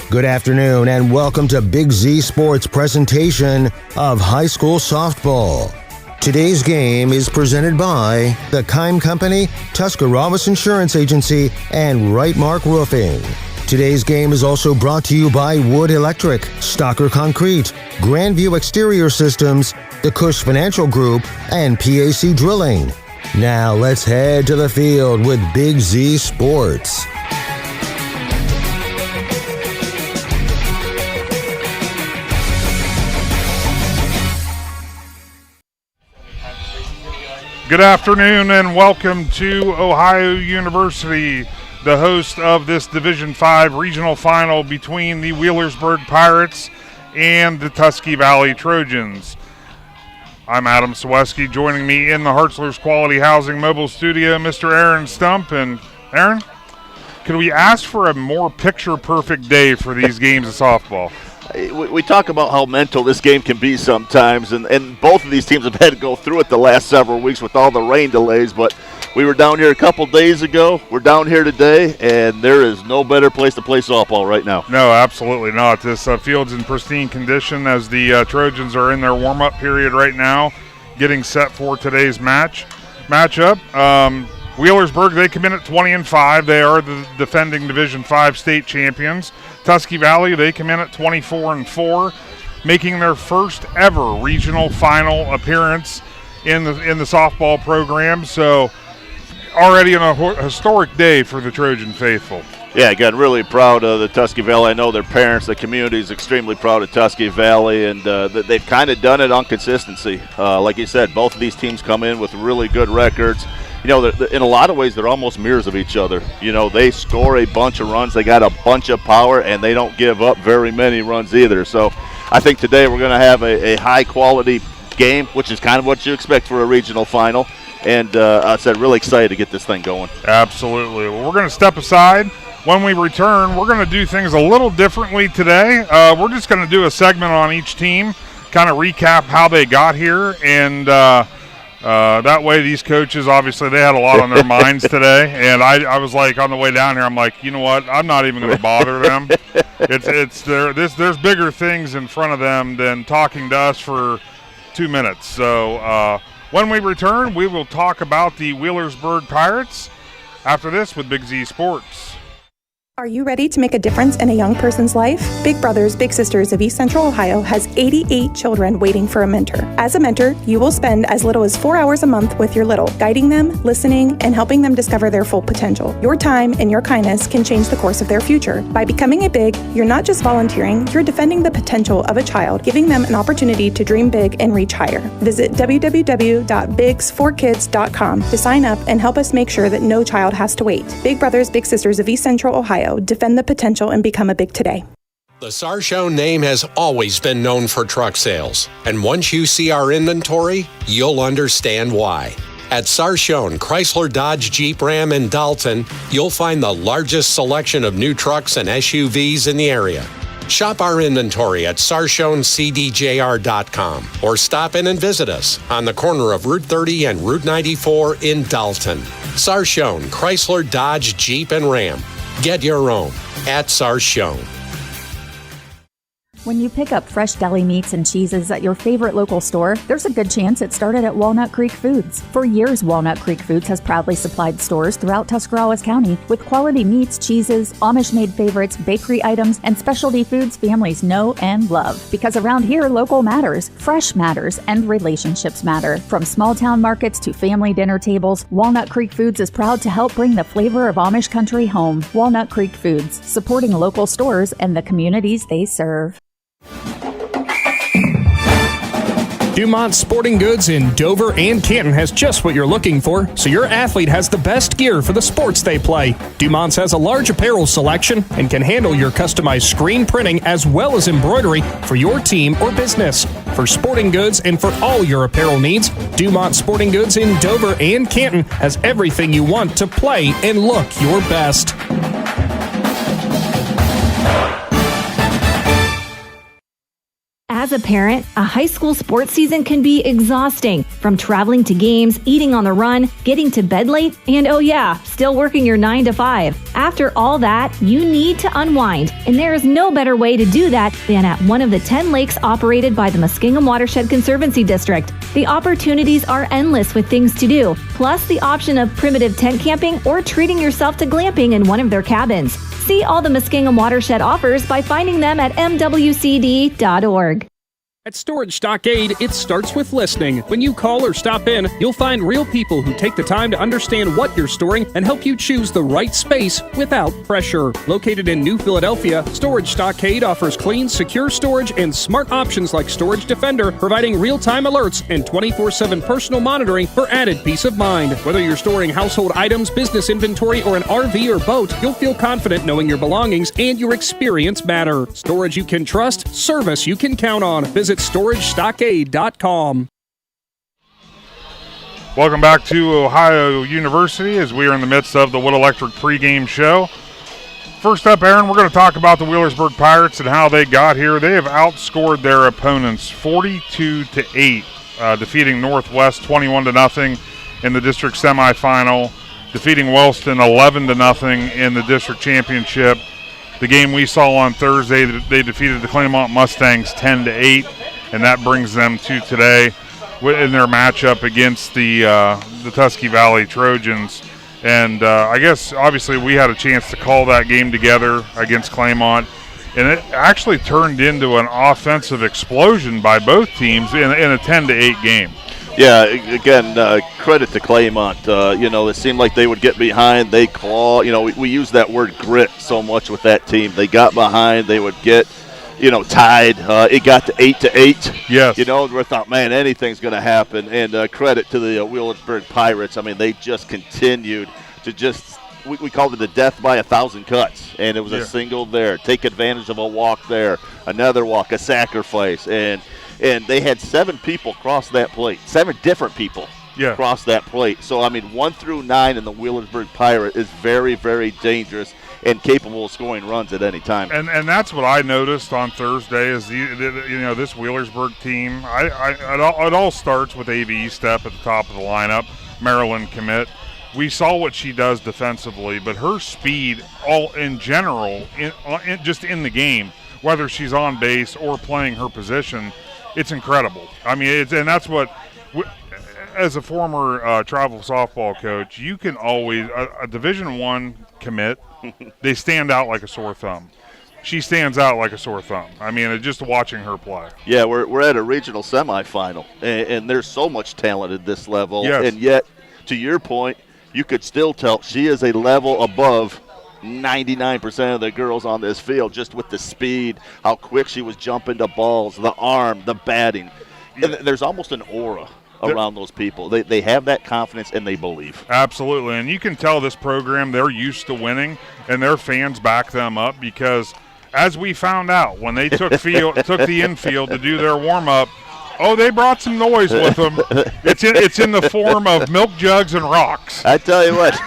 Good afternoon and welcome to Big Z Sports presentation of high school softball. Today's game is presented by the Kime Company, Tusky Insurance Agency, and Right Mark Roofing. Today's game is also brought to you by Wood Electric, Stocker Concrete, Grandview Exterior Systems, the Cush Financial Group, and PAC Drilling. Now let's head to the field with Big Z Sports. Good afternoon and welcome to Ohio University, the host of this Division V regional final between the Wheelersburg Pirates and the Tusky Valley Trojans. I'm Adam Ciereszewski. Joining me in the Hartzler's Quality Housing Mobile Studio, Mr. Aaron Stump. And Aaron, could we ask for a more picture-perfect day for these games of softball? We talk about how mental this game can be sometimes, and both of these teams have had to go through it the last several weeks with all the rain delays, but we were down here a couple days ago. We're down here today, and there is no better place to play softball right now. No, absolutely not. This field's in pristine condition as the Trojans are in their warm-up period right now, getting set for today's matchup. Wheelersburg, they come in at 20-5. They are the defending Division V state champions. Tusky Valley, they come in at 24-4, making their first ever regional final appearance in the softball program. So already a historic day for the Trojan faithful. Yeah, again, really proud of the Tusky Valley. I know their parents, the community is extremely proud of Tusky Valley, and they've kind of done it on consistency. Like you said, both of these teams come in with really good records. You know, in a lot of ways, they're almost mirrors of each other. You know, they score a bunch of runs. They got a bunch of power, and they don't give up very many runs either. So I think today we're going to have a high-quality game, which is kind of what you expect for a regional final. And I said really excited to get this thing going. Absolutely. Well, we're going to step aside. When we return, we're going to do things a little differently today. We're just going to do a segment on each team, kind of recap how they got here, and That way, these coaches, obviously, they had a lot on their minds today. And I was like, on the way down here, I'm like, you know what? I'm not even going to bother them. There's bigger things in front of them than talking to us for 2 minutes. So when we return, we will talk about the Wheelersburg Pirates after this with Big Z Sports. Are you ready to make a difference in a young person's life? Big Brothers Big Sisters of East Central Ohio has 88 children waiting for a mentor. As a mentor, you will spend as little as 4 hours a month with your little, guiding them, listening, and helping them discover their full potential. Your time and your kindness can change the course of their future. By becoming a Big, you're not just volunteering, you're defending the potential of a child, giving them an opportunity to dream big and reach higher. Visit www.bigs4kids.com to sign up and help us make sure that no child has to wait. Big Brothers Big Sisters of East Central Ohio. Defend the potential and become a Big today. The Sarcho name has always been known for truck sales, and once you see our inventory, you'll understand why. At Sarcho Chrysler Dodge Jeep Ram in Dalton, you'll find the largest selection of new trucks and SUVs in the area. Shop our inventory at sarchocdjr.com or stop in and visit us on the corner of Route 30 and Route 94 in Dalton. Sarcho Chrysler Dodge Jeep and Ram. Get your own at Sarcho. When you pick up fresh deli meats and cheeses at your favorite local store, there's a good chance it started at Walnut Creek Foods. For years, Walnut Creek Foods has proudly supplied stores throughout Tuscarawas County with quality meats, cheeses, Amish-made favorites, bakery items, and specialty foods families know and love. Because around here, local matters, fresh matters, and relationships matter. From small-town markets to family dinner tables, Walnut Creek Foods is proud to help bring the flavor of Amish country home. Walnut Creek Foods, supporting local stores and the communities they serve. Dumont Sporting Goods in Dover and Canton has just what you're looking for, so your athlete has the best gear for the sports they play. Dumont's has a large apparel selection and can handle your customized screen printing as well as embroidery for your team or business. For sporting goods and for all your apparel needs, Dumont Sporting Goods in Dover and Canton has everything you want to play and look your best. As a parent, a high school sports season can be exhausting. From traveling to games, eating on the run, getting to bed late, and oh yeah, still working your 9 to 5. After all that, you need to unwind, and there is no better way to do that than at one of the 10 lakes operated by the Muskingum Watershed Conservancy District. The opportunities are endless with things to do, plus the option of primitive tent camping or treating yourself to glamping in one of their cabins. See all the Muskingum Watershed offers by finding them at mwcd.org. At Storage Stockade, it starts with listening. When you call or stop in, you'll find real people who take the time to understand what you're storing and help you choose the right space without pressure. Located in New Philadelphia, Storage Stockade offers clean, secure storage and smart options like Storage Defender, providing real-time alerts and 24/7 personal monitoring for added peace of mind. Whether you're storing household items, business inventory, or an RV or boat, you'll feel confident knowing your belongings and your experience matter. Storage you can trust, service you can count on. Visit StorageStockade.com. Welcome back to Ohio University as we are in the midst of the Wood Electric pregame show. First up, Aaron, we're going to talk about the Wheelersburg Pirates and how they got here. They have outscored their opponents 42-8, defeating Northwest 21-0 in the district semifinal, defeating Wellston 11-0 in the district championship. The game we saw on Thursday, they defeated the Claymont Mustangs 10-8, and that brings them to today in their matchup against the Tusky Valley Trojans. And I guess, obviously, we had a chance to call that game together against Claymont, and it actually turned into an offensive explosion by both teams in a 10-8 game. Yeah, again, credit to Claymont. It seemed like they would get behind, they claw. We use that word grit so much with that team. They got behind, they would get, tied. It got to 8-8. Yes. We thought, man, anything's going to happen. And credit to the Wheelersburg Pirates. I mean, they just continued to we called it the death by 1,000 cuts. And it was a single there. Take advantage of a walk there, another walk, a sacrifice. And they had 7 people cross that plate, 7 different people cross that plate. So, 1 through 9 in the Wheelersburg Pirate is very, very dangerous. and capable of scoring runs at any time. And that's what I noticed on Thursday is this Wheelersburg team. It all starts with AV Step at the top of the lineup, Maryland commit. We saw what she does defensively, but her speed, all in general, just in the game, whether she's on base or playing her position, it's incredible. I mean, and that's what, as a former travel softball coach, you can always a Division I commit. They stand out like a sore thumb. She stands out like a sore thumb. I mean, just watching her play. Yeah, we're at a regional semifinal, and there's so much talent at this level, yes. And yet, to your point, you could still tell she is a level above 99% of the girls on this field, just with the speed, how quick she was jumping to balls, the arm, the batting. Yeah. There's almost an aura around those people. They have that confidence and they believe. Absolutely, and you can tell this program, they're used to winning, and their fans back them up because, as we found out, when they took the infield to do their warm-up, they brought some noise with them. It's in the form of milk jugs and rocks. I tell you what,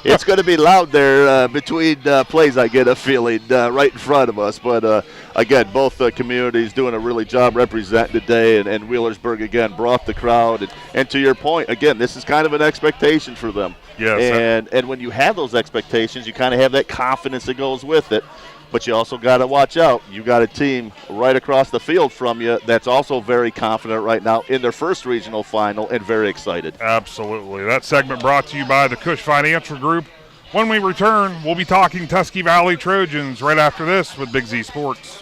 it's going to be loud there between plays, I get a feeling, right in front of us. But, again, both communities doing a really job representing today, and Wheelersburg, again, brought the crowd. And to your point, again, this is kind of an expectation for them. Yes. And when you have those expectations, you kind of have that confidence that goes with it. But you also got to watch out. You got a team right across the field from you that's also very confident right now in their first regional final and very excited. Absolutely. That segment brought to you by the Cush Financial Group. When we return, we'll be talking Tusky Valley Trojans right after this with Big Z Sports.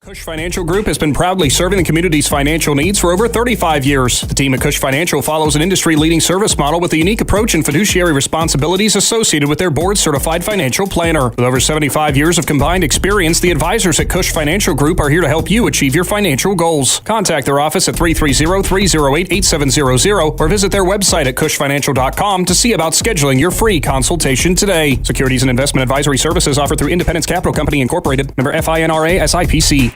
Cush Financial Group has been proudly serving the community's financial needs for over 35 years. The team at Cush Financial follows an industry-leading service model with a unique approach and fiduciary responsibilities associated with their board-certified financial planner. With over 75 years of combined experience, the advisors at Cush Financial Group are here to help you achieve your financial goals. Contact their office at 330-308-8700 or visit their website at cushfinancial.com to see about scheduling your free consultation today. Securities and investment advisory services offered through Independence Capital Company Incorporated, member FINRA SIPC.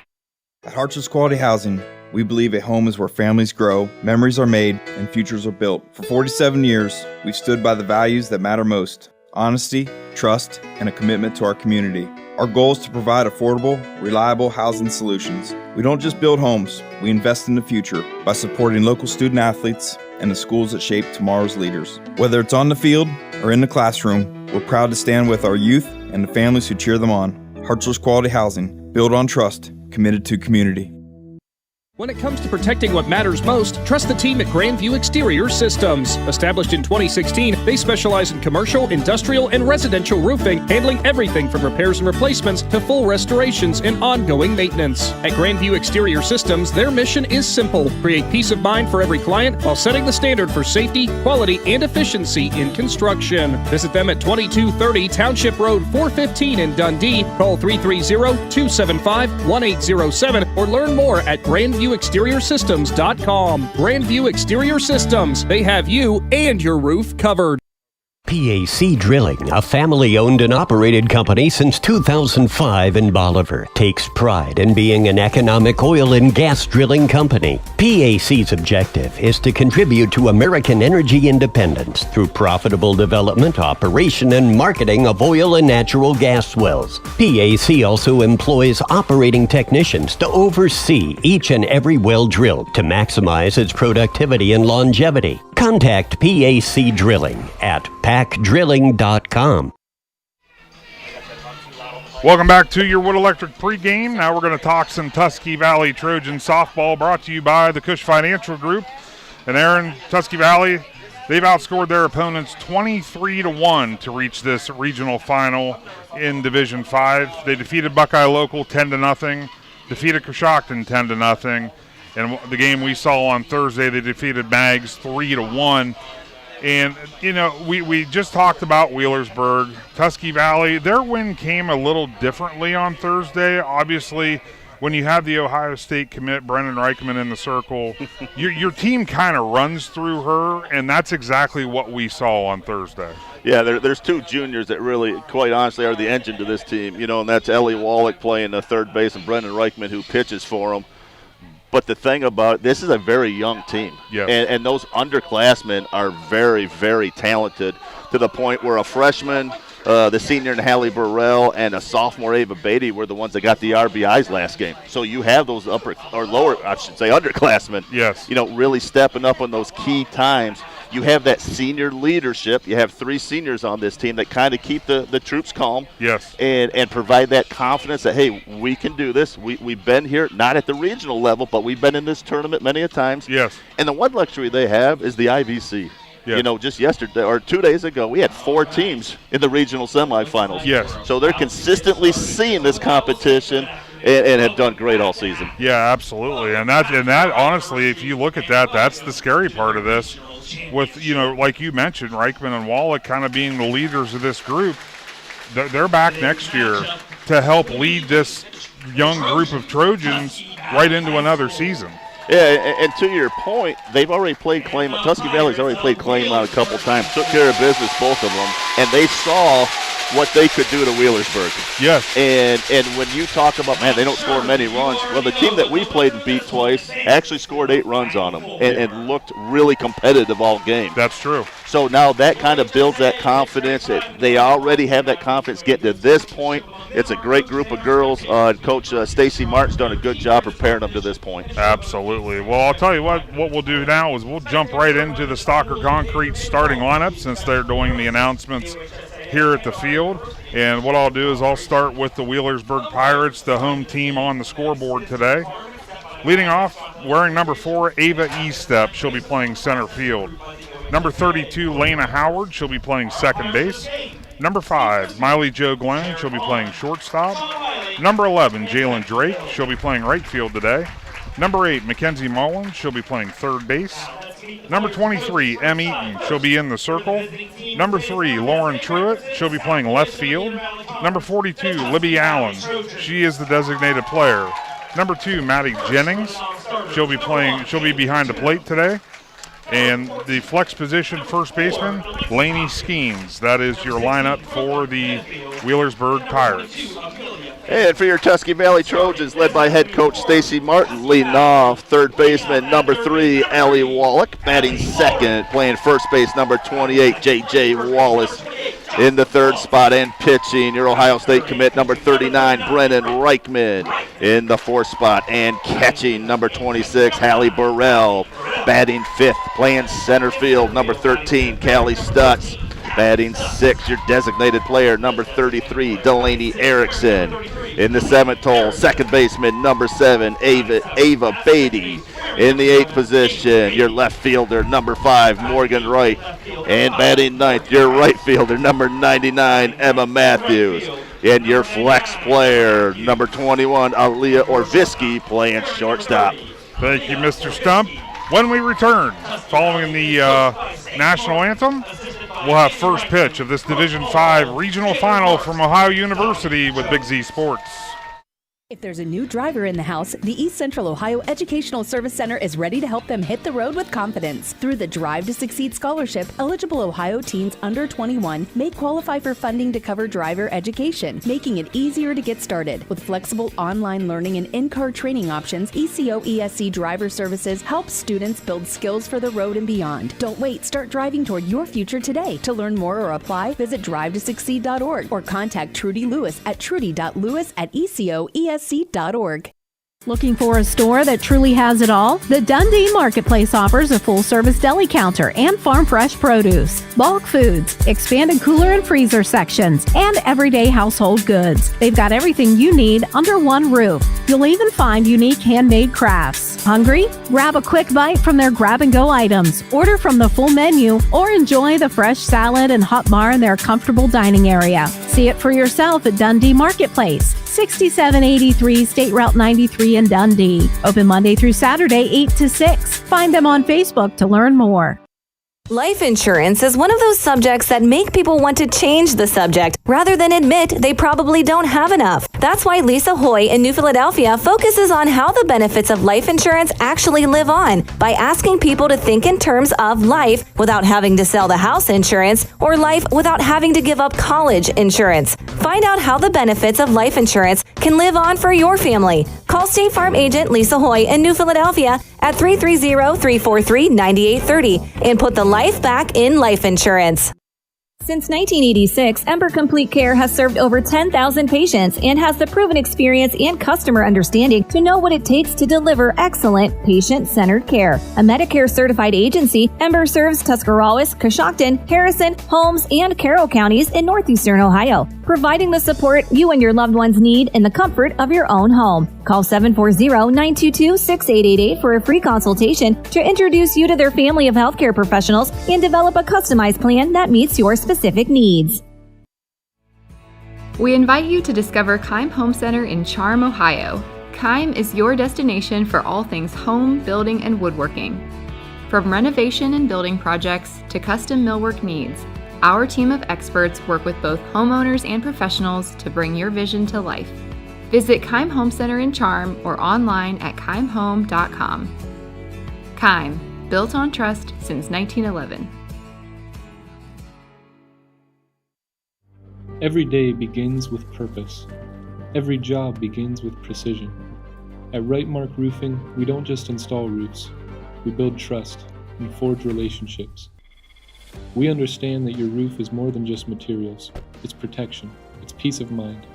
At Hartsville's Quality Housing, we believe a home is where families grow, memories are made, and futures are built. For 47 years, we've stood by the values that matter most: honesty, trust, and a commitment to our community. Our goal is to provide affordable, reliable housing solutions. We don't just build homes, we invest in the future by supporting local student athletes and the schools that shape tomorrow's leaders. Whether it's on the field or in the classroom, we're proud to stand with our youth and the families who cheer them on. Hartsville's Quality Housing, built on trust, committed to community. When it comes to protecting what matters most, trust the team at Grandview Exterior Systems. Established in 2016, they specialize in commercial, industrial, and residential roofing, handling everything from repairs and replacements to full restorations and ongoing maintenance. At Grandview Exterior Systems, their mission is simple: create peace of mind for every client while setting the standard for safety, quality, and efficiency in construction. Visit them at 2230 Township Road 415 in Dundee. Call 330-275-1807 or learn more at GrandviewExteriorSystems.com. Grandview Exterior Systems. They have you and your roof covered. PAC Drilling, a family-owned and operated company since 2005 in Bolivar, takes pride in being an economic oil and gas drilling company. PAC's objective is to contribute to American energy independence through profitable development, operation, and marketing of oil and natural gas wells. PAC also employs operating technicians to oversee each and every well drilled to maximize its productivity and longevity. Contact PAC Drilling at pacdrilling.com. Welcome back to your Wood Electric pregame. Now we're going to talk some Tusky Valley Trojan softball, brought to you by the Cush Financial Group. And Aaron, Tusky Valley, they've outscored their opponents 23-1 to reach this regional final in Division 5. They defeated Buckeye Local 10-0, defeated Coshocton 10-0. And the game we saw on Thursday, they defeated Maggs 3-1. And, you know, we just talked about Wheelersburg. Tusky Valley, their win came a little differently on Thursday. Obviously, when you have the Ohio State commit, Brendan Reichman, in the circle, your team kind of runs through her, and that's exactly what we saw on Thursday. Yeah, there's two juniors that really, quite honestly, are the engine to this team, you know, and that's Ellie Wallach playing the third base and Brendan Reichman who pitches for them. But the thing about this is a very young team, and those underclassmen are very, very talented, to the point where a freshman The senior and Hallie Burrell and a sophomore Ava Beatty were the ones that got the RBIs last game. So you have those underclassmen, yes, really stepping up on those key times. You have that senior leadership. You have 3 seniors on this team that kind of keep the troops calm, yes, and provide that confidence that, hey, we can do this. We've been here, not at the regional level, but we've been in this tournament many a times. Yes. And the one luxury they have is the IVC. Yes. Just yesterday or 2 days ago, we had 4 teams in the regional semifinals. Yes. So they're consistently seeing this competition and have done great all season. Yeah, absolutely. And that honestly, if you look at that, that's the scary part of this. With, like you mentioned, Reichman and Wallach kind of being the leaders of this group, they're back next year to help lead this young group of Trojans right into another season. Yeah, and to your point, they've already played Claymont. Tusky Valley's already played Claymont a couple times, took care of business, both of them, and they saw what they could do to Wheelersburg. Yes. And when you talk about, man, they don't score many runs, well, the team that we played and beat twice actually scored 8 runs on them and looked really competitive all game. That's true. So now that kind of builds that confidence. They already have that confidence getting to this point. It's a great group of girls. Coach Stacy Martin's done a good job preparing them to this point. Absolutely. Well, I'll tell you what we'll do now is we'll jump right into the Stalker Concrete starting lineup since they're doing the announcements here at the field. And what I'll do is I'll start with the Wheelersburg Pirates, the home team on the scoreboard today. Leading off, wearing number 4, Ava Estep. She'll be playing center field. Number 32, Lena Howard. She'll be playing second base. Number 5, Miley Jo Glenn. She'll be playing shortstop. Number 11, Jalen Drake. She'll be playing right field today. Number 8, Mackenzie Mullins. She'll be playing third base. Number 23, M. Eaton. She'll be in the circle. Number 3, Lauren Truitt. She'll be playing left field. Number 42, Libby Allen. She is the designated player. Number 2, Maddie Jennings. She'll be behind the plate today. And the flex position first baseman, Lainey Skeens. That is your lineup for the Wheelersburg Pirates. And for your Tusky Valley Trojans, led by head coach Stacy Martin, leading off, third baseman number 3, Allie Wallach. Batting second, playing first base, number 28, J.J. Wallace. In the third spot and pitching, your Ohio State commit, number 39, Brennan Reichman. In the fourth spot and catching, number 26, Hallie Burrell. Batting fifth, playing center field, number 13, Callie Stotts. Batting sixth, your designated player, number 33, Delaney Erickson. In the seventh hole, second baseman, number 7, Ava Beatty. In the 8th position, your left fielder, number 5, Morgan Wright. And batting ninth, your right fielder, number 99, Emma Matthews. And your flex player, number 21, Aaliyah Orvisky, playing shortstop. Thank you, Mr. Stump. When we return, following the national anthem, we'll have first pitch of this Division 5 regional final from Ohio University with Big Z Sports. If there's a new driver in the house, the East Central Ohio Educational Service Center is ready to help them hit the road with confidence. Through the Drive to Succeed Scholarship, eligible Ohio teens under 21 may qualify for funding to cover driver education, making it easier to get started. With flexible online learning and in-car training options, ECO ESC Driver Services helps students build skills for the road and beyond. Don't wait, start driving toward your future today. To learn more or apply, visit drivetasucceed.org or contact Trudy Lewis at trudy.lewis@ecoesc.org. Looking for a store that truly has it all? The Dundee Marketplace offers a full-service deli counter and farm fresh produce, bulk foods, expanded cooler and freezer sections, and everyday household goods. They've got everything you need under one roof. You'll even find unique handmade crafts. Hungry? Grab a quick bite from their grab-and-go items, order from the full menu, or enjoy the fresh salad and hot bar in their comfortable dining area. See it for yourself at Dundee Marketplace, 6783 State Route 93 in Dundee. Open Monday through Saturday, 8 to 6. Find them on Facebook to learn more. Life insurance is one of those subjects that make people want to change the subject rather than admit they probably don't have enough. That's why Lisa Hoy in New Philadelphia focuses on how the benefits of life insurance actually live on by asking people to think in terms of life without having to sell the house insurance or life without having to give up college insurance. Find out how the benefits of life insurance can live on for your family. Call State Farm agent Lisa Hoy in New Philadelphia at 330-343-9830 and put the life back in life insurance. Since 1986, Ember Complete Care has served over 10,000 patients and has the proven experience and customer understanding to know what it takes to deliver excellent patient-centered care. A Medicare-certified agency, Ember serves Tuscarawas, Coshocton, Harrison, Holmes, and Carroll counties in northeastern Ohio, providing the support you and your loved ones need in the comfort of your own home. Call 740-922-6888 for a free consultation to introduce you to their family of healthcare professionals and develop a customized plan that meets your specific needs. We invite you to discover Keim Home Center in Charm, Ohio. Keim is your destination for all things home, building, and woodworking. From renovation and building projects to custom millwork needs, our team of experts work with both homeowners and professionals to bring your vision to life. Visit Keim Home Center in Charm or online at keimhome.com. Keim, built on trust since 1911. Every day begins with purpose. Every job begins with precision. At Rightmark Roofing, we don't just install roofs. We build trust and forge relationships. We understand that your roof is more than just materials. It's protection. It's peace of mind.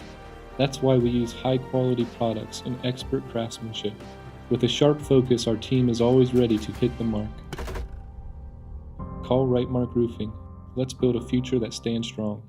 That's why we use high-quality products and expert craftsmanship. With a sharp focus, our team is always ready to hit the mark. Call Rightmark Roofing. Let's build a future that stands strong.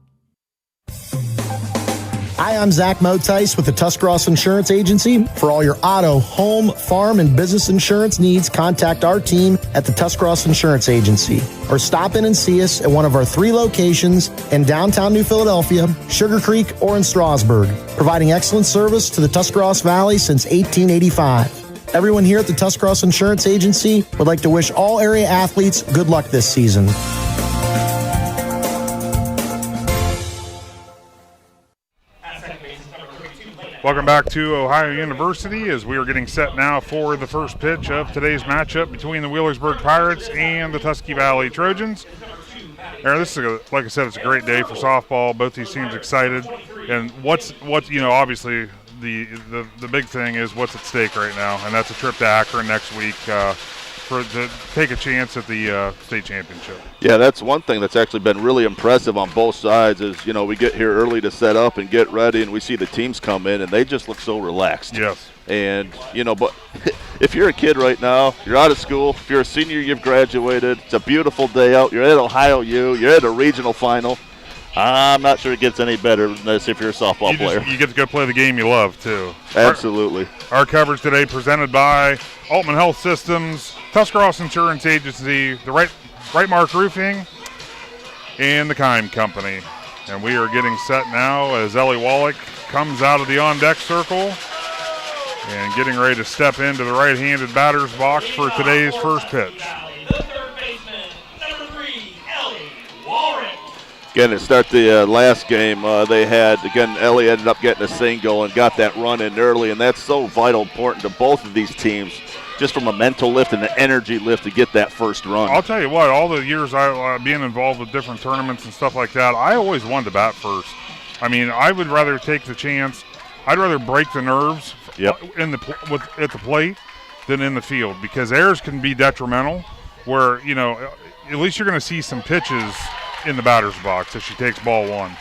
Hi, I'm Zach Motice with the Tuscarawas Insurance Agency. For all your auto, home, farm, and business insurance needs, contact our team at the Tuscarawas Insurance Agency or stop in and see us at one of our 3 locations in downtown New Philadelphia, Sugar Creek, or in Strasburg, providing excellent service to the Tuscarawas Valley since 1885. Everyone here at the Tuscarawas Insurance Agency would like to wish all area athletes good luck this season. Welcome back to Ohio University as we are getting set now for the first pitch of today's matchup between the Wheelersburg Pirates and the Tusky Valley Trojans. Aaron, this is like I said, it's a great day for softball. Both these teams excited, and what's obviously the big thing is what's at stake right now, and that's a trip to Akron next week to take a chance at the state championship. Yeah, that's one thing that's actually been really impressive on both sides is, we get here early to set up and get ready, and we see the teams come in, and they just look so relaxed. Yes. And, but if you're a kid right now, you're out of school, if you're a senior, you've graduated, it's a beautiful day out, you're at Ohio U, you're at a regional final. I'm not sure it gets any better than this if you're a softball player. You get to go play the game you love, too. Absolutely. Our coverage today presented by Altman Health Systems, Tuscarawas Insurance Agency, the Rightmark Roofing, and the Keim Company. And we are getting set now as Ellie Wallach comes out of the on-deck circle and getting ready to step into the right-handed batter's box for today's first pitch. Again, to start the last game, they had, Ellie ended up getting a single and got that run in early, and that's so vital, important to both of these teams, just from a mental lift and an energy lift to get that first run. I'll tell you what, all the years I being involved with different tournaments and stuff like that, I always wanted to bat first. I mean, I would rather take the chance. I'd rather break the nerves at the plate than in the field, because errors can be detrimental where, at least you're going to see some pitches in the batter's box as she takes ball 1.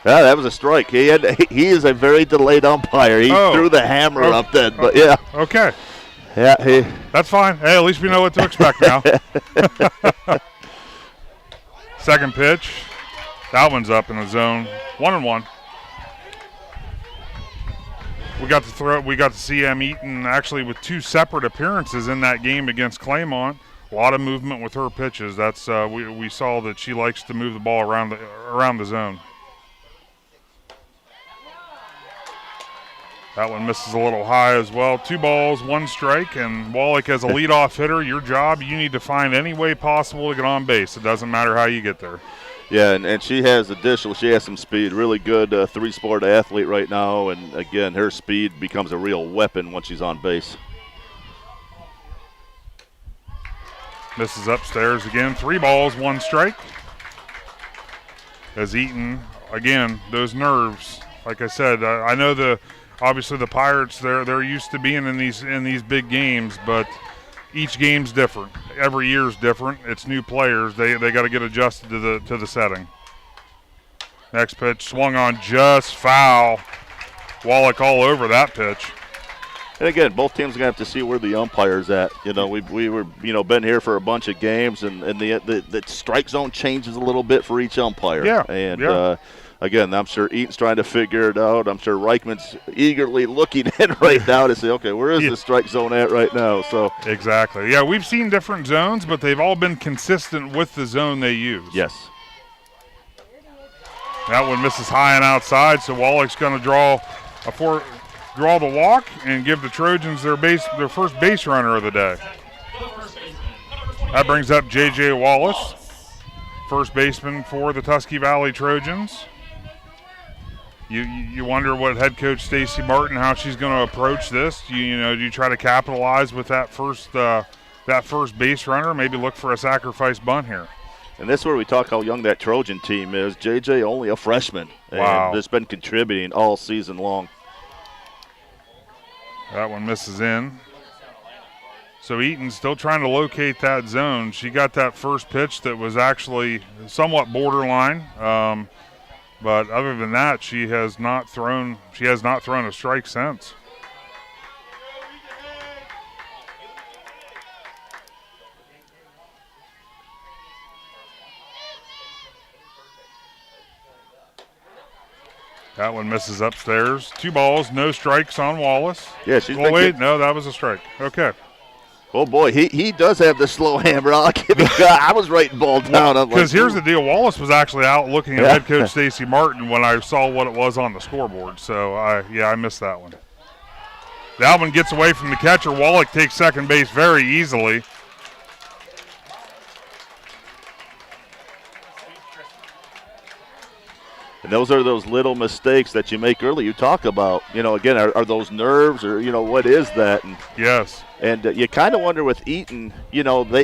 Yeah, that was a strike. He is a very delayed umpire. He threw the hammer up then, but yeah. Okay. Yeah, that's fine. Hey, at least we know what to expect now. Second pitch. That one's up in the zone. 1-1. We got to see Em Eaton actually with 2 separate appearances in that game against Claymont. A lot of movement with her pitches. That's we saw that she likes to move the ball around the zone. That one misses a little high as well. 2 balls, 1 strike, and Wallach as a leadoff hitter, your job, you need to find any way possible to get on base. It doesn't matter how you get there. Yeah, and she has some speed. Really good 3-sport athlete right now, and again, her speed becomes a real weapon once she's on base. Misses upstairs again. 3 balls, 1 strike. As Eaton, again, those nerves. Like I said, I know obviously the Pirates, they're used to being in these big games, but each game's different. Every year's different. It's new players. They got to get adjusted to the setting. Next pitch swung on, just foul. Wallach all over that pitch. And again, both teams are gonna have to see where the umpire's at. We were been here for a bunch of games, and the strike zone changes a little bit for each umpire. Yeah. And again, I'm sure Eaton's trying to figure it out. I'm sure Reichman's eagerly looking in right now to say, okay, where is the strike zone at right now? So exactly. Yeah, we've seen different zones, but they've all been consistent with the zone they use. Yes. That one misses high and outside, so Wallach's going to draw the walk and give the Trojans their first base runner of the day. That brings up J.J. Wallace, first baseman for the Tusky Valley Trojans. You wonder what head coach Stacy Martin, how she's going to approach this. Do you try to capitalize with that first base runner? Maybe look for a sacrifice bunt here. And this is where we talk how young that Trojan team is. J.J. only a freshman. Wow. And has been contributing all season long. That one misses in. So Eaton's still trying to locate that zone. She got that first pitch that was actually somewhat borderline. But other than that, she has not thrown a strike since. That one misses upstairs. 2 balls, no strikes on Wallace. Yeah, she's no, that was a strike. Okay. Oh, boy, he does have the slow hammer. I'll give him I was writing ball down. Because here's the deal. Wallace was actually out looking at head coach Stacy Martin when I saw what it was on the scoreboard. So, I missed that one. That one gets away from the catcher. Wallach takes second base very easily. And those are those little mistakes that you make early. You talk about, again, are those nerves or, what is that? And, yes. And you kind of wonder with Eaton,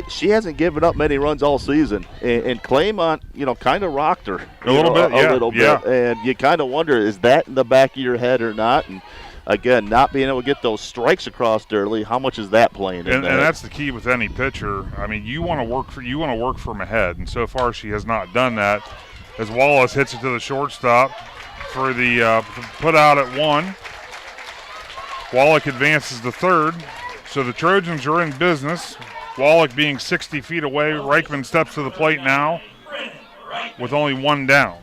she hasn't given up many runs all season. And Claymont, kind of rocked her. A little bit. And you kind of wonder, is that in the back of your head or not? And, again, not being able to get those strikes across early, how much is that playing in there? And that's the key with any pitcher. I mean, you want to work from ahead. And so far she has not done that. As Wallace hits it to the shortstop for the put out at 1. Wallach advances to third. So the Trojans are in business. Wallach being 60 feet away. Reichman steps to the plate now with only 1 down.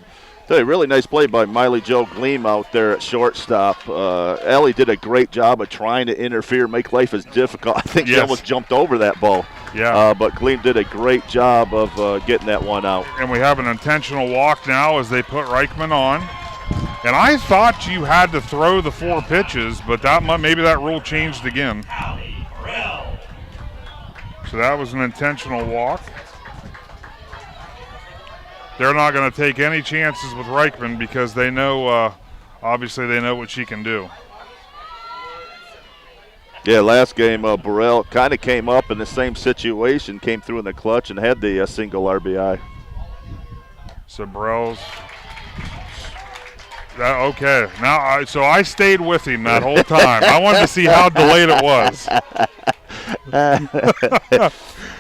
A really nice play by Miley Jo Gleam out there at shortstop. Ellie did a great job of trying to interfere, make life as difficult. I think she almost jumped over that ball. Yeah. But Gleam did a great job of getting that one out. And we have an intentional walk now as they put Reichman on. And I thought you had to throw the 4 pitches, but maybe that rule changed again. So that was an intentional walk. They're not going to take any chances with Reichman because they know, obviously they know what she can do. Yeah, last game, Burrell kind of came up in the same situation, came through in the clutch and had the single RBI. So Burrell's, okay. Now, so I stayed with him that whole time. I wanted to see how delayed it was.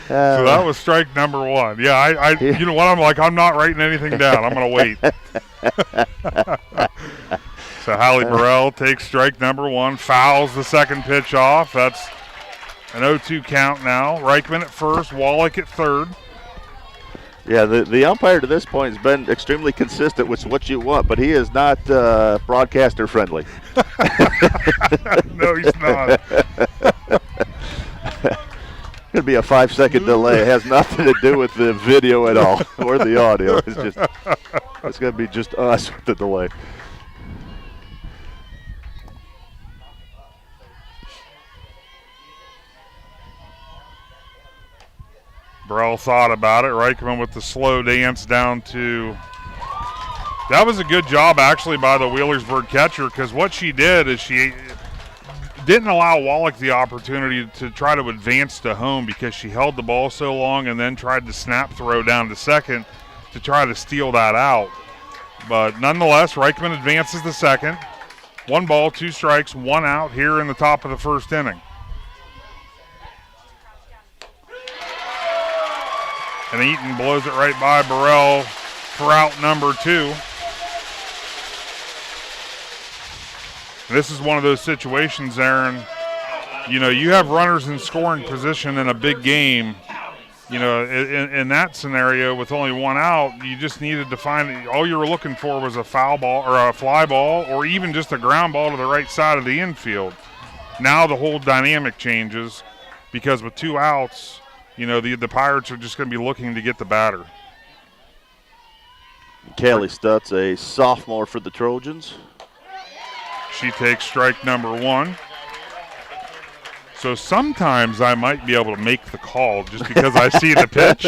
So that was strike number 1. Yeah, you know what? I'm not writing anything down. I'm going to wait. So Hallie Burrell takes strike number 1, fouls the second pitch off. That's an 0-2 count now. Reichman at first, Wallach at third. Yeah, the umpire to this point has been extremely consistent, which is what you want, but he is not broadcaster friendly. No, he's not. Going to be a 5-second delay. It has nothing to do with the video at all or the audio. It's going to be just us with the delay. Burrell thought about it. Reichman with the slow dance down to. That was a good job actually by the Wheelersburg catcher, because what she did is she didn't allow Wallach the opportunity to try to advance to home because she held the ball so long and then tried to snap throw down to second to try to steal that out. But nonetheless, Reichman advances to second. 1 ball, 2 strikes, 1 out here in the top of the first inning. And Eaton blows it right by Burrell for out number 2. This is one of those situations, Aaron. You know, you have runners in scoring position in a big game. You know, in that scenario with only one out, you just needed to find, all you were looking for was a foul ball or a fly ball or even just a ground ball to the right side of the infield. Now the whole dynamic changes because with 2 outs, you know, the Pirates are just going to be looking to get the batter. Callie Stotts, a sophomore for the Trojans. She takes strike number 1. So sometimes I might be able to make the call just because I see the pitch.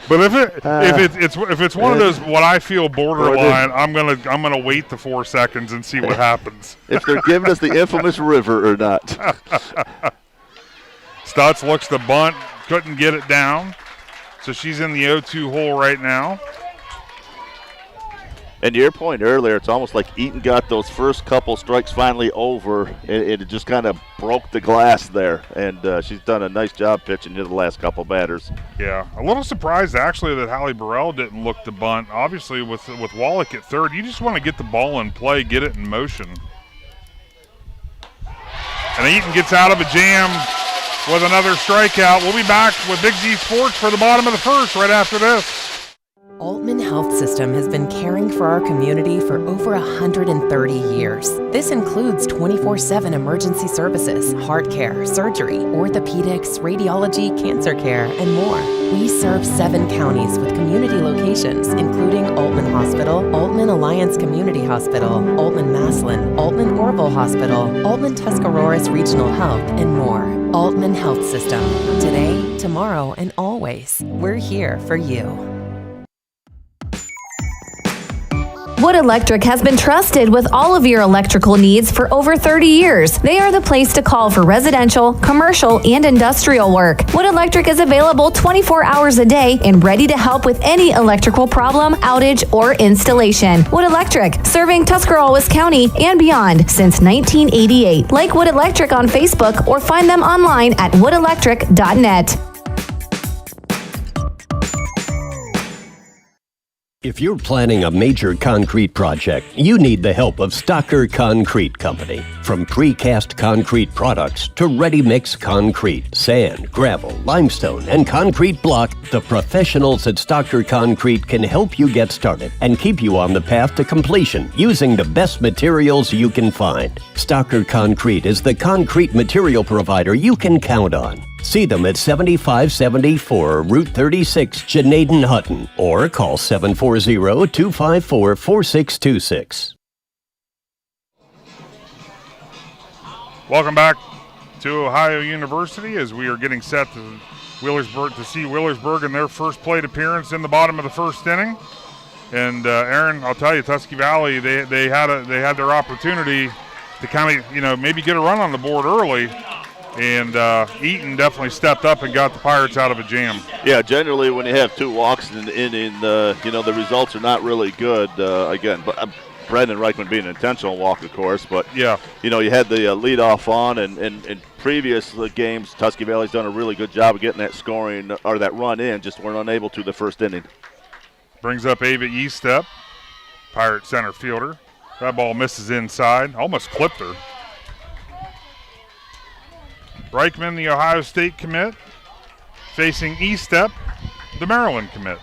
But if it's one of those what I feel borderline, I'm gonna wait the 4 seconds and see what happens. If they're giving us the infamous river or not. Stotts looks to bunt, couldn't get it down, so she's in the 0-2 hole right now. And to your point earlier, it's almost like Eaton got those first couple strikes finally over. It just kind of broke the glass there, and she's done a nice job pitching to the last couple batters. Yeah, a little surprised actually that Hallie Burrell didn't look to bunt. Obviously, with Wallach at third, you just want to get the ball in play, get it in motion. And Eaton gets out of a jam with another strikeout. We'll be back with Big Z Sports for the bottom of the first right after this. Altman Health System has been caring for our community for over 130 years. This includes 24/7 emergency services, heart care, surgery, orthopedics, radiology, cancer care, and more. We serve 7 counties with community locations, including Altman Hospital, Altman Alliance Community Hospital, Altman Maslin, Altman Orville Hospital, Altman Tuscarawas Regional Health, and more. Altman Health System. Today, tomorrow, and always. We're here for you. Wood Electric has been trusted with all of your electrical needs for over 30 years. They are the place to call for residential, commercial, and industrial work. Wood Electric is available 24 hours a day and ready to help with any electrical problem, outage, or installation. Wood Electric, serving Tuscarawas County and beyond since 1988. Like Wood Electric on Facebook or find them online at woodelectric.net. If you're planning a major concrete project, you need the help of Stocker Concrete Company. From precast concrete products to ready-mix concrete, sand, gravel, limestone, and concrete block, the professionals at Stocker Concrete can help you get started and keep you on the path to completion using the best materials you can find. Stocker Concrete is the concrete material provider you can count on. See them at 7574 Route 36, Janaden Hutton, or call 740-254-4626. Welcome back to Ohio University as we are getting set to see Wheelersburg in their first plate appearance in the bottom of the first inning. And Aaron, I'll tell you, Tusky Valley, they had their opportunity to kind of, maybe get a run on the board early. And Eaton definitely stepped up and got the Pirates out of a jam. Yeah, generally when you have 2 walks in the results are not really good. Again, but Brendan Reichman being an intentional walk, of course. But yeah, you had the leadoff on, and in previous games, Tusky Valley's done a really good job of getting that scoring or that run in. Just weren't unable to the first inning. Brings up Ava Estep, Pirate center fielder. That ball misses inside, almost clipped her. Reichman, the Ohio State commit, facing Estep, the Maryland commit.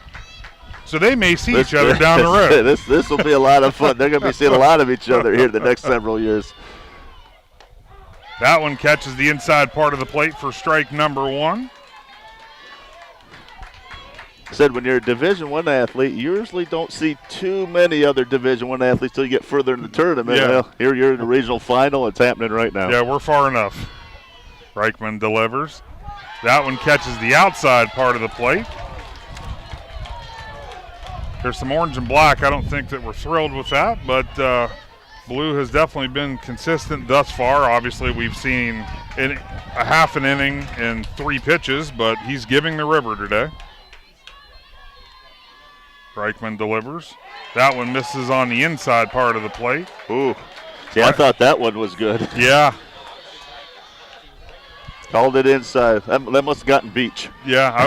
So they may see each other down the road. This will be a lot of fun. They're going to be seeing a lot of each other here the next several years. That one catches the inside part of the plate for strike number 1. Said when you're a Division I athlete, you usually don't see too many other Division I athletes till you get further in the tournament. Yeah. Well, here you're in the regional final. It's happening right now. Yeah, we're far enough. Reichman delivers. That one catches the outside part of the plate. There's some orange and black. I don't think that we're thrilled with that, but blue has definitely been consistent thus far. Obviously, we've seen a half an inning and 3 pitches, but he's giving the river today. Reichman delivers. That one misses on the inside part of the plate. Ooh. See, I thought that one was good. Yeah. Called it inside. That must have gotten beach. Yeah,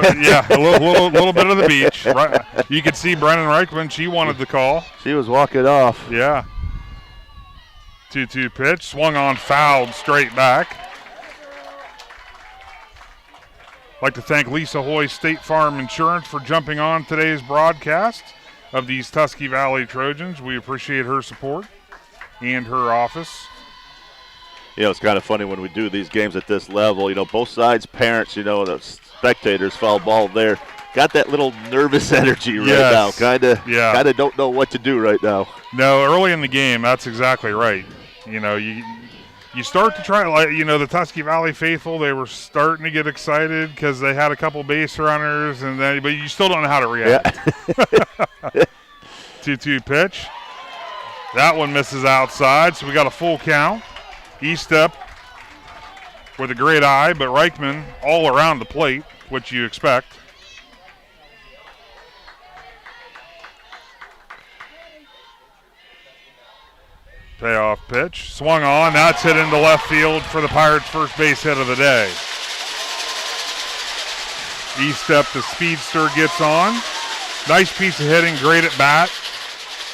a little bit of the beach. Right. You could see Brennan Reichman. She wanted the call. She was walking off. Yeah. 2-2 pitch. Swung on, fouled straight back. I'd like to thank Lisa Hoy State Farm Insurance for jumping on today's broadcast of these Tusky Valley Trojans. We appreciate her support and her office. It's kind of funny when we do these games at this level. Both sides, parents, the spectators, foul ball there. Got that little nervous energy right now. Kind of don't know what to do right now. No, early in the game, that's exactly right. You start to try, the Tusky Valley faithful, they were starting to get excited because they had a couple base runners, but you still don't know how to react. Yeah. 2-2 pitch. That one misses outside, so we got a full count. E-step with a great eye, but Reichman all around the plate, which you expect. Payoff pitch. Swung on. That's hit into left field for the Pirates' first base hit of the day. E-step, the speedster, gets on. Nice piece of hitting. Great at bat.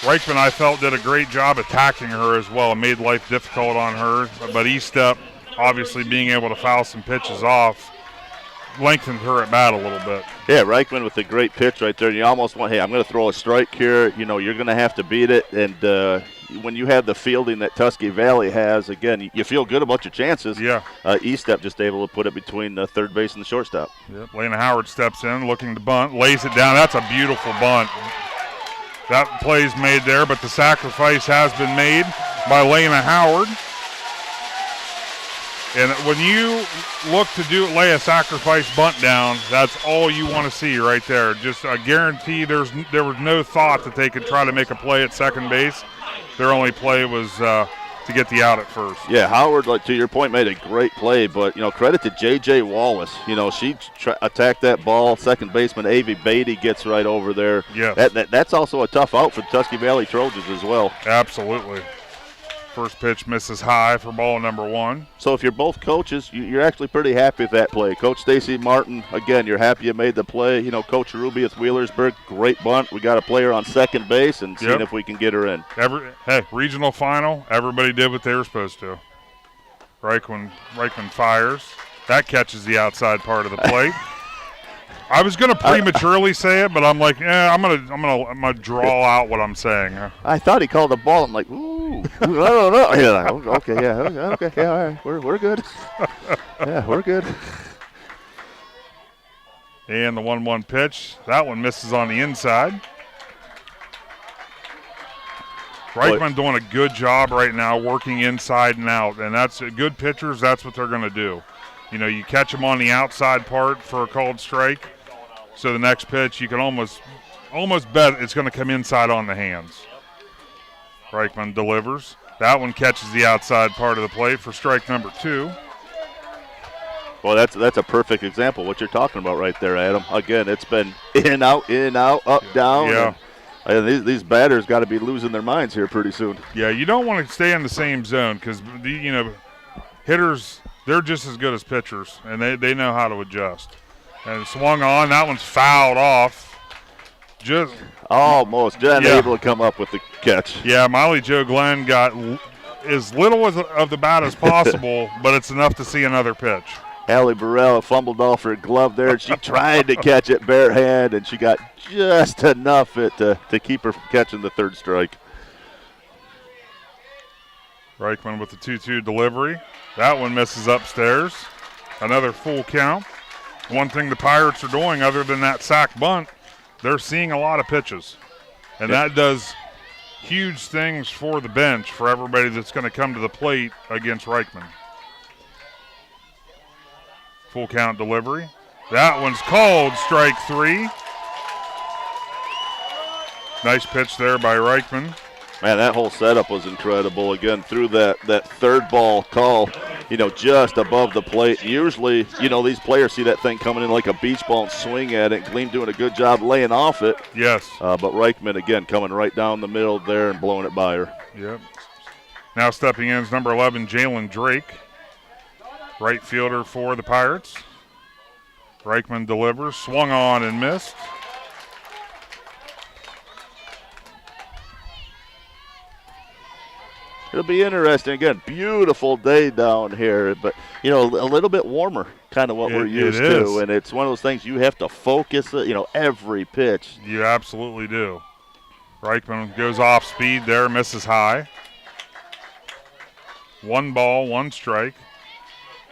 Reichman, I felt, did a great job attacking her as well. Made life difficult on her. But E-step, obviously being able to foul some pitches off, lengthened her at bat a little bit. Yeah, Reichman with a great pitch right there. You almost want, hey, I'm going to throw a strike here. You're going to have to beat it. And when you have the fielding that Tusky Valley has, again, you feel good about your chances. Yeah. E-step just able to put it between the third base and the shortstop. Yep. Lena Howard steps in, looking to bunt, lays it down. That's a beautiful bunt. That play's made there, but the sacrifice has been made by Lena Howard. And when you look to lay a sacrifice bunt down, that's all you want to see right there. Just a guarantee there was no thought that they could try to make a play at second base. Their only play was to get the out at first. Yeah, Howard, like to your point, made a great play, but credit to J.J. Wallace. She attacked that ball. Second baseman Avi Beatty gets right over there. Yes. That's also a tough out for the Tusky Valley Trojans as well. Absolutely. First pitch misses high for ball number 1. So if you're both coaches, you're actually pretty happy with that play. Coach Stacy Martin, again, you're happy you made the play. Coach Ruby with Wheelersburg, great bunt. We got a player on second base and seeing if we can get her in. Regional final, everybody did what they were supposed to. Reichman fires. That catches the outside part of the plate. I was going to prematurely say it, but I'm like, I'm gonna draw out what I'm saying. I thought he called the ball. I'm like, ooh, I don't know. Okay, all right, we're good. Yeah, we're good. And the 1-1 pitch, that one misses on the inside. Reichman doing a good job right now, working inside and out, and that's good pitchers. That's what they're going to do. You catch them on the outside part for a called strike. So the next pitch, you can almost bet it's going to come inside on the hands. Reichman delivers. That one catches the outside part of the plate for strike number 2. Well, that's a perfect example what you're talking about right there, Adam. Again, it's been in, out, up, down. Yeah. And these batters got to be losing their minds here pretty soon. Yeah, you don't want to stay in the same zone because hitters, they're just as good as pitchers, and they know how to adjust. And swung on. That one's fouled off. Just almost able to come up with the catch. Yeah, Miley Jo Glenn got as little of the bat as possible, but it's enough to see another pitch. Allie Burrell fumbled off her glove there. She tried to catch it bare hand, and she got just enough to keep her from catching the third strike. Reichman with the 2-2 delivery. That one misses upstairs. Another full count. One thing the Pirates are doing other than that sack bunt, they're seeing a lot of pitches. And that does huge things for the bench, for everybody that's going to come to the plate against Reichman. Full count delivery. That one's called strike 3. Nice pitch there by Reichman. Man, that whole setup was incredible. Again, through that third ball call, just above the plate. Usually, these players see that thing coming in like a beach ball and swing at it. Gleam doing a good job laying off it. Yes. But Reichman, again, coming right down the middle there and blowing it by her. Yep. Now stepping in is number 11, Jalen Drake. Right fielder for the Pirates. Reichman delivers, swung on and missed. It'll be interesting. Again, beautiful day down here, but, you know, a little bit warmer, kind of what we're used to. And it's one of those things you have to focus, you know, every pitch. You absolutely do. Reichman goes off speed there, misses high. 1 ball, 1 strike.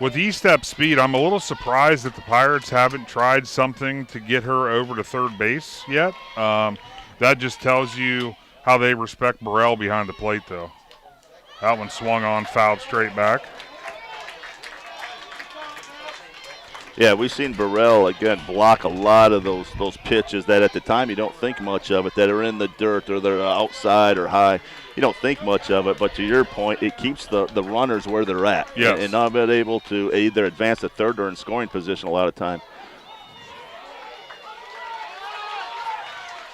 With E-step speed, I'm a little surprised that the Pirates haven't tried something to get her over to third base yet. That just tells you how they respect Burrell behind the plate, though. That one swung on, fouled straight back. Yeah, we've seen Burrell, again, block a lot of those pitches that at the time you don't think much of it, that are in the dirt or they're outside or high. You don't think much of it, but to your point, it keeps the runners where they're at. Yes. And not being able to either advance to third or in scoring position a lot of time.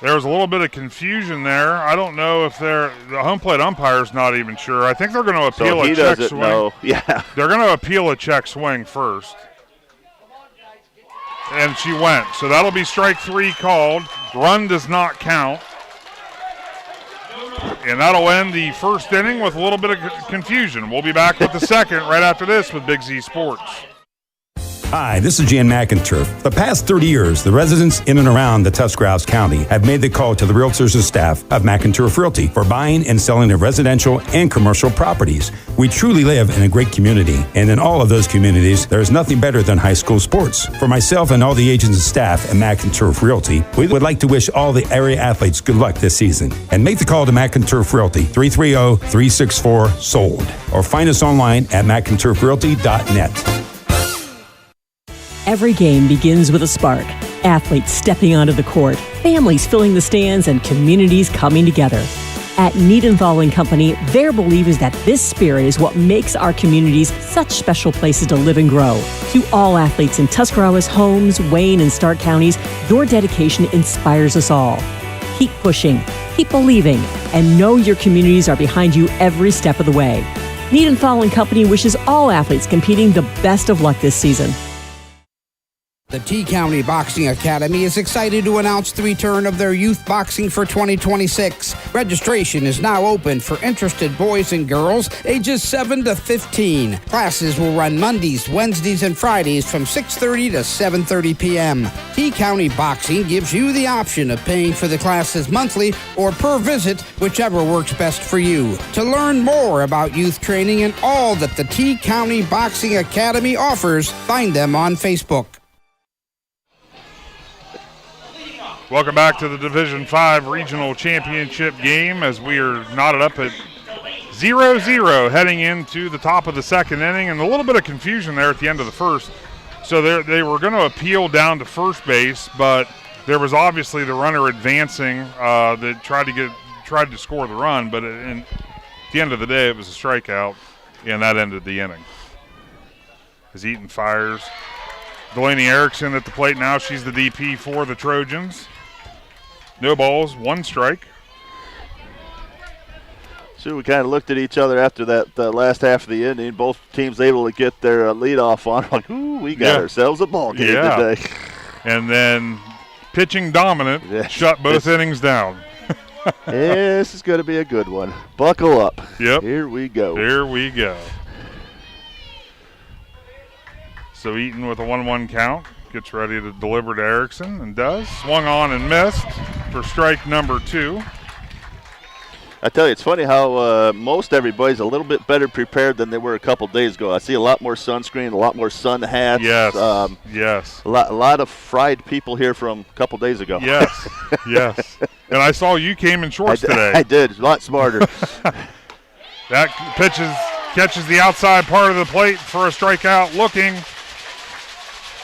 There was a little bit of confusion there. I don't know if the home plate umpire's not even sure. I think they're going to appeal a check swing. Know. Yeah. They're going to appeal a check swing first. And she went. So that'll be strike 3 called. Run does not count. And that'll end the first inning with a little bit of confusion. We'll be back with the second right after this with Big Z Sports. Hi, this is Jan McInturf. For the past 30 years, the residents in and around the Tuscarawas County have made the call to the realtors and staff of McInturf Realty for buying and selling of residential and commercial properties. We truly live in a great community, and in all of those communities, there is nothing better than high school sports. For myself and all the agents and staff at McInturf Realty, we would like to wish all the area athletes good luck this season. And make the call to McInturf Realty, 330-364-SOLD, or find us online at McInturfRealty.net. Every game begins with a spark. Athletes stepping onto the court, families filling the stands, and communities coming together. At Niedenthal & Company, their belief is that this spirit is what makes our communities such special places to live and grow. To all athletes in Tuscarawas, Holmes, Wayne, and Stark counties, your dedication inspires us all. Keep pushing, keep believing, and know your communities are behind you every step of the way. Niedenthal & Company wishes all athletes competing the best of luck this season. The T-County Boxing Academy is excited to announce the return of their youth boxing for 2026. Registration is now open for interested boys and girls ages 7 to 15. Classes will run Mondays, Wednesdays, and Fridays from 6:30 to 7:30 p.m. T-County Boxing gives you the option of paying for the classes monthly or per visit, whichever works best for you. To learn more about youth training and all that the T-County Boxing Academy offers, find them on Facebook. Welcome back to the Division 5 Regional Championship game as we are knotted up at 0-0 heading into the top of the second inning, and a little bit of confusion there at the end of the first. So they were going to appeal down to first base, but there was obviously the runner advancing that tried to score the run, but at the end of the day it was a strikeout, and that ended the inning. As Eaton fires. Delaney Erickson at the plate now. She's the DP for the Trojans. No balls, 1 strike. So we kind of looked at each other after that last half of the inning. Both teams able to get their leadoff on. Like, ooh, we got ourselves a ball game today. And then pitching dominant shut both innings down. This is going to be a good one. Buckle up. Yep. Here we go. Here we go. So Eaton with a 1-1 count. Gets ready to deliver to Erickson and does. Swung on and missed for strike number 2. I tell you, it's funny how most everybody's a little bit better prepared than they were a couple days ago. I see a lot more sunscreen, a lot more sun hats. Yes, yes. A lot of fried people here from a couple days ago. Yes, yes. And I saw you came in shorts today. I did. A lot smarter. That catches the outside part of the plate for a strikeout looking.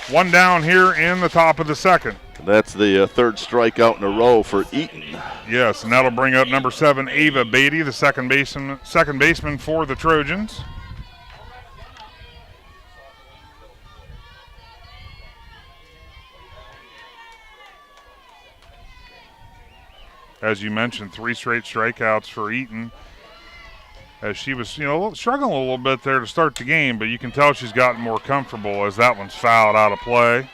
1 down here in the top of the second. That's the third strikeout in a row for Eaton. Yes, and that'll bring up number 7, Ava Beatty, the second baseman for the Trojans. As you mentioned, 3 straight strikeouts for Eaton. as she was, struggling a little bit there to start the game, but you can tell she's gotten more comfortable as that one's fouled out of play.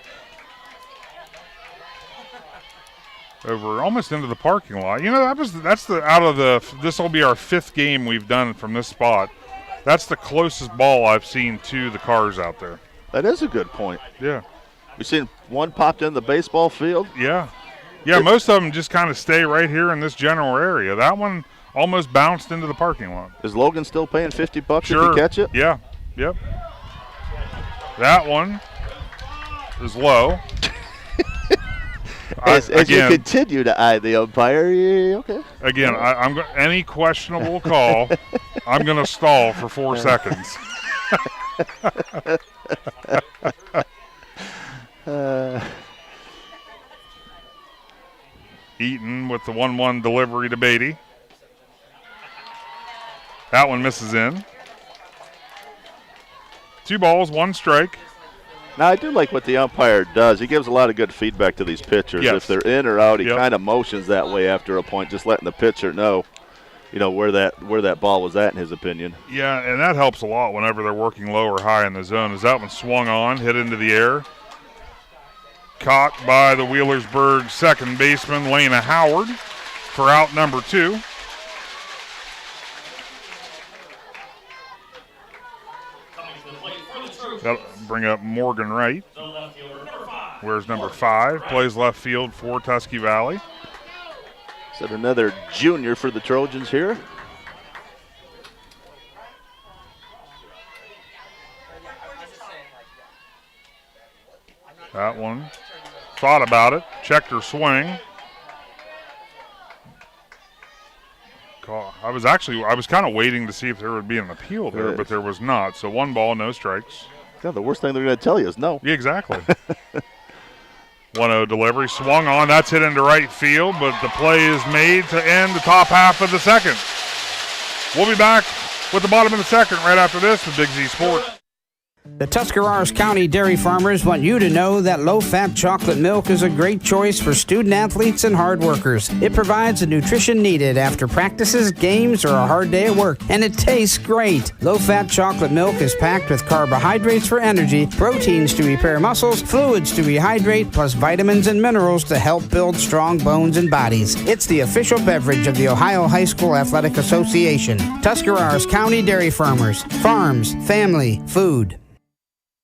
Over almost into the parking lot. This will be our 5th game we've done from this spot. That's the closest ball I've seen to the cars out there. That is a good point. Yeah. We've seen one popped in the baseball field. Yeah. Yeah, most of them just kind of stay right here in this general area. That one almost bounced into the parking lot. Is Logan still paying $50 Sure. if you catch it? Yeah. Yep. That one is low. As you continue to eye the umpire, okay. Again, any questionable call, I'm going to stall for 4 seconds. Eaton with the 1-1 delivery to Beatty. That one misses in. 2 balls, 1 strike. Now, I do like what the umpire does. He gives a lot of good feedback to these pitchers. Yes. If they're in or out, he kind of motions that way after a point, just letting the pitcher know, where that ball was at in his opinion. Yeah, and that helps a lot whenever they're working low or high in the zone. As that one swung on, hit into the air. Caught by the Wheelersburg second baseman, Lena Howard, for out number 2. That'll bring up Morgan Wright. Where's number 5? Plays left field for Tusky Valley. Is that another junior for the Trojans here? That one. Thought about it. Checked her swing. I was kind of waiting to see if there would be an appeal there, but there was not. So 1 ball, no strikes. Yeah, the worst thing they're going to tell you is no. Yeah, exactly. 1-0 delivery. Swung on. That's hit into right field, but the play is made to end the top half of the second. We'll be back with the bottom of the second right after this with Big Z Sports. The Tuscarawas County dairy farmers want you to know that low-fat chocolate milk is a great choice for student-athletes and hard workers. It provides the nutrition needed after practices, games, or a hard day at work, and it tastes great. Low-fat chocolate milk is packed with carbohydrates for energy, proteins to repair muscles, fluids to rehydrate, plus vitamins and minerals to help build strong bones and bodies. It's the official beverage of the Ohio High School Athletic Association. Tuscarawas County Dairy Farmers. Farms, family, food.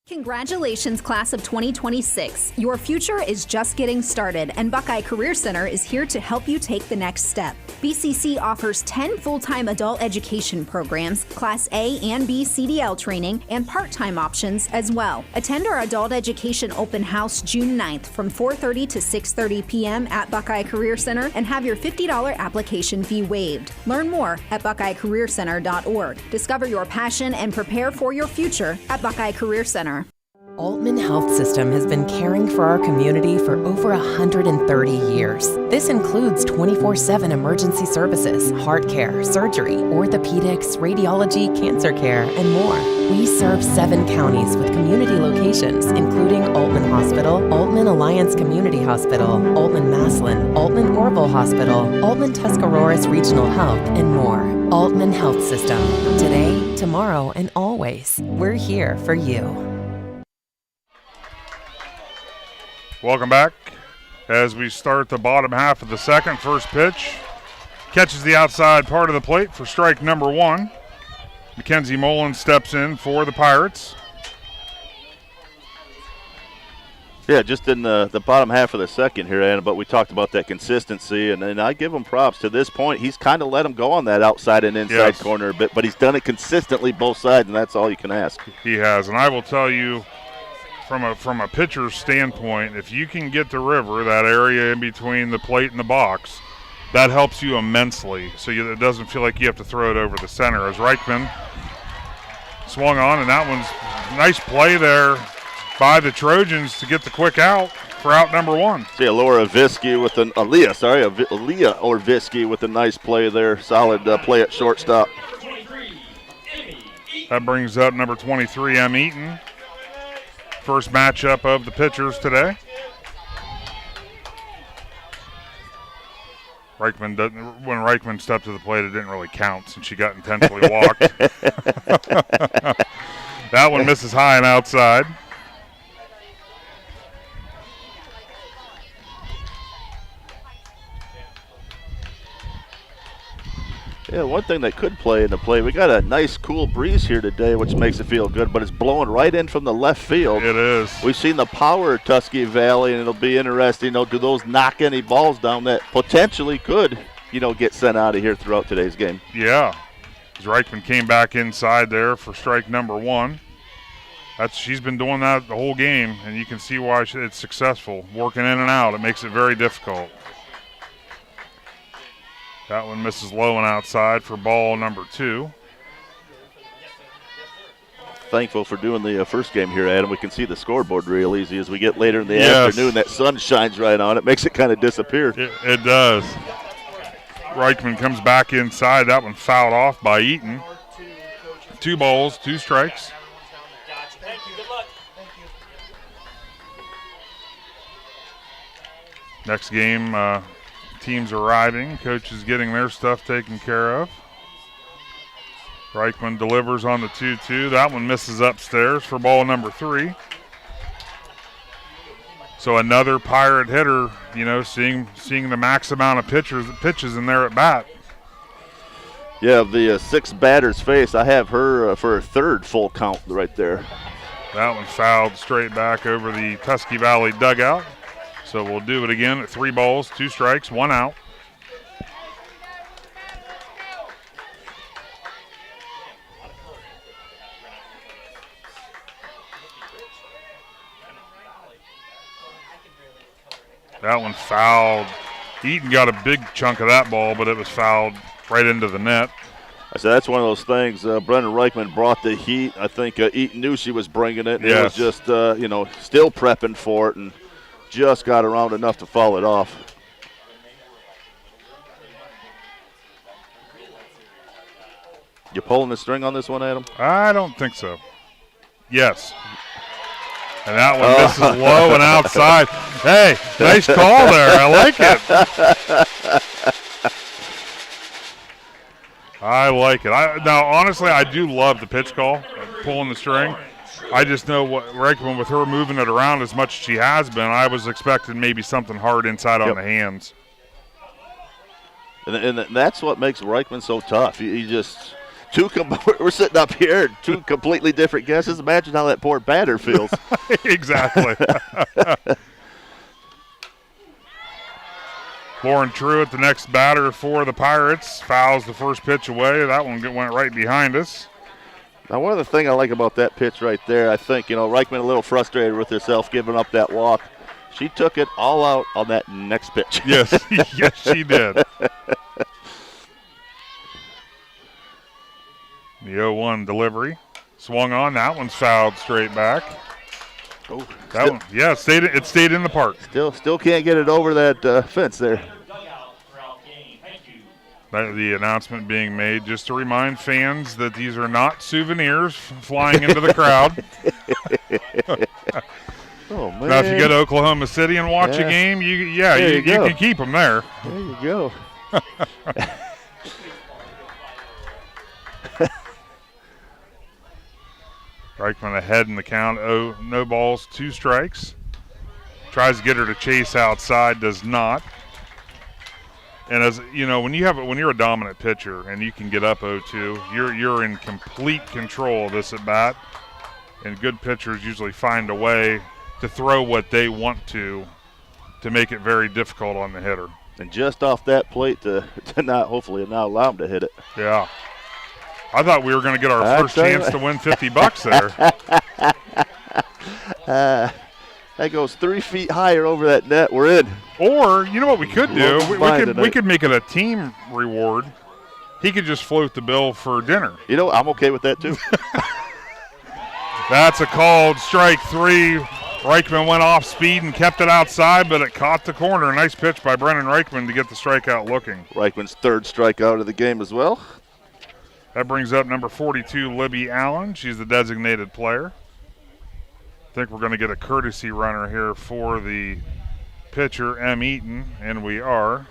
Congratulations, class of 2026. Your future is just getting started, and Buckeye Career Center is here to help you take the next step. BCC offers 10 full-time adult education programs, Class A and B CDL training, and part-time options as well. Attend our adult education open house June 9th from 4:30 to 6:30 p.m. at Buckeye Career Center and have your $50 application fee waived. Learn more at buckeyecareercenter.org. Discover your passion and prepare for your future at Buckeye Career Center. Altman Health System has been caring for our community for over 130 years. This includes 24/7 emergency services, heart care, surgery, orthopedics, radiology, cancer care, and more. We serve 7 counties with community locations, including Altman Hospital, Altman Alliance Community Hospital, Altman Maslin, Altman Orville Hospital, Altman Tuscarawas Regional Health, and more. Altman Health System. Today, tomorrow, and always. We're here for you. Welcome back as we start the bottom half of the second. First pitch catches the outside part of the plate for strike number 1. Mackenzie Mullen steps in for the Pirates. Yeah, just in the bottom half of the second here, Anna, but we talked about that consistency, and I give him props. To this point, he's kind of let him go on that outside and inside corner a bit, but he's done it consistently both sides, and that's all you can ask. He has, and I will tell you, from a pitcher's standpoint, if you can get to River, that area in between the plate and the box, that helps you immensely. So it doesn't feel like you have to throw it over the center. As Reichman swung on, and that one's nice play there by the Trojans to get the quick out for out number 1. See, Aaliyah Orvisky with a nice play there. Solid play at shortstop. That brings up number 23, M. Eaton. First matchup of the pitchers today. When Reichman stepped to the plate, it didn't really count since she got intentionally walked. That one misses high and outside. Yeah, one thing that could play into play, we got a nice cool breeze here today, which makes it feel good, but it's blowing right in from the left field. It is. We've seen the power of Tusky Valley, and it'll be interesting, do those knock any balls down that potentially could, get sent out of here throughout today's game? Yeah. As Reichman came back inside there for strike number 1. She's been doing that the whole game, and you can see why it's successful. Working in and out, it makes it very difficult. That one misses low and outside for ball number 2. Thankful for doing the first game here, Adam. We can see the scoreboard real easy as we get later in the afternoon. That sun shines right on it. Makes it kind of disappear. It does. Reichman comes back inside. That one fouled off by Eaton. 2 balls, 2 strikes. Next game, teams arriving. Coach is getting their stuff taken care of. Reichman delivers on the 2-2. That one misses upstairs for ball number 3. So another Pirate hitter, seeing the max amount of pitches in there at bat. Yeah, the 6 batters face. I have her for her 3rd full count right there. That one fouled straight back over the Tusky Valley dugout. So we'll do it again at 3 balls, 2 strikes, 1 out. That one fouled. Eaton got a big chunk of that ball, but it was fouled right into the net. I said that's one of those things. Brendan Reichman brought the heat. I think Eaton knew she was bringing it. Yes. It was just, still prepping for it and just got around enough to foul it off. You pulling the string on this one, Adam? I don't think so. Yes. And that one misses low and outside. Hey, nice call there. I like it. I like it. Now, honestly, I do love the pitch call, pulling the string. I just know what Reichman, with her moving it around as much as she has been, I was expecting maybe something hard inside on the hands. And that's what makes Reichman so tough. You just we're sitting up here, 2 completely different guesses. Imagine how that poor batter feels. Exactly. Lauren Truitt, the next batter for the Pirates, fouls the first pitch away. That one went right behind us. Now, one of the things I like about that pitch right there, I think, Reichman a little frustrated with herself giving up that walk. She took it all out on that next pitch. Yes, yes, she did. The 0-1 delivery. Swung on. That one's fouled straight back. Oh, that one, yeah, it stayed in the park. Still can't get it over that fence there. The announcement being made just to remind fans that these are not souvenirs flying into the crowd. Oh, man. Now, if you go to Oklahoma City and watch a game, you can keep them there. There you go. Reichman ahead in the count. No balls, 2 strikes. Tries to get her to chase outside, does not. And as you know, when you're a dominant pitcher and you can get up 0-2, you're in complete control of this at bat. And good pitchers usually find a way to throw what they want to make it very difficult on the hitter. And just off that plate to not hopefully not allow him to hit it. Yeah. I thought we were going to get our first chance to win $50 there. That goes 3 feet higher over that net. We're in. Or, you know what we could do? We could make it a team reward. He could just float the bill for dinner. I'm okay with that, too. That's a called strike 3. Reichman went off speed and kept it outside, but it caught the corner. Nice pitch by Brennan Reichman to get the strikeout looking. Reichman's 3rd strikeout of the game as well. That brings up number 42, Libby Allen. She's the designated player. I think we're going to get a courtesy runner here for the pitcher, M. Eaton, and we are.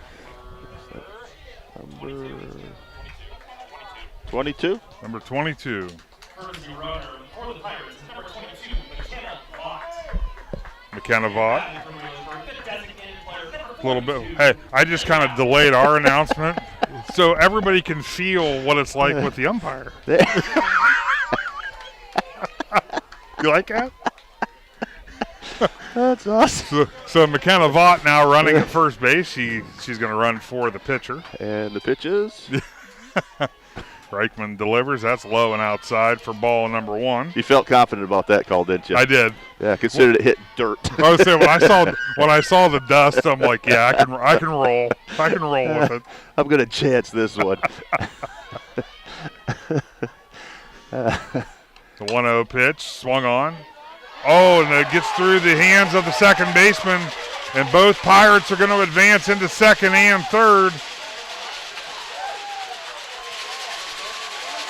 Number 22. Number 22. McKenna Vaught. A little bit. Hey, I just kind of delayed our announcement so everybody can feel what it's like with the umpire. You like that? That's awesome. So McKenna Vaught now running at first base. She's going to run for the pitcher. And the pitch is? Reichman delivers. That's low and outside for ball number 1. You felt confident about that call, didn't you? I did. Yeah, considered it hit dirt. I was saying when I saw the dust, I'm like, yeah, I can roll. I can roll with it. I'm going to chance this one. The 1-0 pitch swung on. Oh, and it gets through the hands of the second baseman, and both Pirates are going to advance into second and third.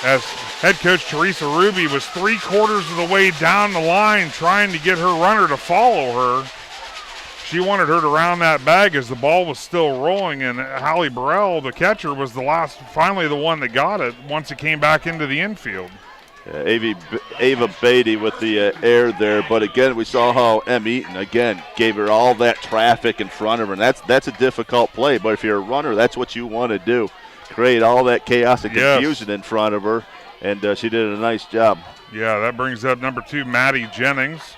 As head coach Teresa Ruby was 3/4 of the way down the line trying to get her runner to follow her. She wanted her to round that bag as the ball was still rolling, and Hallie Burrell, the catcher, was finally the one that got it once it came back into the infield. Ava Beatty with the air there, but again, we saw how M. Eaton, again, gave her all that traffic in front of her, and that's a difficult play, but if you're a runner, that's what you want to do. Create all that chaos and confusion in front of her, and she did a nice job. Yeah, that brings up number 2, Maddie Jennings.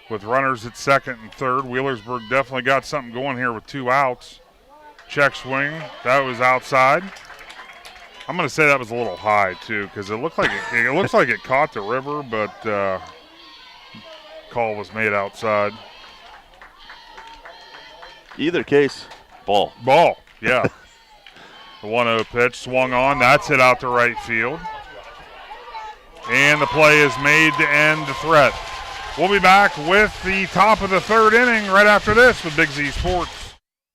With runners at second and third, Wheelersburg definitely got something going here with 2 outs. Check swing, that was outside. I'm going to say that was a little high too, because it looks like it caught the river, but call was made outside. Either case, ball. Ball, yeah. The 1-0 pitch swung on. That's hit out to right field. And the play is made to end the threat. We'll be back with the top of the third inning right after this with Big Z Sports.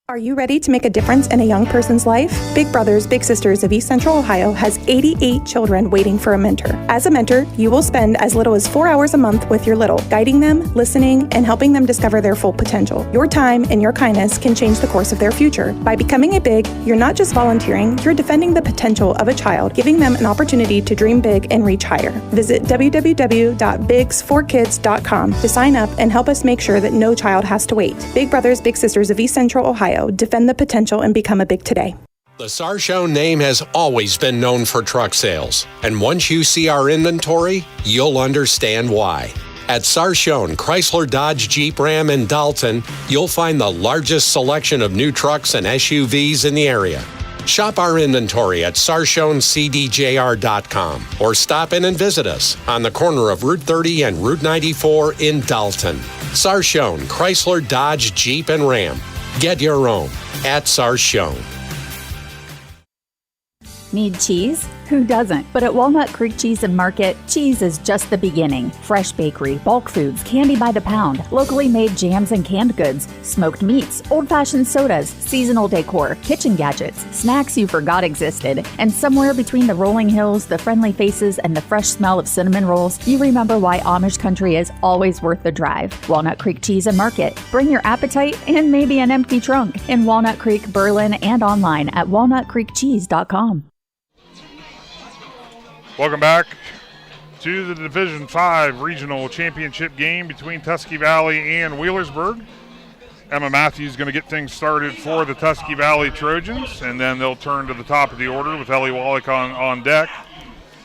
Are you ready to make a difference in a young person's life? Big Brothers Big Sisters of East Central Ohio has 88 children waiting for a mentor. As a mentor, you will spend as little as 4 hours a month with your little, guiding them, listening, and helping them discover their full potential. Your time and your kindness can change the course of their future. By becoming a Big, you're not just volunteering, you're defending the potential of a child, giving them an opportunity to dream big and reach higher. Visit www.bigs4kids.com to sign up and help us make sure that no child has to wait. Big Brothers Big Sisters of East Central Ohio. Defend the potential and become a Big today. The Sarchone name has always been known for truck sales, and once you see our inventory, you'll understand why. At Sarchone Chrysler Dodge Jeep Ram in Dalton, you'll find the largest selection of new trucks and SUVs in the area. Shop our inventory at sarshonecdjr.com or stop in and visit us on the corner of Route 30 and Route 94 in Dalton. Sarchone Chrysler Dodge Jeep and Ram. Get your own at Sarchone. Need cheese? Who doesn't? But at Walnut Creek Cheese and Market, cheese is just the beginning. Fresh bakery, bulk foods, candy by the pound, locally made jams and canned goods, smoked meats, old-fashioned sodas, seasonal decor, kitchen gadgets, snacks you forgot existed, and somewhere between the rolling hills, the friendly faces, and the fresh smell of cinnamon rolls, you remember why Amish country is always worth the drive. Walnut Creek Cheese and Market. Bring your appetite and maybe an empty trunk in Walnut Creek, Berlin, and online at walnutcreekcheese.com. Welcome back to the Division 5 Regional Championship game between Tusky Valley and Wheelersburg. Emma Matthews is going to get things started for the Tusky Valley Trojans, and then they'll turn to the top of the order with Ellie Wallach on deck.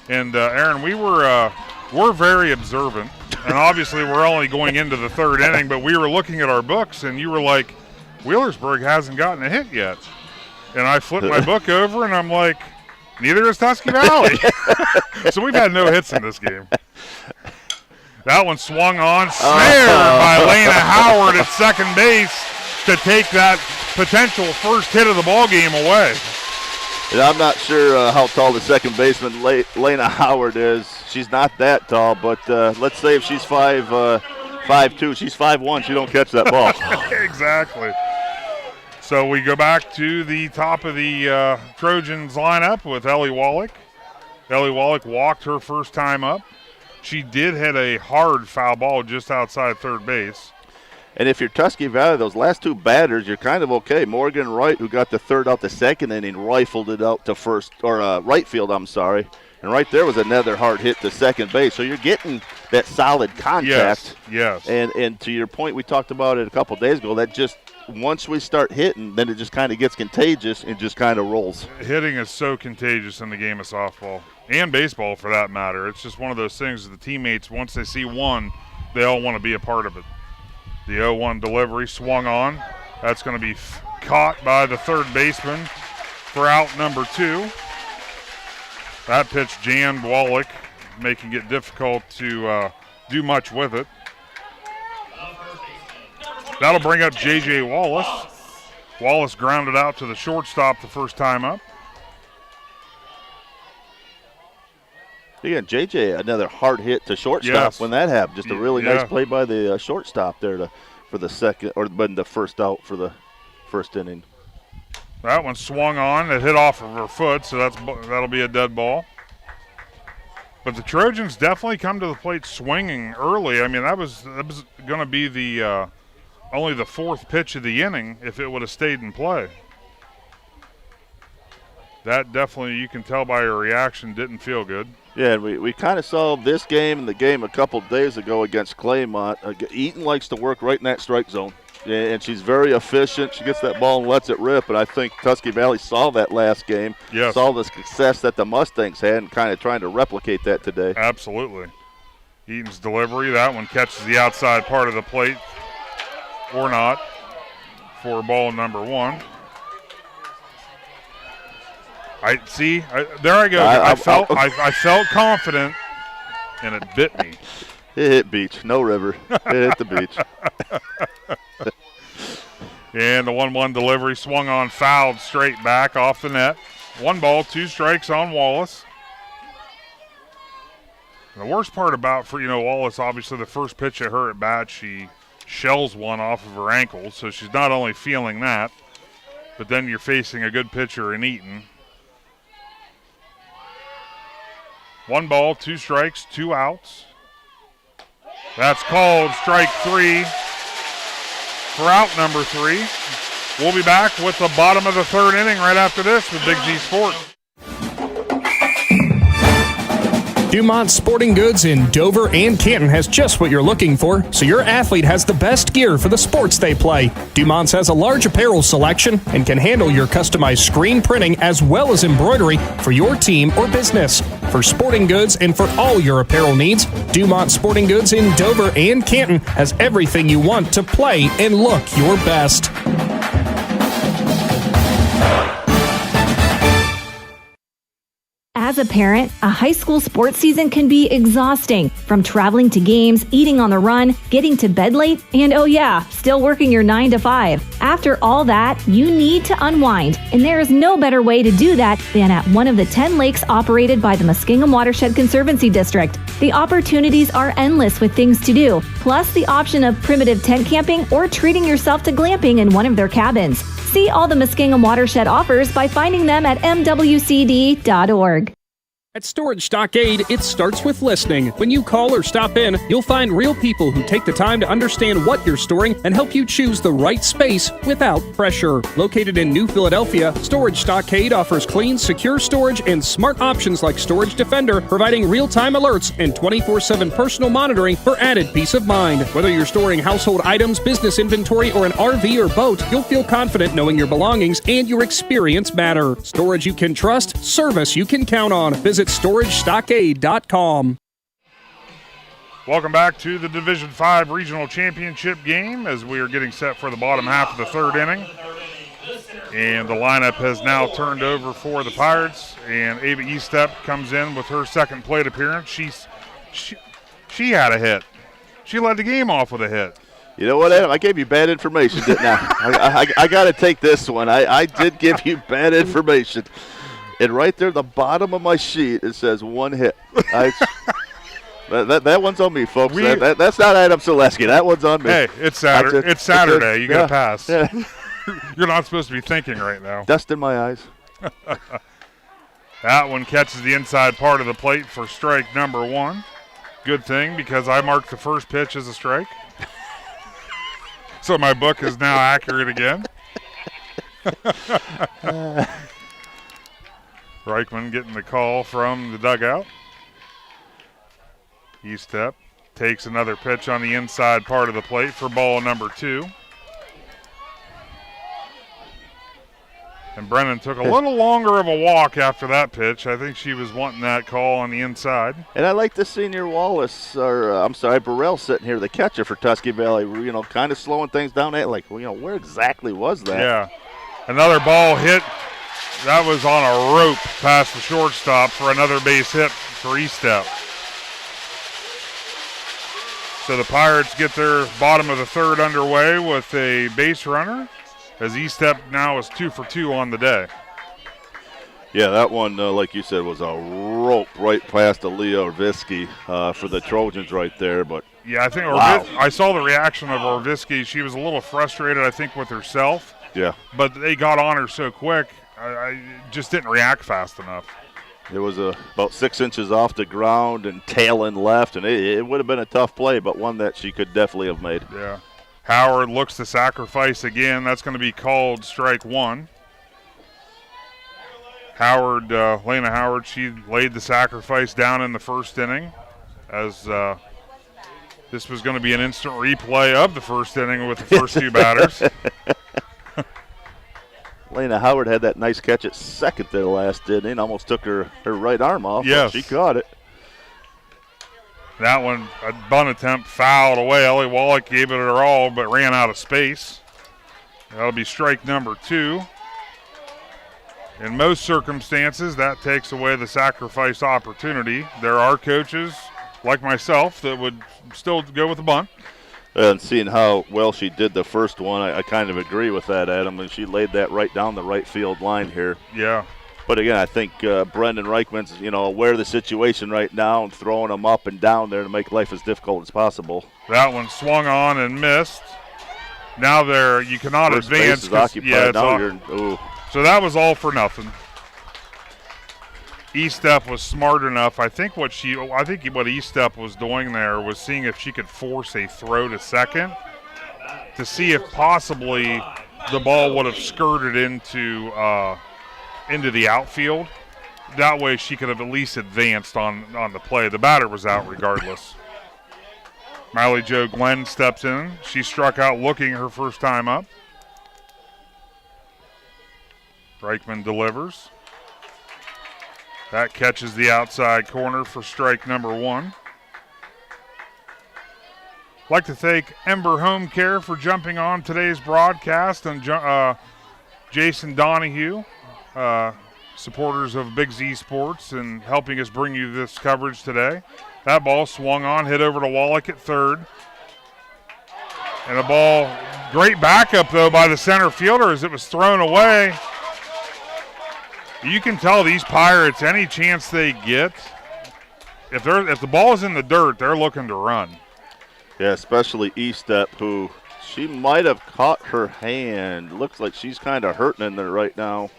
And Aaron, we're very observant, and obviously we're only going into the third inning, but we were looking at our books, and you were like, Wheelersburg hasn't gotten a hit yet. And I flipped my book over, and I'm like, neither is Tusky Valley. So we've had no hits in this game. That one swung on, snared by Lena Howard at second base to take that potential first hit of the ball game away. And I'm not sure how tall the second baseman Lena Howard is. She's not that tall, but let's say if she's 5'2", she's 5'1", she don't catch that ball. Exactly. So we go back to the top of the Trojans lineup with Ellie Wallach. Ellie Wallach walked her first time up. She did hit a hard foul ball just outside third base. And if you're Tusky Valley, those last two batters, you're kind of okay. Morgan Wright, who got the third out the second inning, rifled it out to first, or right field, I'm sorry. And right there was another hard hit to second base. So you're getting that solid contact. Yes. And to your point, we talked about it a couple days ago, that just once we start hitting, then it just kind of gets contagious and just kind of rolls. Hitting is so contagious in the game of softball and baseball for that matter. It's just one of those things that the teammates, once they see one, they all want to be a part of it. The 0-1 delivery swung on. That's going to be caught by the third baseman for out number 2. That pitch jammed Wallach, making it difficult to do much with it. That'll bring up J.J. Wallace. Wallace grounded out to the shortstop the first time up. Again, J.J., another hard hit to shortstop when that happened. Just a really nice play by the shortstop there for the second, or the first out for the first inning. That one swung on. It hit off of her foot, so that'll be a dead ball. But the Trojans definitely come to the plate swinging early. I mean, that was going to be the only the fourth pitch of the inning if it would have stayed in play. That definitely, you can tell by her reaction, didn't feel good. Yeah, and we kind of saw this game and the game a couple days ago against Claymont. Eaton likes to work right in that strike zone, and she's very efficient. She gets that ball and lets it rip, and I think Tusky Valley saw that last game, saw the success that the Mustangs had, and kind of trying to replicate that today. Absolutely. Eaton's delivery, that one catches the outside part of the plate, or not, for ball number 1. There I go. I felt confident, and it bit me. It hit beach, no river. It hit the beach. And the 1-1 delivery swung on, fouled straight back off the net. 1 ball, 2 strikes on Wallace. And the worst part about Wallace, obviously the first pitch at her at bat, she shells one off of her ankle, so she's not only feeling that, but then you're facing a good pitcher in Eaton. 1 ball, 2 strikes, 2 outs. That's called strike 3 for out number 3. We'll be back with the bottom of the third inning right after this with Big Z Sports. Dumont Sporting Goods in Dover and Canton has just what you're looking for, so your athlete has the best gear for the sports they play. Dumont's has a large apparel selection and can handle your customized screen printing as well as embroidery for your team or business. For sporting goods and for all your apparel needs, Dumont Sporting Goods in Dover and Canton has everything you want to play and look your best. As a parent, a high school sports season can be exhausting. From traveling to games, eating on the run, getting to bed late, and still working your 9 to 5. After all that, you need to unwind, and there is no better way to do that than at one of the 10 lakes operated by the Muskingum Watershed Conservancy District. The opportunities are endless with things to do, plus the option of primitive tent camping or treating yourself to glamping in one of their cabins. See all the Muskingum Watershed offers by finding them at mwcd.org. At Storage Stockade, it starts with listening. When you call or stop in, you'll find real people who take the time to understand what you're storing and help you choose the right space without pressure. Located in New Philadelphia, Storage Stockade offers clean, secure storage and smart options like Storage Defender, providing real-time alerts and 24/7 personal monitoring for added peace of mind. Whether you're storing household items, business inventory, or an RV or boat, you'll feel confident knowing your belongings and your experience matter. Storage you can trust, service you can count on. Visit StorageStockade.com. Welcome back to the Division 5 Regional Championship game as we are getting set for the bottom half of the third inning. And the lineup has now turned over for the Pirates, and Ava Estep comes in with her second plate appearance. She had a hit. She led the game off with a hit. You know what, Adam? I gave you bad information, didn't I? I got to take this one. I did give you bad information. And right there, the bottom of my sheet, it says 1 hit. That one's on me, folks. That's not Adam Zaleski. That one's on me. Hey, it's Saturday. It's Saturday. You got to pass. Yeah. You're not supposed to be thinking right now. Dust in my eyes. That one catches the inside part of the plate for strike number 1. Good thing, because I marked the first pitch as a strike. So my book is now accurate again. Reichman getting the call from the dugout. E-step takes another pitch on the inside part of the plate for ball number 2. And Brennan took a little longer of a walk after that pitch. I think she was wanting that call on the inside. And I like the senior Burrell sitting here, the catcher for Tusky Valley, kind of slowing things down. Where exactly was that? Yeah. Another ball hit. That was on a rope past the shortstop for another base hit for E-step. So the Pirates get their bottom of the third underway with a base runner, as E-step now is 2 for 2 on the day. Yeah, that one, like you said, was a rope right past Aaliyah Orvisky for the Trojans right there. But yeah, I think wow. I saw the reaction of Orvisky. She was a little frustrated, I think, with herself. Yeah. But they got on her so quick, I just didn't react fast enough. It was about 6 inches off the ground and tailing left, and it would have been a tough play, but one that she could definitely have made. Yeah. Howard looks to sacrifice again. That's going to be called strike 1. Lena Howard, she laid the sacrifice down in the first inning, as this was going to be an instant replay of the first inning with the first 2 batters. Lena Howard had that nice catch at second there last inning. Almost took her right arm off. Yes. She caught it. That one, a bunt attempt, fouled away. Ellie Wallach gave it her all, but ran out of space. That'll be strike number 2. In most circumstances, that takes away the sacrifice opportunity. There are coaches, like myself, that would still go with the bunt. And seeing how well she did the first one, I kind of agree with that, Adam. And she laid that right down the right field line here. Yeah. But again, I think Brendan Reichman's, aware of the situation right now and throwing them up and down there to make life as difficult as possible. That one swung on and missed. Now you cannot First advance. Base is occupied. So that was all for nothing. E-step was smart enough. I think what E-step was doing there was seeing if she could force a throw to second to see if possibly the ball would have skirted into the outfield. That way she could have at least advanced on the play. The batter was out regardless. Miley Jo Glenn steps in. She struck out looking her first time up. Reichman delivers. That catches the outside corner for strike number 1. I'd like to thank Ember Home Care for jumping on today's broadcast, and Jason Donahue, supporters of Big Z Sports, and helping us bring you this coverage today. That ball swung on, hit over to Wallach at third. And a ball, great backup though by the center fielder as it was thrown away. You can tell these Pirates, any chance they get, if the ball is in the dirt, they're looking to run. Yeah, especially E-step, who she might have caught her hand. Looks like she's kind of hurting in there right now.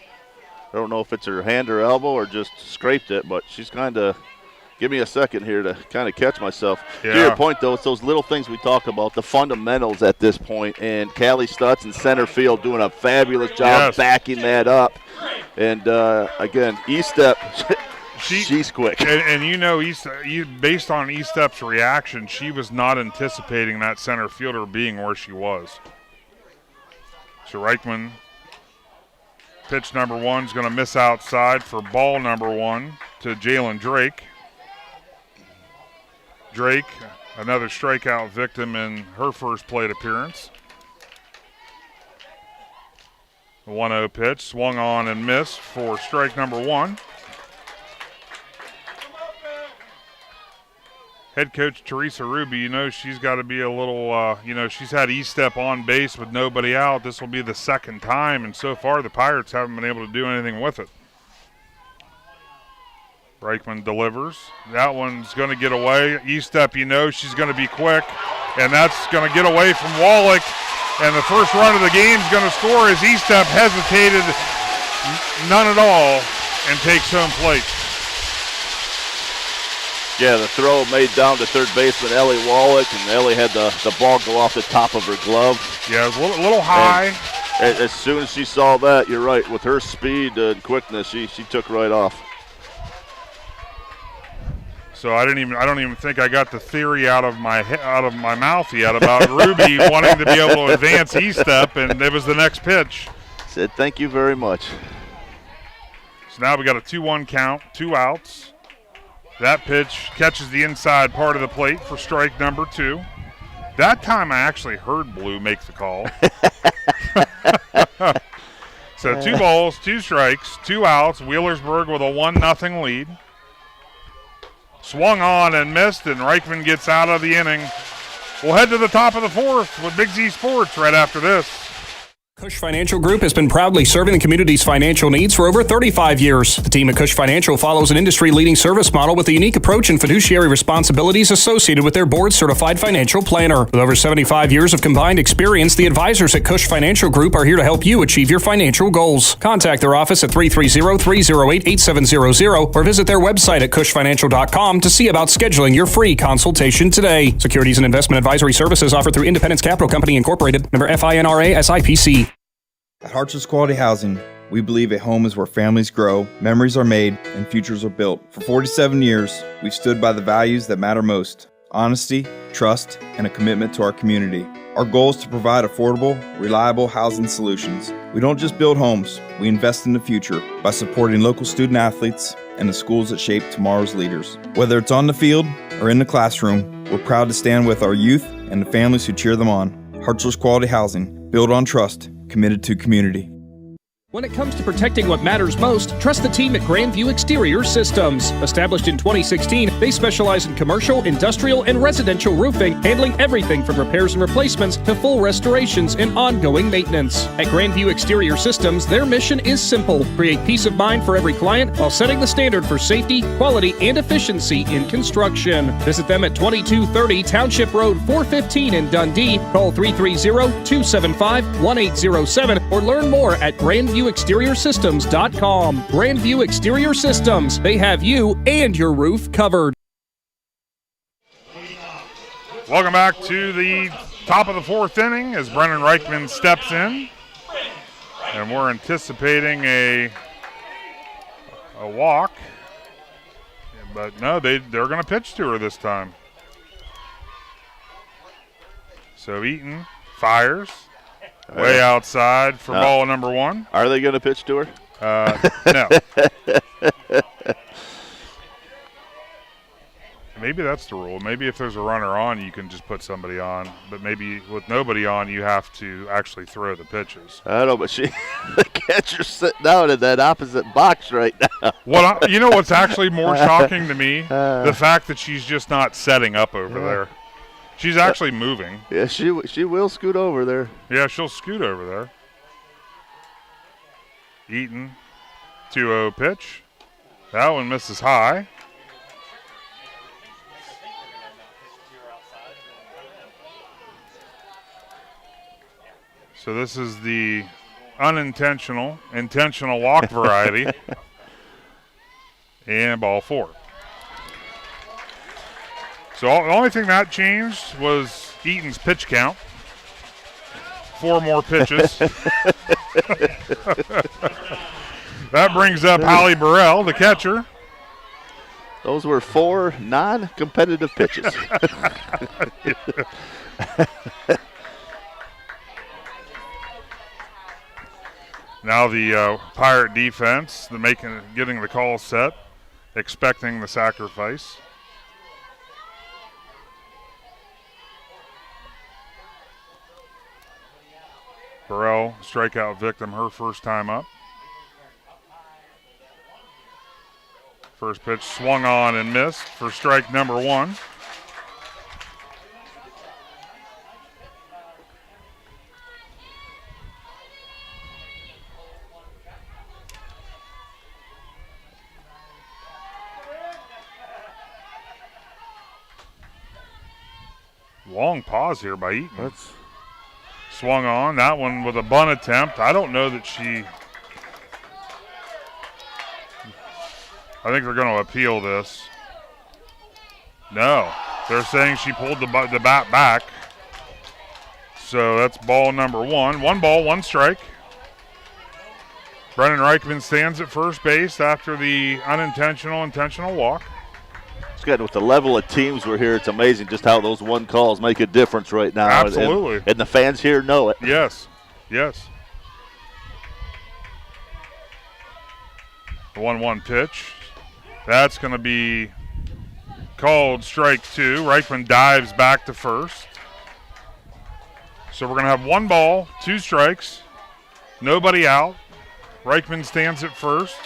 I don't know if it's her hand or elbow or just scraped it, but she's kind of – give me a second here to kind of catch myself. Yeah. To your point, though, it's those little things we talk about, the fundamentals at this point, and Callie Stotts in center field doing a fabulous job backing that up. And, again, E-step, she's quick. And based on E-step's reaction, she was not anticipating that center fielder being where she was. So Reichman, pitch number 1 is going to miss outside for ball number 1 to Jalen Drake. Drake, another strikeout victim in her first plate appearance. The 1-0 pitch swung on and missed for strike number 1. Head coach Teresa Ruby, she's got to be a little, she's had E-step on base with nobody out. This will be the second time, and so far the Pirates haven't been able to do anything with it. Reichman delivers. That one's going to get away. E-step, she's going to be quick, and that's going to get away from Wallach. And the first run of the game is going to score as E-step hesitated none at all and takes home plate. Yeah, the throw made down to third baseman Ellie Wallach, and Ellie had the ball go off the top of her glove. Yeah, it was a little high. And as soon as she saw that, you're right, with her speed and quickness, she took right off. So I don't even think I got the theory out of my mouth yet about Ruby wanting to be able to advance E-step, and it was the next pitch. Said thank you very much. So now we got a 2-1 count, 2 outs. That pitch catches the inside part of the plate for strike number 2. That time I actually heard Blue make the call. So 2 balls, 2 strikes, 2 outs. Wheelersburg with a 1-0 lead. Swung on and missed, and Reichman gets out of the inning. We'll head to the top of the 4th with Big Z Sports right after this. Cush Financial Group has been proudly serving the community's financial needs for over 35 years. The team at Cush Financial follows an industry-leading service model with a unique approach and fiduciary responsibilities associated with their board-certified financial planner. With over 75 years of combined experience, the advisors at Cush Financial Group are here to help you achieve your financial goals. Contact their office at 330-308-8700 or visit their website at cushfinancial.com to see about scheduling your free consultation today. Securities and investment advisory services offered through Independence Capital Company Incorporated, member FINRA SIPC. At Hartships Quality Housing, we believe a home is where families grow, memories are made, and futures are built. For 47 years, we've stood by the values that matter most: honesty, trust, and a commitment to our community. Our goal is to provide affordable, reliable housing solutions. We don't just build homes, we invest in the future by supporting local student athletes and the schools that shape tomorrow's leaders. Whether it's on the field or in the classroom, we're proud to stand with our youth and the families who cheer them on. Hartships Quality Housing, built on trust, committed to community. When it comes to protecting what matters most, trust the team at Grandview Exterior Systems. Established in 2016, they specialize in commercial, industrial, and residential roofing, handling everything from repairs and replacements to full restorations and ongoing maintenance. At Grandview Exterior Systems, their mission is simple: create peace of mind for every client while setting the standard for safety, quality, and efficiency in construction. Visit them at 2230 Township Road 415 in Dundee. Call 330-275-1807 or learn more at GrandviewExteriorSystems.com. Grandview Exterior Systems. They have you and your roof covered. Welcome back to the top of the 4th inning as Brennan Reichman steps in. And we're anticipating a walk. But no, they're going to pitch to her this time. So Eaton fires. Way outside for ball number 1. Are they going to pitch to her? No. Maybe that's the rule. Maybe if there's a runner on, you can just put somebody on. But maybe with nobody on, you have to actually throw the pitches. I know, but the catcher's sitting down in that opposite box right now. You know what's actually more shocking to me? The fact that she's just not setting up over there. She's actually moving. Yeah, she will scoot over there. Yeah, she'll scoot over there. Eaton, 2-0 pitch. That one misses high. So this is the intentional walk variety. And ball 4. So the only thing that changed was Eaton's pitch count. 4 more pitches. That brings up Holly Burrell, the catcher. Those were 4 non-competitive pitches. Now the Pirate defense, getting the call set, expecting the sacrifice. Burrell, strikeout victim, her first time up. First pitch swung on and missed for strike number 1. Long pause here by Eaton. Swung on, that one with a bunt attempt. I don't know that I think they're going to appeal this. No. They're saying she pulled the bat back. So that's ball number 1. 1 ball, 1 strike. Brennan Reichman stands at first base after the intentional walk. It's good. With the level of teams we're here, it's amazing just how those 1 calls make a difference right now. Absolutely. And the fans here know it. Yes. Yes. The 1-1 pitch. That's going to be called strike 2. Reichman dives back to first. So we're going to have 1 ball, 2 strikes, nobody out. Reichman stands at first.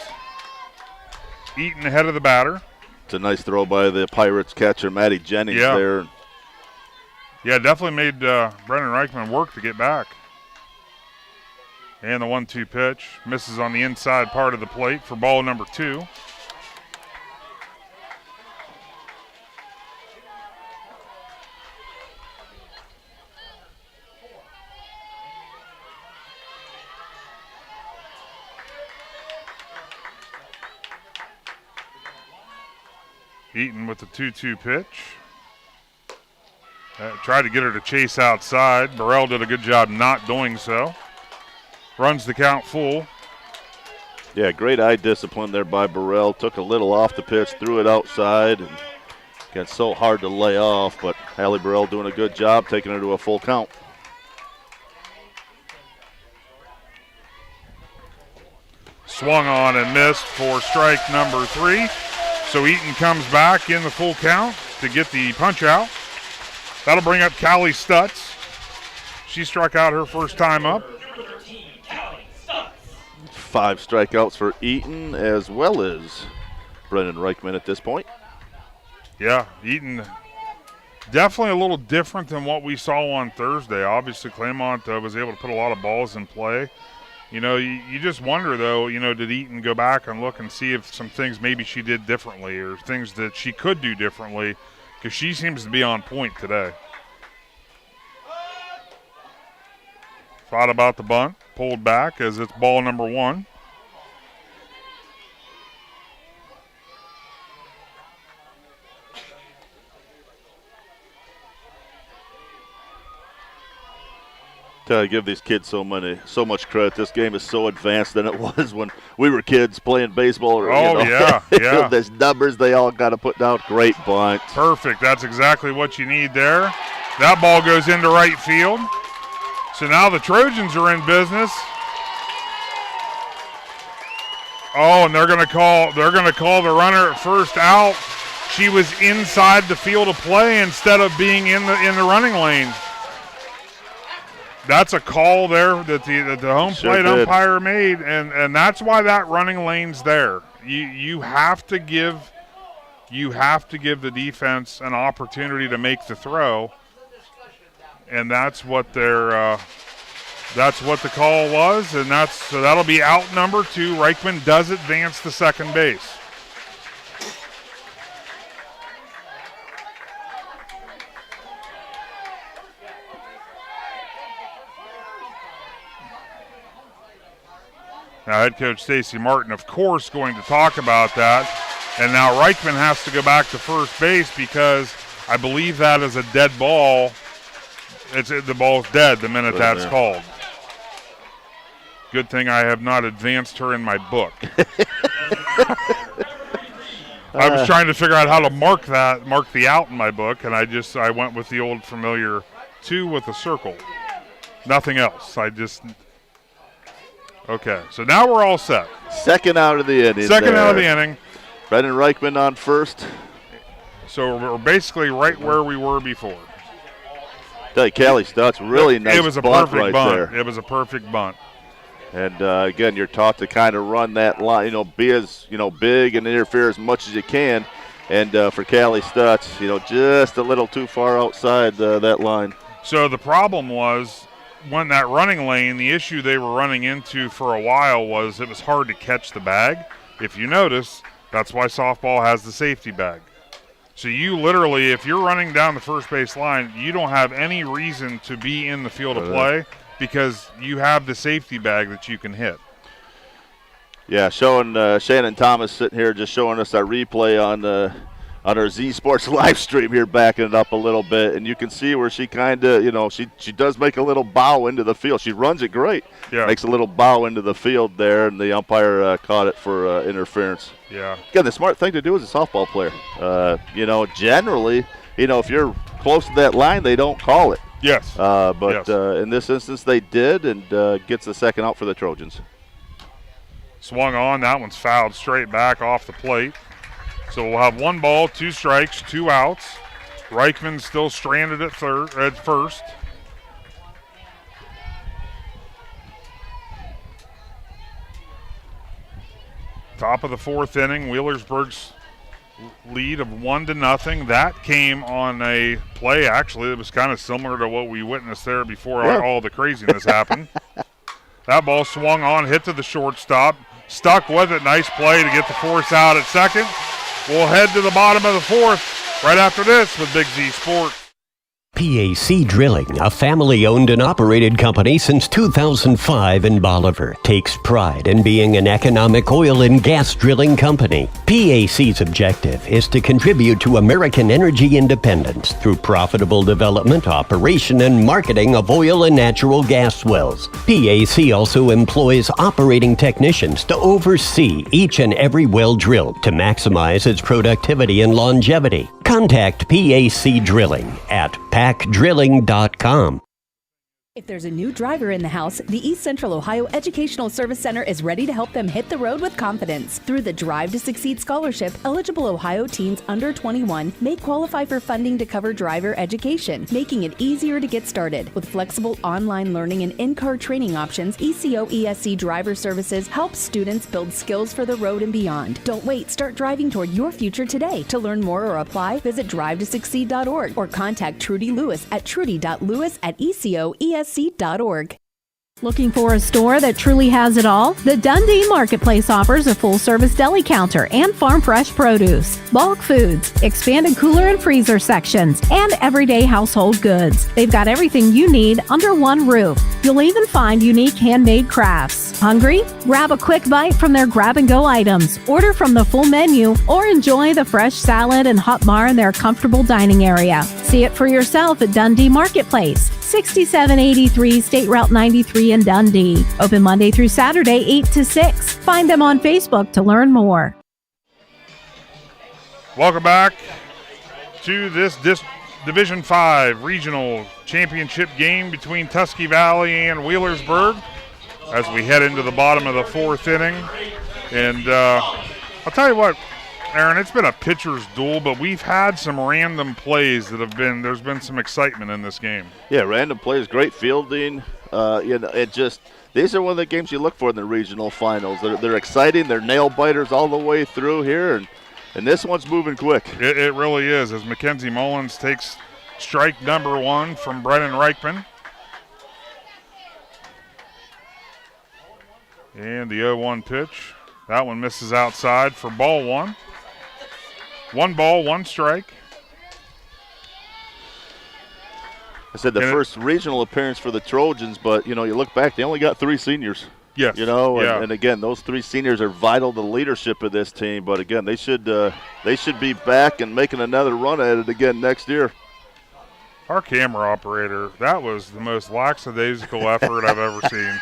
Eaton ahead of the batter. It's a nice throw by the Pirates catcher, Matty Jennings there. Yeah, definitely made Brennan Reichman work to get back. And the 1-2 pitch. Misses on the inside part of the plate for ball number 2. Eaton with the 2-2 pitch. Tried to get her to chase outside. Burrell did a good job not doing so. Runs the count full. Yeah, great eye discipline there by Burrell. Took a little off the pitch, threw it outside, and got so hard to lay off, but Hallie Burrell doing a good job taking her to a full count. Swung on and missed for strike number 3. So Eaton comes back in the full count to get the punch out. That'll bring up Callie Stutts. She struck out her first time up. 5 strikeouts for Eaton as well as Brennan Reichman at this point. Yeah, Eaton definitely a little different than what we saw on Thursday. Obviously, Claymont was able to put a lot of balls in play. You know, you just wonder, though, you know, did Eaton go back and look and see if some things maybe she did differently or things that she could do differently, because she seems to be on point today. Thought about the bunt, pulled back as it's ball number 1. I give these kids so much credit. This game is so advanced than it was when we were kids playing baseball. Yeah. There's numbers they all got to put down. Great bunt. Perfect. That's exactly what you need there. That ball goes into right field. So now the Trojans are in business. Oh, and they're going to call the runner at first out. She was inside the field of play instead of being in the running lane. That's a call there that the home plate umpire made, and that's why that running lane's there. You have to give the defense an opportunity to make the throw, and that's what the call was, and so that'll be out number 2. Reichman does advance to second base. Now, head coach Stacy Martin, of course, going to talk about that. And now Reichman has to go back to first base because I believe that is a dead ball. The ball's dead the minute that's called. Good thing I have not advanced her in my book. I was trying to figure out how to mark the out in my book, and I went with the old familiar 2 with a circle. Nothing else. Okay, so now we're all set. Second out of the inning. Brennan Reichman on first. So we're basically right where we were before. Tell you, Callie Stotts, really nice. It was a bunt perfect right bunt. there. It was a perfect bunt. And again, you're taught to kind of run that line, be as big and interfere as much as you can. And for Callie Stotts, just a little too far outside that line. So the problem was, when that running lane, the issue they were running into for a while was it was hard to catch the bag. If you notice, that's why softball has the safety bag. So you literally, if you're running down the first base line, you don't have any reason to be in the field of play because you have the safety bag that you can hit. Yeah, showing Shannon Thomas sitting here just showing us our replay on our Z Sports live stream here, backing it up a little bit, and you can see where she kind of, she does make a little bow into the field. She runs it great. Yeah. Makes a little bow into the field there, and the umpire caught it for interference. Yeah. Again, the smart thing to do as a softball player, generally, if you're close to that line, they don't call it. Yes. But in this instance, they did, and gets the second out for the Trojans. Swung on. That one's fouled straight back off the plate. So we'll have 1 ball, 2 strikes, 2 outs. Reichman still stranded at first. Top of the 4th inning, Wheelersburg's lead of 1-0. That came on a play, actually, that was kind of similar to what we witnessed there before all the craziness happened. That ball swung on, hit to the shortstop, stuck with it. Nice play to get the force out at second. We'll head to the bottom of the 4th right after this with Big Z Sports. PAC Drilling, a family-owned and operated company since 2005 in Bolivar, takes pride in being an economic oil and gas drilling company. PAC's objective is to contribute to American energy independence through profitable development, operation, and marketing of oil and natural gas wells. PAC also employs operating technicians to oversee each and every well drilled to maximize its productivity and longevity. Contact PAC Drilling at pacdrilling.com. If there's a new driver in the house, the East Central Ohio Educational Service Center is ready to help them hit the road with confidence. Through the Drive to Succeed Scholarship, eligible Ohio teens under 21 may qualify for funding to cover driver education, making it easier to get started. With flexible online learning and in-car training options, ECO ESC Driver Services helps students build skills for the road and beyond. Don't wait, start driving toward your future today. To learn more or apply, visit drivetosucceed.org or contact Trudy Lewis at trudy.lewis@ecoesc.org. Looking for a store that truly has it all? The Dundee Marketplace offers a full-service deli counter and farm fresh produce, bulk foods, expanded cooler and freezer sections, and everyday household goods. They've got everything you need under one roof. You'll even find unique handmade crafts. Hungry? Grab a quick bite from their grab-and-go items, order from the full menu, or enjoy the fresh salad and hot bar in their comfortable dining area. See it for yourself at Dundee Marketplace, 6783 State Route 93 in Dundee. Open Monday through Saturday, 8 to 6. Find them on Facebook to learn more. Welcome back to this Division 5 Regional Championship game between Tusky Valley and Wheelersburg as we head into the bottom of the 4th inning. And I'll tell you what, Aaron, it's been a pitcher's duel, but we've had some random plays that there's been some excitement in this game. Yeah, random plays, great fielding. These are one of the games you look for in the regional finals. They're exciting, they're nail biters all the way through here, and this one's moving quick. It really is, as Mackenzie Mullins takes strike number 1 from Brennan Reichman. And the 0-1 pitch. That one misses outside for ball 1. 1 ball, 1 strike. I said the first regional appearance for the Trojans, but, you look back, they only got 3 seniors. Yes. And again, those 3 seniors are vital to the leadership of this team. But, again, they should be back and making another run at it again next year. Our camera operator, that was the most lackadaisical effort I've ever seen.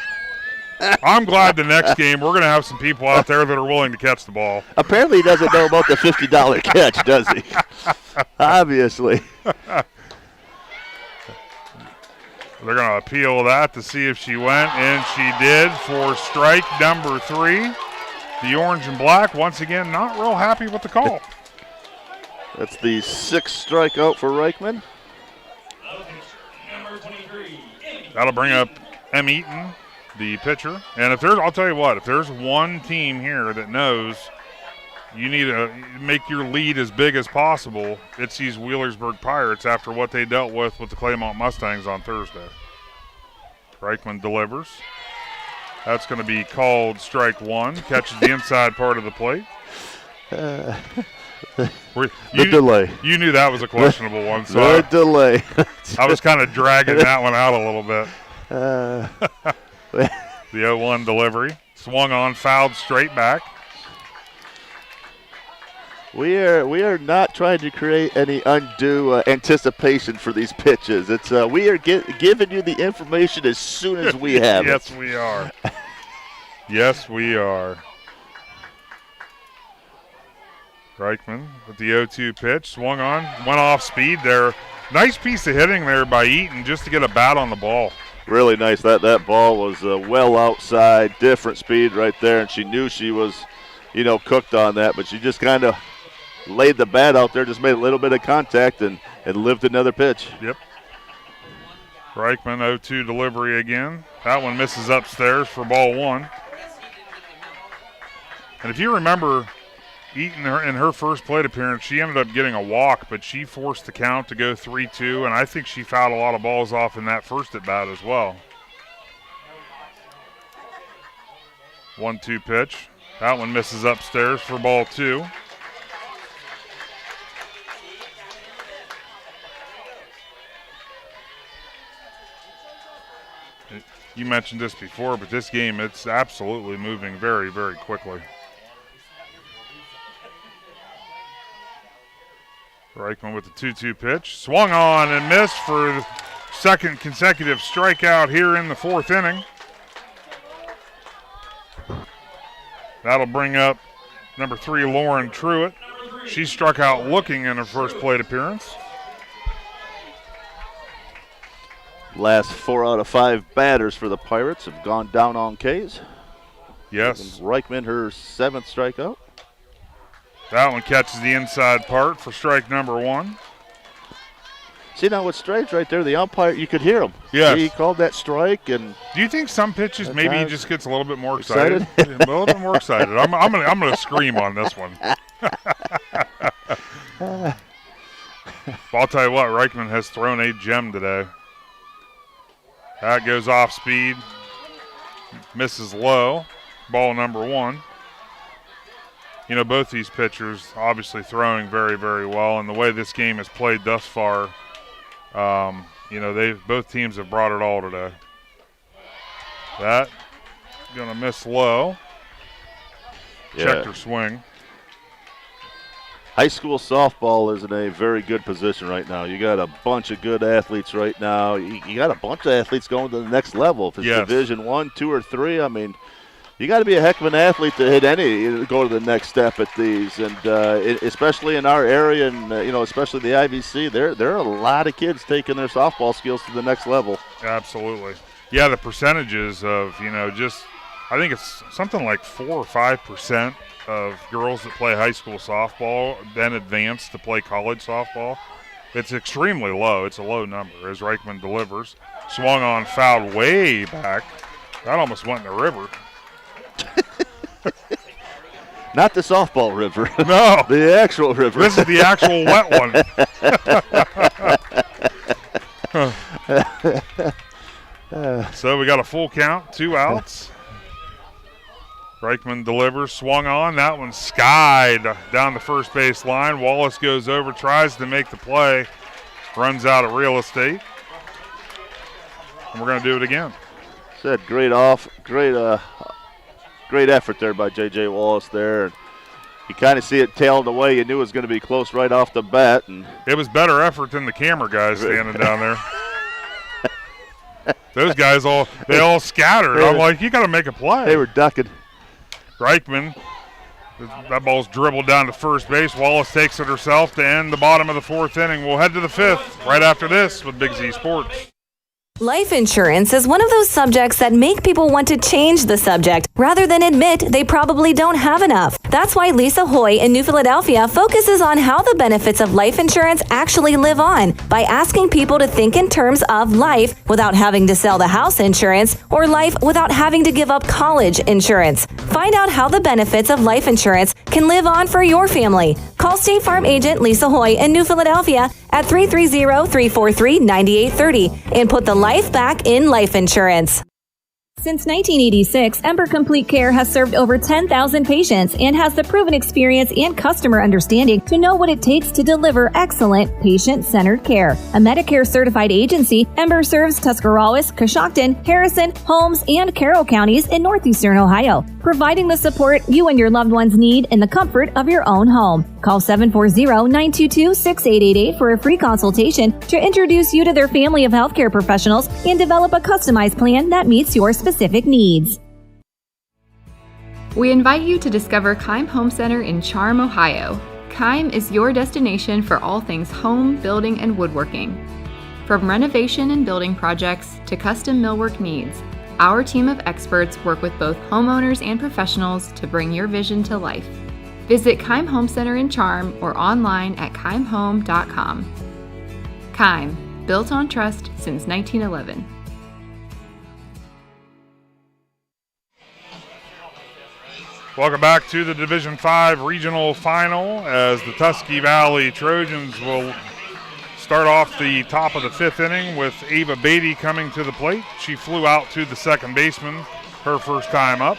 I'm glad the next game we're going to have some people out there that are willing to catch the ball. Apparently he doesn't know about the $50 catch, does he? Obviously. They're going to appeal that to see if she went, and she did for strike number 3. The orange and black, once again, not real happy with the call. That's the 6th strikeout for Reichman. That'll bring up M. Eaton, the pitcher. And I'll tell you what, if there's one team here that knows you need to make your lead as big as possible, it's these Wheelersburg Pirates after what they dealt with the Claymont Mustangs on Thursday. Reichman delivers. That's going to be called strike 1. Catches the inside part of the plate. The delay. You knew that was a questionable one. So the delay. I was kind of dragging that one out a little bit. The 0-1 delivery. Swung on, fouled straight back. We are not trying to create any undue anticipation for these pitches. It's we are giving you the information as soon as we have Yes, it. we are. Yes, we are. Reichman with the 0-2 pitch. Swung on. Went off speed there. Nice piece of hitting there by Eaton just to get a bat on the ball. Really nice. That ball was well outside. Different speed right there. And she knew she was, cooked on that. But she just kind of laid the bat out there, just made a little bit of contact and lived another pitch. Yep. Reichman 0-2 delivery again. That one misses upstairs for ball one. And if you remember, Eaton in her first plate appearance, she ended up getting a walk, but she forced the count to go 3-2, and I think she fouled a lot of balls off in that first at bat as well. 1-2 pitch. That one misses upstairs for ball two. You mentioned this before, but this game, it's absolutely moving very, very quickly. Reichman with the 2-2 pitch. Swung on and missed for the second consecutive strikeout here in the fourth inning. That'll bring up number 3, Lauren Truitt. She struck out looking in her first plate appearance. Last 4 out of 5 batters for the Pirates have gone down on Ks. Yes. Reichman, her 7th strikeout. That one catches the inside part for strike number 1. See, now with strikes right there, the umpire, you could hear him. Yes. He called that strike. And do you think some pitches maybe he just gets a little bit more excited? A little bit more excited. I'm gonna scream on this one. But I'll tell you what, Reichman has thrown a gem today. That goes off speed, misses low. Ball number 1. Both these pitchers obviously throwing very, very well, and the way this game has played thus far, both teams have brought it all today. That gonna miss low. Yeah. Checked her swing. High school softball is in a very good position right now. You got a bunch of good athletes right now. You got a bunch of athletes going to the next level. If it's Division 1, 2, or 3, I mean, you got to be a heck of an athlete to go to the next step at these, and especially in our area, and especially the IVC, there are a lot of kids taking their softball skills to the next level. Absolutely, yeah. The percentages of I think it's something like 4 or 5% of girls that play high school softball then advance to play college softball. It's extremely low. It's a low number as Reichman delivers. Swung on, fouled way back. That almost went in the river. Not the softball river. No. The actual river. This is the actual wet one. So we got a full count, 2 outs. Reichman delivers, swung on. That one skied down the first base line. Wallace goes over, tries to make the play, runs out of real estate. And we're going to do it again. Said great effort there by J.J. Wallace there. You kind of see it tailed away. You knew it was going to be close right off the bat. And it was better effort than the camera guys standing down there. Those guys all scattered. I'm like, you got to make a play. They were ducking. Reichman, that ball's dribbled down to first base. Wallace takes it herself to end the bottom of the fourth inning. We'll head to the fifth right after this with Big Z Sports. Life insurance is one of those subjects that make people want to change the subject rather than admit they probably don't have enough. That's why Lisa Hoy in New Philadelphia focuses on how the benefits of life insurance actually live on by asking people to think in terms of life without having to sell the house insurance or life without having to give up college insurance. Find out how the benefits of life insurance can live on for your family. Call State Farm agent Lisa Hoy in New Philadelphia at 330-343-9830 and put the life back in life insurance. Since 1986, Ember Complete Care has served over 10,000 patients and has the proven experience and customer understanding to know what it takes to deliver excellent patient-centered care. A Medicare-certified agency, Ember serves Tuscarawas, Coshocton, Harrison, Holmes, and Carroll counties in northeastern Ohio, providing the support you and your loved ones need in the comfort of your own home. Call 740-922-6888 for a free consultation to introduce you to their family of healthcare professionals and develop a customized plan that meets your specific needs. We invite you to discover Keim Home Center in Charm, Ohio. Keim is your destination for all things home, building, and woodworking. From renovation and building projects to custom millwork needs, our team of experts work with both homeowners and professionals to bring your vision to life. Visit Keim Home Center in Charm or online at keimhome.com. Keim, built on trust since 1911. Welcome back to the Division 5 regional final as the Tusky Valley Trojans will start off the top of the 5th inning with Ava Beatty coming to the plate. She flew out to the second baseman her first time up.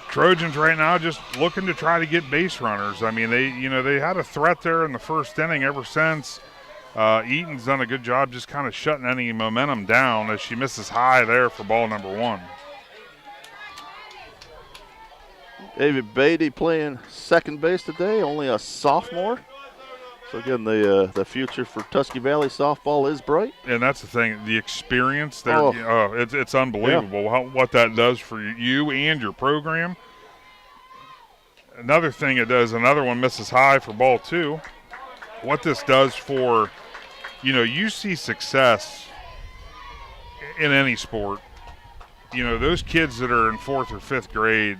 Trojans right now just looking to try to get base runners. I mean, they had a threat there in the first inning ever since. Eaton's done a good job just kind of shutting any momentum down as she misses high there for ball number 1. David Beatty playing second base today, only a sophomore. So again, the future for Tusky Valley softball is bright. And that's the thing, the experience there. It's unbelievable what that does for you and your program. Another thing it does, another one misses high for ball 2. What this does for, you see success in any sport. Those kids that are in 4th or 5th grade,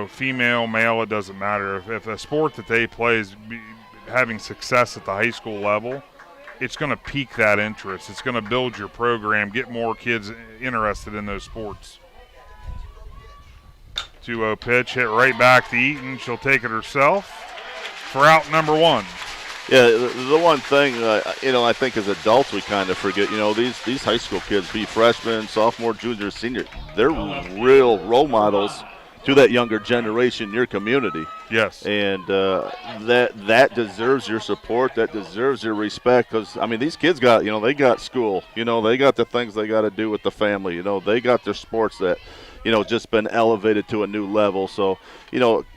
female, male, it doesn't matter. If a sport that they play is having success at the high school level, it's going to pique that interest. It's going to build your program, get more kids interested in those sports. 2-0 pitch, hit right back to Eaton. She'll take it herself for out number 1. Yeah, the one thing, I think as adults we kind of forget, these high school kids, be freshmen, sophomore, junior, senior, they're real role models to that younger generation in your community. Yes. And that deserves your support. That deserves your respect because, these kids got, they got school. They got the things they got to do with the family. They got their sports that, just been elevated to a new level. So,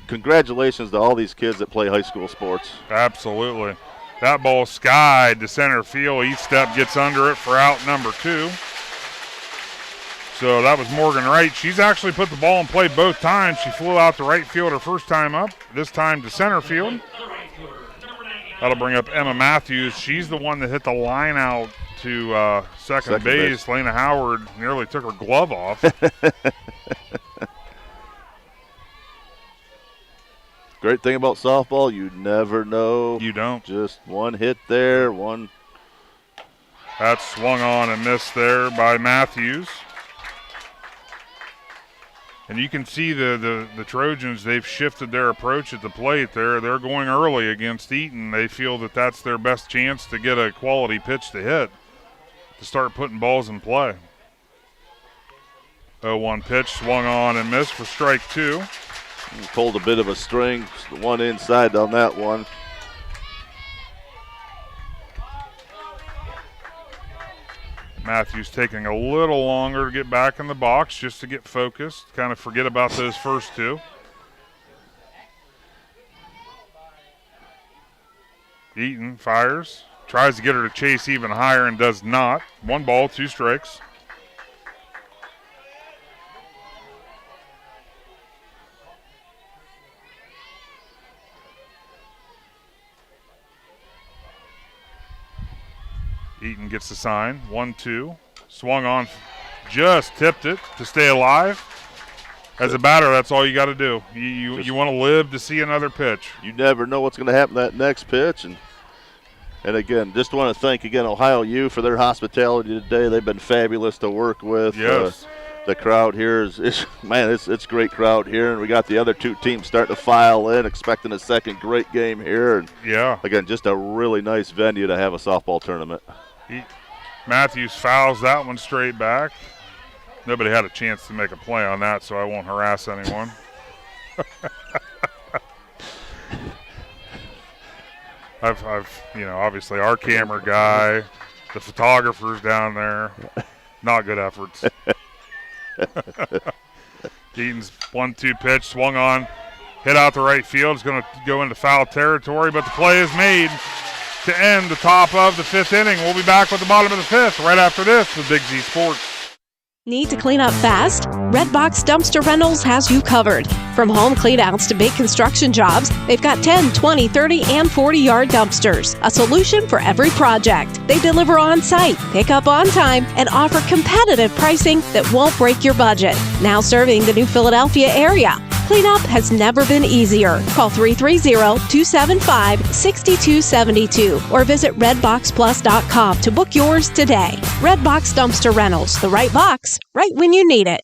congratulations to all these kids that play high school sports. Absolutely. That ball skied to center field. Each step gets under it for out number 2. So that was Morgan Wright. She's actually put the ball in play both times. She flew out to right field her first time up, this time to center field. That'll bring up Emma Matthews. She's the one that hit the line out to second base. Lena Howard nearly took her glove off. Great thing about softball, you never know. You don't. Just one hit there, one. That's swung on and missed there by Matthews. And you can see the Trojans, they've shifted their approach at the plate there. They're going early against Eaton. They feel that that's their best chance to get a quality pitch to hit, to start putting balls in play. 0-1 pitch, swung on and missed for strike 2. Pulled a bit of a string, one inside on that one. Matthews taking a little longer to get back in the box just to get focused, kind of forget about those first 2. Eaton fires, tries to get her to chase even higher and does not. 1 ball, 2 strikes. Eaton gets the sign, 1-2. Swung on, just tipped it to stay alive. As a batter, that's all you got to do. You want to live to see another pitch. You never know what's going to happen that next pitch. And again, just want to thank again Ohio U for their hospitality today. They've been fabulous to work with. Yes. The crowd here is man, it's great crowd here, and we got the other 2 teams starting to file in, expecting a second great game here. And yeah, again, just a really nice venue to have a softball tournament. Matthews fouls that one straight back. Nobody had a chance to make a play on that, so I won't harass anyone. I've obviously our camera guy, the photographer's down there. Not good efforts. Eaton's 1-2 pitch, swung on, hit out the right field. It's going to go into foul territory, but the play is made to end the top of the 5th inning. We'll be back with the bottom of the 5th right after this with Big Z Sports. Need to clean up fast? Redbox Dumpster Rentals has you covered. From home cleanouts to big construction jobs, they've got 10, 20, 30, and 40-yard dumpsters. A solution for every project. They deliver on-site, pick up on time, and offer competitive pricing that won't break your budget. Now serving the New Philadelphia area. Cleanup has never been easier. Call 330-275-6272 or visit redboxplus.com to book yours today. Redbox Dumpster Rentals, the right box, right when you need it.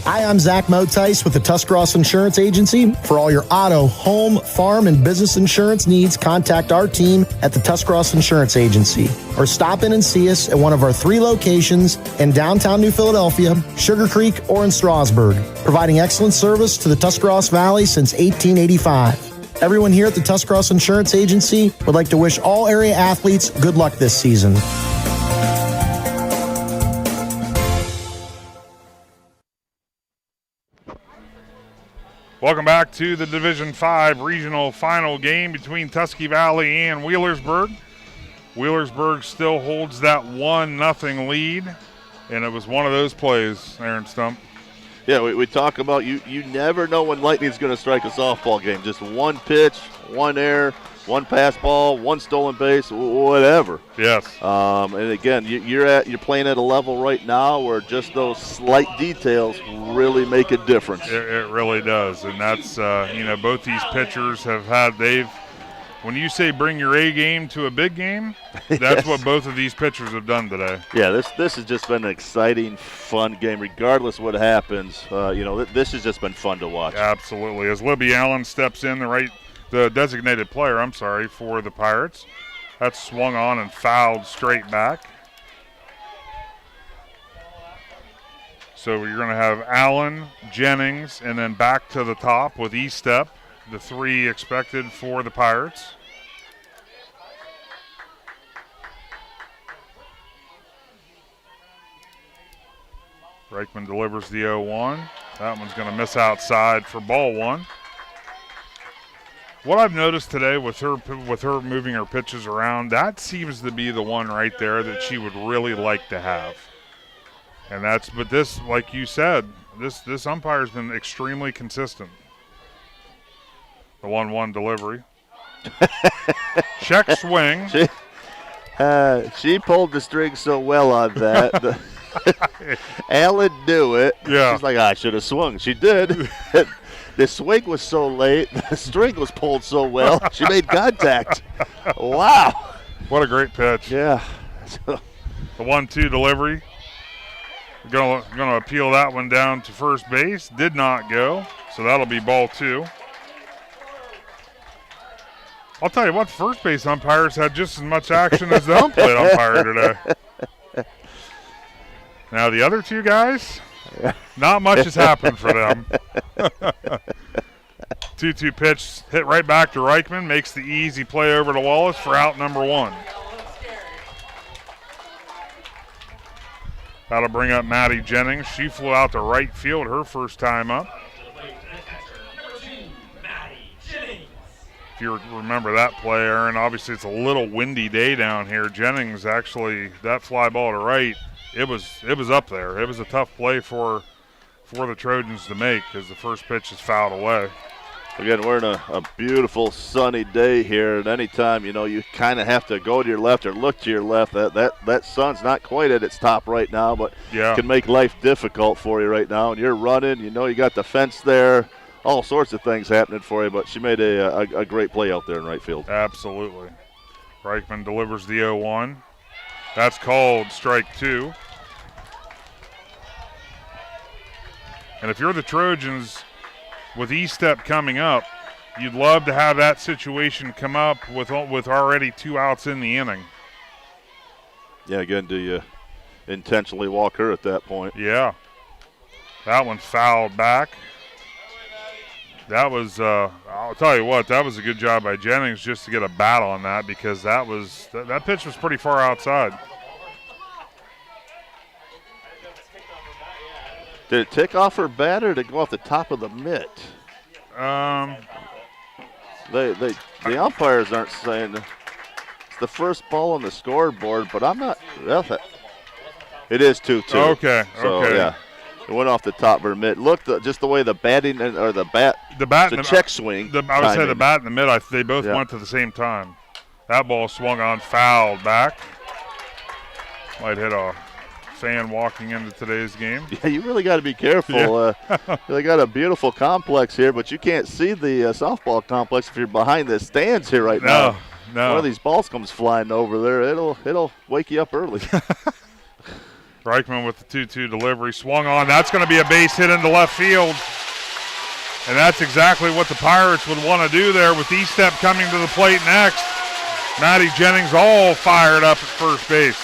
Hi, I'm Zach Motice with the Tuscarawas Insurance Agency. For all your auto, home, farm, and business insurance needs, contact our team at the Tuscarawas Insurance Agency or stop in and see us at one of our 3 locations in downtown New Philadelphia, Sugar Creek, or in Strasburg, providing excellent service to the Tuscarawas Valley since 1885. Everyone here at the Tuscarawas Insurance Agency would like to wish all area athletes good luck this season. Welcome back to the Division 5 regional final game between Tusky Valley and Wheelersburg. Wheelersburg still holds that 1-0 lead, and it was one of those plays, Aaron Stump. Yeah, we talk about you never know when lightning's going to strike a softball game. Just one pitch, one error, one pass ball, one stolen base, whatever. Yes. And again, you're playing at a level right now where just those slight details really make a difference. It really does, and that's both these pitchers when you say bring your A game to a big game, that's Yes. what both of these pitchers have done today. Yeah, this has just been an exciting, fun game, regardless what happens. This has just been fun to watch. Absolutely. As Libby Allen steps in, the designated player, for the Pirates. That's swung on and fouled straight back. So you're going to have Allen, Jennings, and then back to the top with E-Step, the 3 expected for the Pirates. Reichman delivers the 0-1. That one's going to miss outside for ball 1. What I've noticed today with her moving her pitches around, that seems to be the one right there that she would really like to have. But this, like you said, this umpire's been extremely consistent. The 1-1 delivery. Check swing. She pulled the string so well on that. Allen knew it. Yeah. She's like, I should have swung. She did. The swing was so late. The string was pulled so well. She made contact. Wow. What a great pitch. Yeah. The 1-2 delivery. Going to appeal that one down to first base. Did not go. So that'll be ball 2. I'll tell you what, first base umpires had just as much action as the home plate umpire today. Now the other 2 guys, not much has happened for them. 2-2 pitch hit right back to Reichman, makes the easy play over to Wallace for out number 1. That'll bring up Maddie Jennings. She flew out to right field her first time up. If you remember that play, Aaron, obviously it's a little windy day down here. Jennings actually, that fly ball to right, it was up there. It was a tough play for the Trojans to make because the first pitch is fouled away. Again, we're in a beautiful sunny day here, and anytime, you kind of have to go to your left or look to your left, that sun's not quite at its top right now, but can make life difficult for you right now. And you're running, you got the fence there, all sorts of things happening for you, but she made a great play out there in right field. Absolutely. Reichman delivers the 0-1. That's called strike 2. And if you're the Trojans, with E-Step coming up, you'd love to have that situation come up with already 2 outs in the inning. Yeah, again, do intentionally walk her at that point. Yeah. That one fouled back. That was, I'll tell you what, that was a good job by Jennings just to get a battle on that, because that pitch was pretty far outside. Did it tick off her bat or did it go off the top of the mitt? The umpires aren't saying it's the first ball on the scoreboard, but I'm not. It is 2-2. Okay. So, yeah. It went off the top of her mitt. Look, just the way the batting or the bat, the check swing. I would say the bat and the mitt, they both went to the same time. That ball swung on, fouled back. Might hit a fan walking into today's game. Yeah, you really got to be careful. Yeah. They got a beautiful complex here, but you can't see the softball complex if you're behind the stands here right now. No. One of these balls comes flying over there. It'll wake you up early. Reichman with the 2-2 delivery. Swung on. That's going to be a base hit into left field. And that's exactly what the Pirates would want to do there with E-Step coming to the plate next. Maddie Jennings all fired up at first base.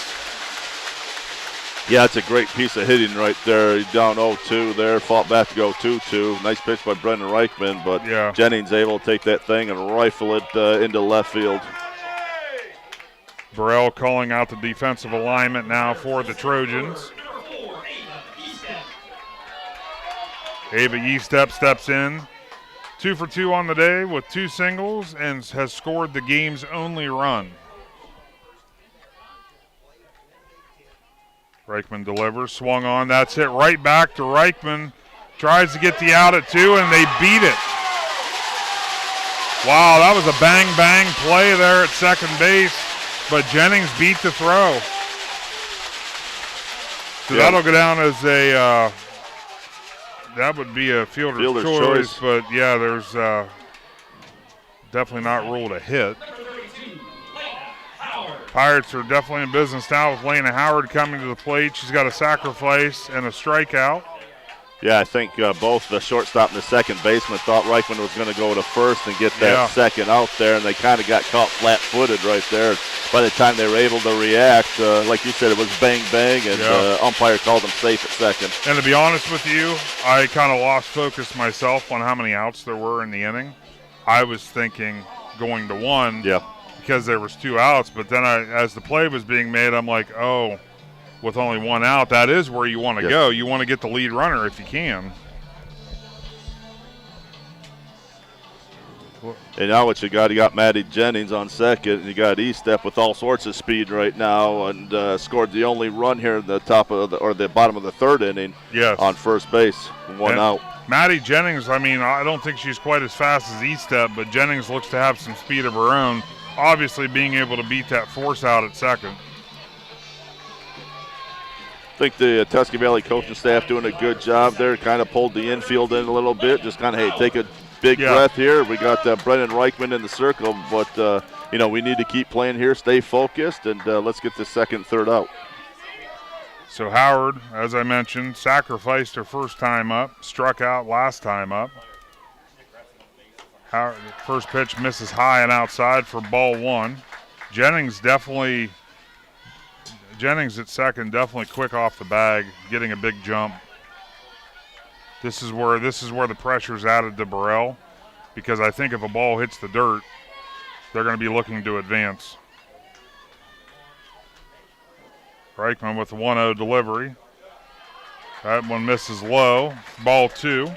Yeah, it's a great piece of hitting right there. He's down 0-2 there. Fought back to go 2-2. Nice pitch by Brendan Reichman, but Jennings able to take that thing and rifle it into left field. Burrell calling out the defensive alignment now for the Trojans. Ava E-Step steps in. 2 for 2 on the day with 2 singles and has scored the game's only run. Reichman delivers, swung on. That's hit right back to Reichman. Tries to get the out at 2, and they beat it. Wow, that was a bang-bang play there at second base. But Jennings beat the throw. So that'll go down as a, that would be a fielder's choice. But, yeah, there's definitely not ruled a hit. Pirates are definitely in business now with Lena Howard coming to the plate. She's got a sacrifice and a strikeout. Yeah, I think both the shortstop and the second baseman thought Reichman was going to go to first and get that second out there, and they kind of got caught flat-footed right there. By the time they were able to react, like you said, it was bang-bang, and umpire called them safe at second. And to be honest with you, I kind of lost focus myself on how many outs there were in the inning. I was thinking going to 1 because there was 2 outs, but then as the play was being made, I'm like, oh, with only 1 out, that is where you want to go. You want to get the lead runner if you can. And now what you got Maddie Jennings on second, and you got E-Step with all sorts of speed right now, and scored the only run here at the top of the bottom of the third inning on first base, 1 out. Maddie Jennings, I mean, I don't think she's quite as fast as E-Step, but Jennings looks to have some speed of her own, obviously being able to beat that force out at second. I think the Tusky Valley coaching staff doing a good job there. Kind of pulled the infield in a little bit. Just kind of, hey, take a big breath here. We got Brendan Reichman in the circle, but, we need to keep playing here, stay focused, and let's get the second, third out. So Howard, as I mentioned, sacrificed her first time up, struck out last time up. Howard, first pitch misses high and outside for ball 1. Jennings at second, definitely quick off the bag, getting a big jump. This is where the pressure's added to Burrell, because I think if a ball hits the dirt, they're going to be looking to advance. Reichman with the 1-0 delivery. That one misses low. Ball 2.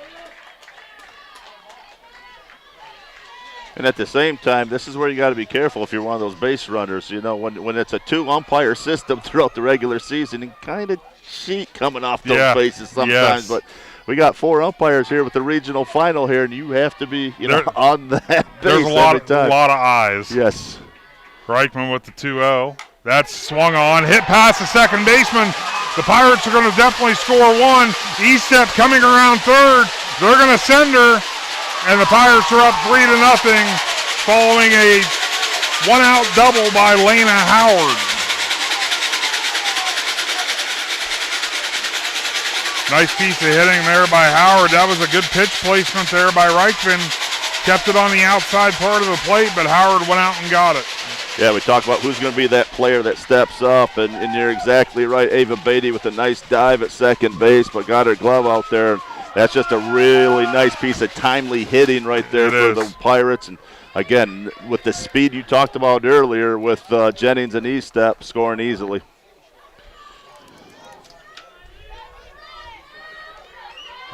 And at the same time, this is where you got to be careful if you're one of those base runners. When it's a 2-umpire system throughout the regular season, you kind of cheat coming off those bases sometimes. But we got 4 umpires here with the regional final here, and you have to be on that base. There's a lot of eyes. Yes. Reichman with the 2-0. That's swung on, hit past the second baseman. The Pirates are going to definitely score 1. E-Step coming around third. They're going to send her. And the Pirates are up 3-0 following a 1-out double by Lena Howard. Nice piece of hitting there by Howard. That was a good pitch placement there by Reichman. Kept it on the outside part of the plate, but Howard went out and got it. Yeah, we talked about who's going to be that player that steps up, and you're exactly right. Ava Beatty with a nice dive at second base, but got her glove out there. That's just a really nice piece of timely hitting right there for the Pirates. And, again, with the speed you talked about earlier with Jennings and E-Step scoring easily.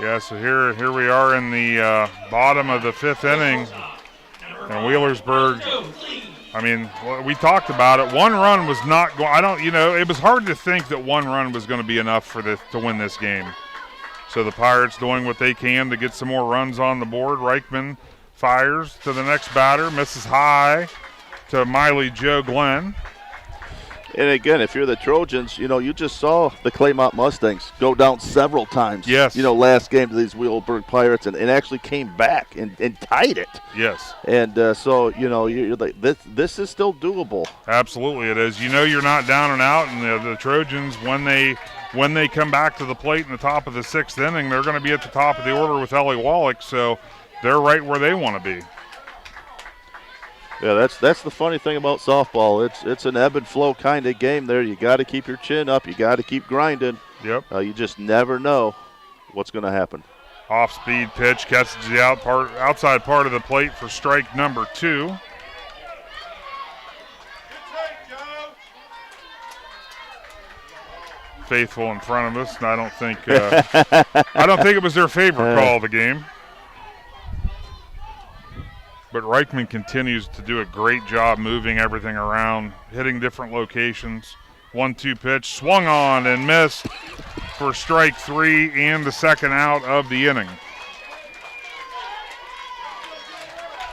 Yeah, so here we are in the bottom of the 5th inning. And Wheelersburg, I mean, we talked about it. One run was not going. It was hard to think that one run was going to be enough to win this game. So the Pirates doing what they can to get some more runs on the board. Reichman fires to the next batter, misses high to Miley Joe Glenn. And again, if you're the Trojans, you just saw the Claymont Mustangs go down several times. Yes. Last game to these Wheelersburg Pirates and actually came back and tied it. Yes. And so, you're like, this is still doable. Absolutely it is. You're not down and out, and the Trojans, when they come back to the plate in the top of the 6th inning, they're going to be at the top of the order with Ellie Wallach, so they're right where they want to be. Yeah, that's the funny thing about softball. It's an ebb and flow kind of game there. You got to keep your chin up. You got to keep grinding. Yep. You just never know what's going to happen. Off-speed pitch catches the outside part of the plate for strike number 2. Faithful in front of us, and I don't think it was their favorite call of the game. But Reichman continues to do a great job moving everything around, hitting different locations. 1-2 pitch, swung on and missed for strike 3 and the second out of the inning.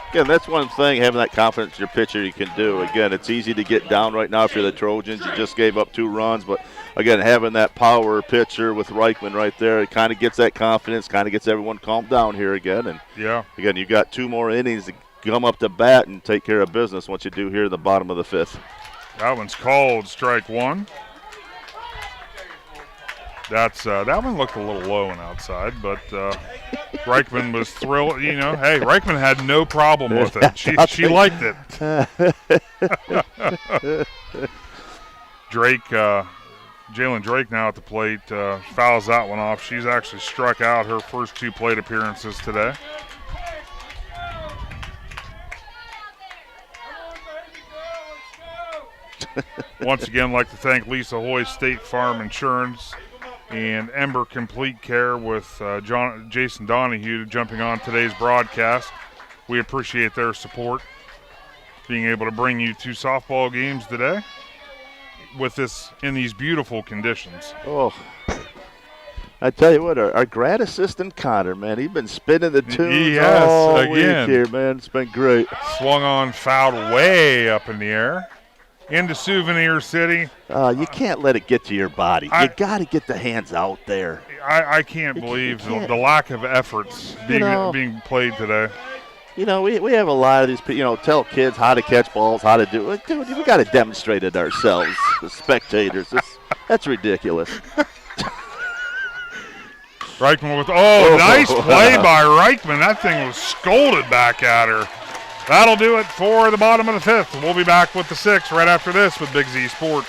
Again, that's one thing, having that confidence in your pitcher you can do. Again, it's easy to get down right now if you're the Trojans. You just gave up 2 runs, but again, having that power pitcher with Reichman right there, it kind of gets that confidence, kind of gets everyone calmed down here again. And again, you've got 2 more innings to come up to bat and take care of business once you do here at the bottom of the 5th. That one's called strike 1. That one looked a little low and outside, but Reichman was thrilled. Hey, Reichman had no problem with it. She liked it. Jalen Drake now at the plate, fouls that one off. She's actually struck out her first 2 plate appearances today. Once again, I'd like to thank Lisa Hoy, State Farm Insurance, and Ember Complete Care with Jason Donahue jumping on today's broadcast. We appreciate their support, being able to bring you 2 softball games today in these beautiful conditions. Oh, I tell you what, our grad assistant Connor, man, he's been spinning the tunes all week here, man. It's been great. Swung on, fouled way up in the air. Into Souvenir City. You can't let it get to your body. You got to get the hands out there. I can't believe the lack of efforts being played today. We have a lot of these people, tell kids how to catch balls, how to do it. Dude, we got to demonstrate it ourselves, the spectators. That's ridiculous. Reichman with, nice play by Reichman. That thing was scolded back at her. That'll do it for the bottom of the 5th. We'll be back with the 6th right after this with Big Z Sports.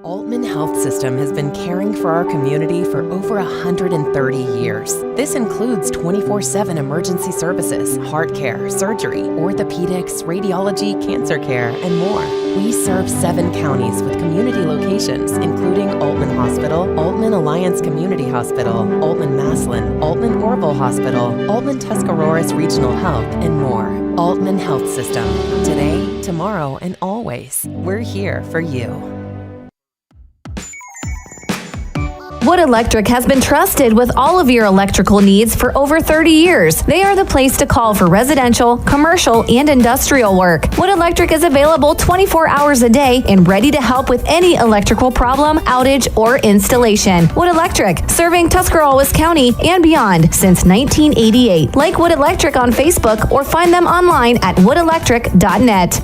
Altman Health System has been caring for our community for over 130 years. This includes 24/7 emergency services, heart care, surgery, orthopedics, radiology, cancer care, and more. We serve 7 counties with community locations, including Altman Hospital, Altman Alliance Community Hospital, Altman Maslin, Altman Orville Hospital, Altman Tuscarawas Regional Health, and more. Altman Health System. Today, tomorrow, and always. We're here for you. Wood Electric has been trusted with all of your electrical needs for over 30 years. They are the place to call for residential, commercial, and industrial work. Wood Electric is available 24 hours a day and ready to help with any electrical problem, outage, or installation. Wood Electric, serving Tuscarawas County and beyond since 1988. Like Wood Electric on Facebook or find them online at woodelectric.net.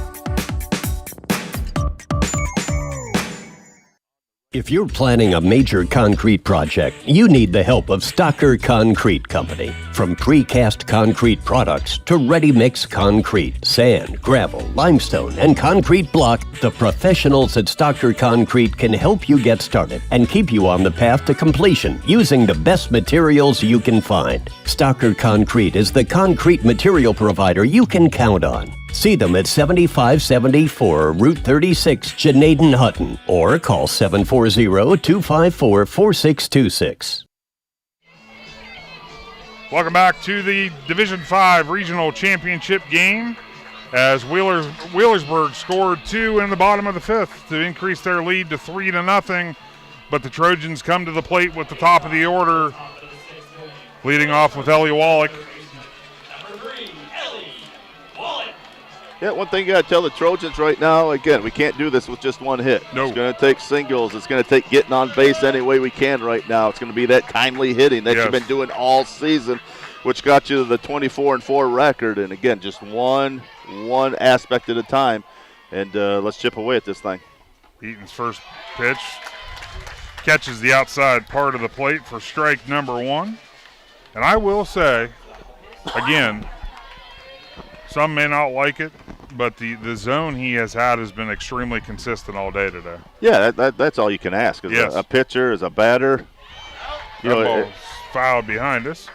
If you're planning a major concrete project, you need the help of Stocker Concrete Company. From precast concrete products to ready-mix concrete, sand, gravel, limestone, and concrete block, the professionals at Stocker Concrete can help you get started and keep you on the path to completion using the best materials you can find. Stocker Concrete is the concrete material provider you can count on. See them at 7574 Route 36, Janaden-Hutton, or call 740-254-4626. Welcome back to the Division 5 Regional Championship game as Wheelersburg scored 2 in the bottom of the 5th to increase their lead to 3-0, but the Trojans come to the plate with the top of the order, leading off with Ellie Wallach. Yeah, one thing you got to tell the Trojans right now, again, we can't do this with just one hit. No. It's going to take singles. It's going to take getting on base any way we can right now. It's going to be that timely hitting that you've been doing all season, which got you to the 24-4 record. And, again, just one aspect at a time. And let's chip away at this thing. Eaton's first pitch catches the outside part of the plate for strike number 1. And I will say, again, some may not like it, but the zone he has had has been extremely consistent all day today. Yeah, that's all you can ask. As a pitcher, as a batter. That ball's fouled behind us.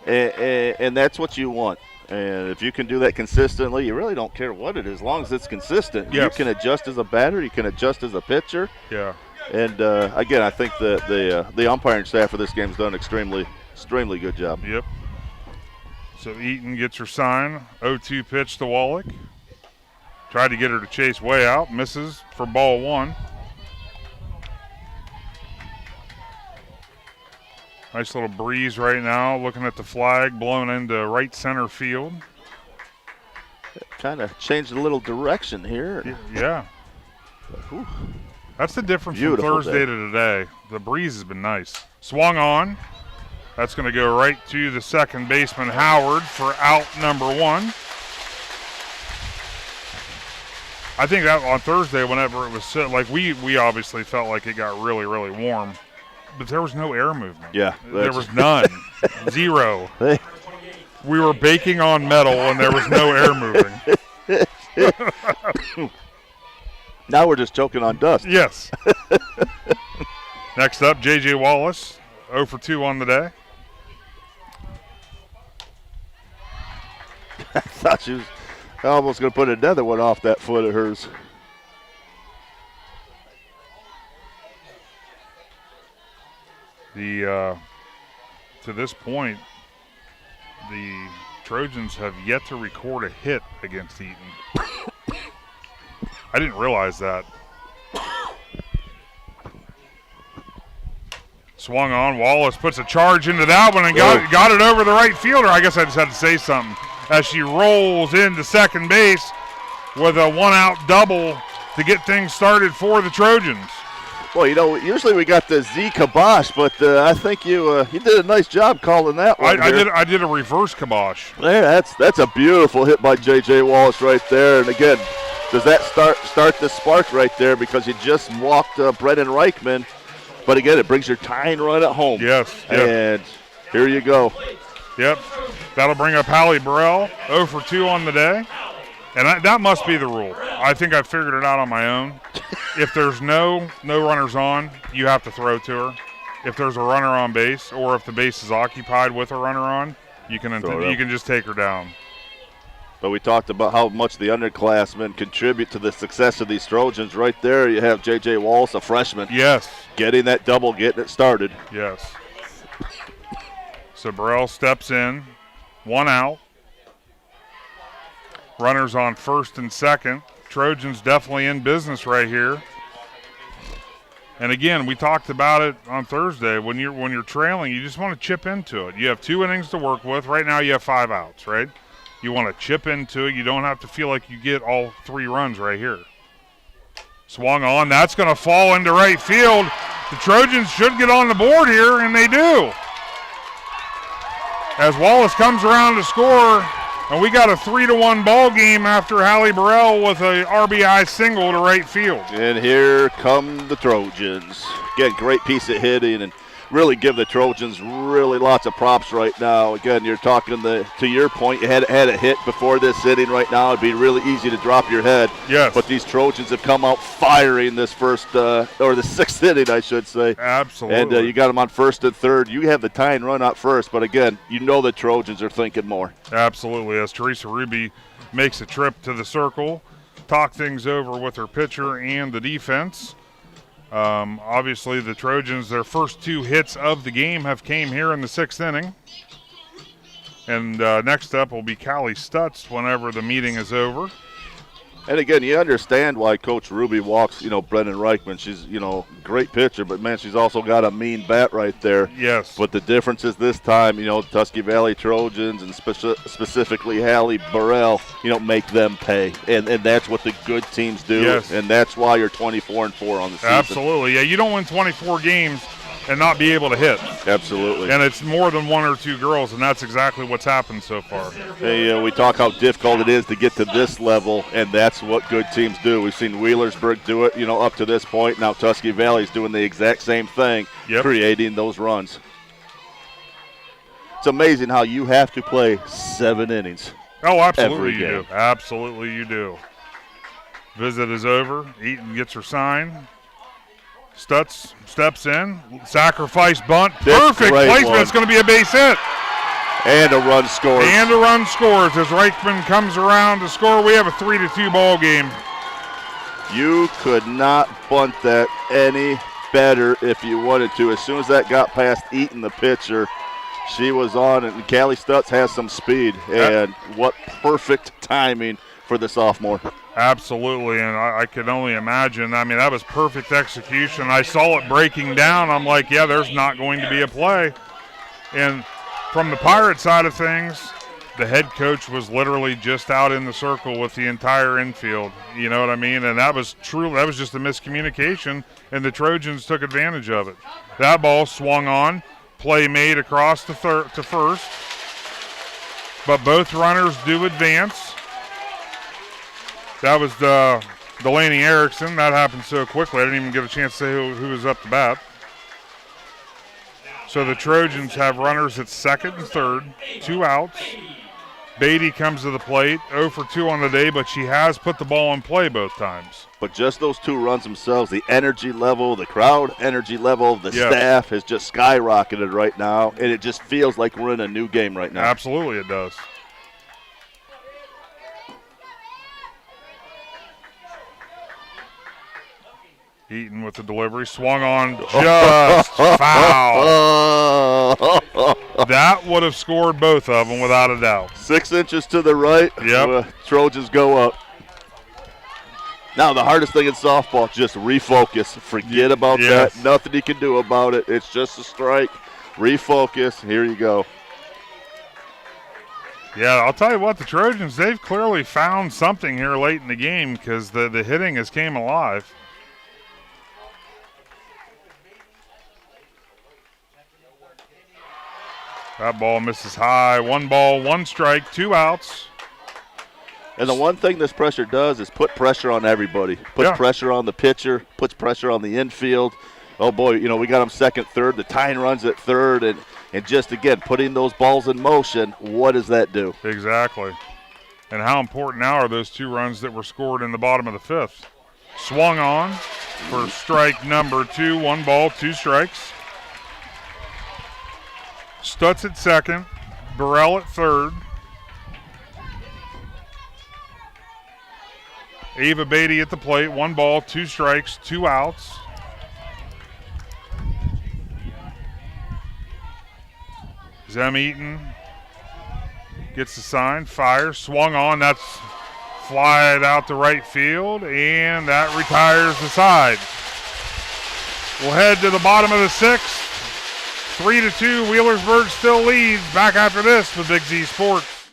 And that's what you want. And if you can do that consistently, you really don't care what it is. As long as it's consistent, you can adjust as a batter, you can adjust as a pitcher. Yeah. And, again, I think the umpiring staff for this game has done an extremely good job. Yep. So Eaton gets her sign. 0-2 pitch to Wallach. Tried to get her to chase way out. Misses for ball 1. Nice little breeze right now. Looking at the flag blown into right center field. Kind of changed a little direction here. Yeah. That's the difference from Thursday to today. The breeze has been nice. Swung on. That's going to go right to the second baseman, Howard, for out number 1. I think that on Thursday, whenever it was set, like we obviously felt like it got really, really warm, but there was no air movement. Yeah. There was none. Zero. We were baking on metal and there was no air moving. Now we're just choking on dust. Yes. Next up, J.J. Wallace, 0 for 2 on the day. I thought she was almost going to put another one off that foot of hers. To this point, the Trojans have yet to record a hit against Eaton. I didn't realize that. Swung on. Wallace puts a charge into that one and got it over the right fielder. I guess I just had to say something. As she rolls into second base with a one-out double to get things started for the Trojans. Well, usually we got the Z kibosh, but I think you did a nice job calling that one. I did a reverse kibosh. There, that's a beautiful hit by J.J. Wallace right there. And again, does that start the spark right there because you just walked Brennan Reichman. But again, it brings your tying run at home. Yes. And here you go. Yep. That'll bring up Hallie Burrell, 0 for 2 on the day. And that must be the rule. I think I figured it out on my own. If there's no runners on, you have to throw to her. If there's a runner on base, or if the base is occupied with a runner on, you can just take her down. But we talked about how much the underclassmen contribute to the success of these Trojans. Right there, you have J.J. Wallace, a freshman. Yes. Getting that double, getting it started. Yes. So Burrell steps in, 1 out. Runners on first and second. Trojans definitely in business right here. And again, we talked about it on Thursday. When you're trailing, you just want to chip into it. You have 2 innings to work with. Right now you have 5 outs, right? You want to chip into it. You don't have to feel like you get all 3 runs right here. Swung on. That's going to fall into right field. The Trojans should get on the board here, and they do. As Wallace comes around to score And we got a 3-1 ball game after Hallie Burrell with a RBI single to right field. And here come the Trojans. Again, great piece of hitting, and really give the Trojans really lots of props right now. Again, you're talking to your point, you had a hit before this inning right now. It'd be really easy to drop your head. Yes. But these Trojans have come out firing this first, or the sixth inning, I should say. Absolutely. And you got them on first and third. You have the tying run out first, but again, you know the Trojans are thinking more. Absolutely. As Teresa Ruby makes a trip to the circle, talk things over with her pitcher and the defense. Obviously, the Trojans, their first 2 hits of the game have came here in the 6th inning. And next up will be Callie Stotts whenever the meeting is over. And again, you understand why Coach Ruby walks, Brendan Reichman. She's, great pitcher, but man, she's also got a mean bat right there. Yes. But the difference is this time, Tusky Valley Trojans and specifically Hallie Burrell, make them pay. And that's what the good teams do. Yes. And that's why you're 24-4 on the season. Absolutely. Yeah, you don't win 24 games and not be able to hit. Absolutely. And it's more than 1 or 2 girls, and that's exactly what's happened so far. Hey, we talk how difficult it is to get to this level, and that's what good teams do. We've seen Wheelersburg do it, up to this point. Now Tusky Valley's doing the exact same thing, creating those runs. It's amazing how you have to play 7 innings. Oh, absolutely every you game. do. Absolutely you do. Visit is over. Eaton gets her sign. Stutz steps in. Sacrifice bunt. Perfect placement. It's going to be a base hit. And a run scores. And a run scores as Reichman comes around to score. We have a 3-2 ball game. You could not bunt that any better if you wanted to. As soon as that got past Eaton, the pitcher, she was on it. And Callie Stutz has some speed. And what perfect timing for the sophomore. Absolutely, and I can only imagine. I mean, that was perfect execution. I saw it breaking down. I'm like, yeah, there's not going to be a play. And from the Pirate side of things, the head coach was literally just out in the circle with the entire infield. You know what I mean? And that was true. That was just a miscommunication, and the Trojans took advantage of it. That ball swung on, play made across to first, but both runners do advance. That was Delaney Erickson. That happened so quickly, I didn't even get a chance to say who was up to bat. So the Trojans have runners at second and third, 2 outs. Beatty comes to the plate, 0 for 2 on the day, but she has put the ball in play both times. But just those 2 runs themselves, the energy level, the crowd energy level of the staff has just skyrocketed right now, and it just feels like we're in a new game right now. Absolutely it does. Eaton with the delivery, swung on, just foul. That would have scored both of them without a doubt. 6 inches to the right. Yep. Trojans go up. Now the hardest thing in softball, just refocus. Forget about that. Nothing you can do about it. It's just a strike. Refocus. Here you go. Yeah, I'll tell you what, the Trojans, they've clearly found something here late in the game because the hitting has came alive. That ball misses high. 1 ball, 1 strike, 2 outs. And the one thing this pressure does is put pressure on everybody. Puts pressure on the pitcher, puts pressure on the infield. Oh, boy, we got them second, third. The tying runs at third. And just, again, putting those balls in motion, what does that do? Exactly. And how important now are those 2 runs that were scored in the bottom of the 5th? Swung on for strike number 2. 1 ball, 2 strikes. Stutz at second, Burrell at third. Ava Beatty at the plate, 1 ball, 2 strikes, 2 outs. Zem Eaton gets the sign, fires, swung on, that's flied out to right field, and that retires the side. We'll head to the bottom of the 6th. 3-2, Wheelersburg still leads. Back after this with Big Z Sports.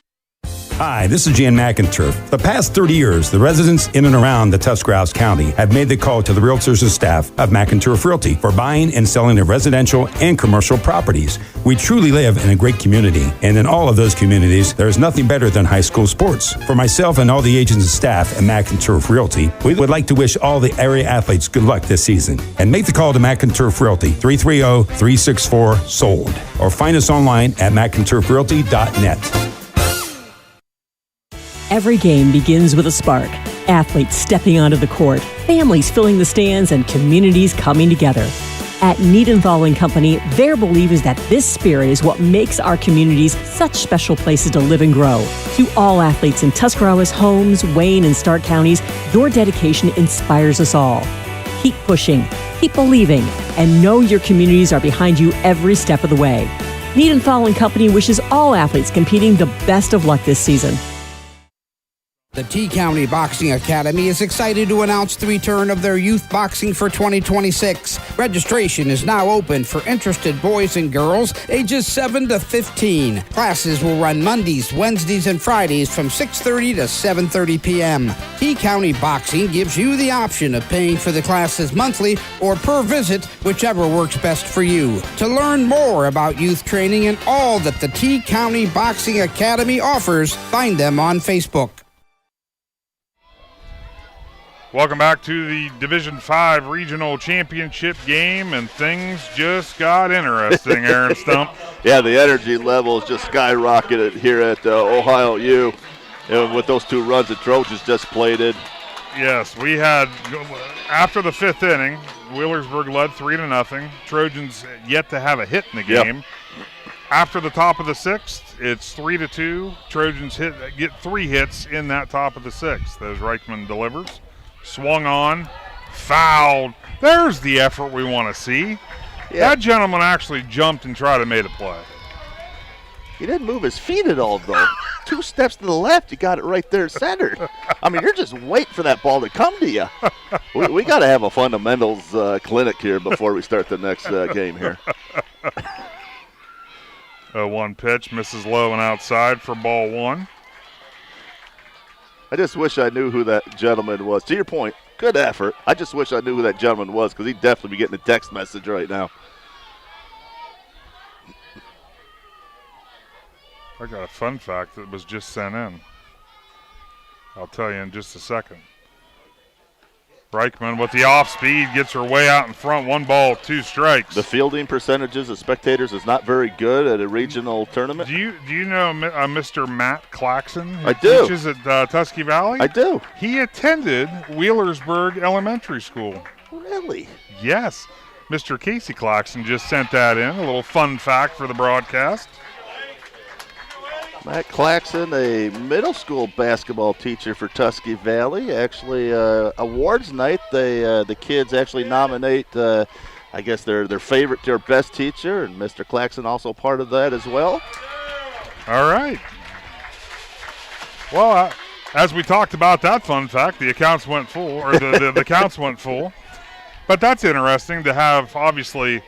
Hi, this is Jan McInturf. The past 30 years, the residents in and around the Tuscarawas County have made the call to the realtors and staff of McInturf Realty for buying and selling of residential and commercial properties. We truly live in a great community, and in all of those communities, there is nothing better than high school sports. For myself and all the agents and staff at McInturf Realty, we would like to wish all the area athletes good luck this season. And make the call to McInturf Realty, 330-364-SOLD, or find us online at McInturfRealty.net. Every game begins with a spark. Athletes stepping onto the court, families filling the stands, and communities coming together. At Niedenthal & Company, they're believers that this spirit is what makes our communities such special places to live and grow. To all athletes in Tuscarawas, Holmes, Wayne, and Stark counties, your dedication inspires us all. Keep pushing, keep believing, and know your communities are behind you every step of the way. Niedenthal & Company wishes all athletes competing the best of luck this season. The T-County Boxing Academy is excited to announce the return of their youth boxing for 2026. Registration is now open for interested boys and girls ages 7 to 15. Classes will run Mondays, Wednesdays, and Fridays from 6:30 to 7:30 p.m. T-County Boxing gives you the option of paying for the classes monthly or per visit, whichever works best for you. To learn more about youth training and all that the T-County Boxing Academy offers, find them on Facebook. Welcome back to the Division 5 Regional Championship game, and things just got interesting, Aaron Stump. Yeah, the energy levels just skyrocketed here at Ohio U. And with those two runs the Trojans just plated. Yes, we had, after the fifth inning, Wheelersburg led 3-0. Trojans yet to have a hit in the game. Yep. After the top of the sixth, it's 3-2. Trojans get 3 hits in that top of the sixth as Reichman delivers. Swung on, fouled. There's the effort we want to see. Yeah. That gentleman actually jumped and tried to make a play. He didn't move his feet at all, though. 2 steps to the left, you got it right there centered. I mean, you're just waiting for that ball to come to you. We got to have a fundamentals clinic here before we start the next game here. 1 pitch, misses low and outside for ball 1. I just wish I knew who that gentleman was. To your point, good effort. I just wish I knew who that gentleman was because he'd definitely be getting a text message right now. I got a fun fact that was just sent in. I'll tell you in just a second. Reichman with the off speed gets her way out in front. 1 ball, 2 strikes. The fielding percentages of spectators is not very good at a regional tournament. Do you know Mr. Matt Claxon? I do. Teaches at Tusky Valley? I do. He attended Wheelersburg Elementary School. Really? Yes. Mr. Casey Claxon just sent that in. A little fun fact for the broadcast. Matt Claxon, a middle school basketball teacher for Tusky Valley. Actually, awards night, the kids actually nominate, I guess, their favorite, their best teacher, and Mr. Claxon also part of that as well. All right. Well, as we talked about that fun fact, the accounts went full, or the counts went full. But that's interesting to have, obviously.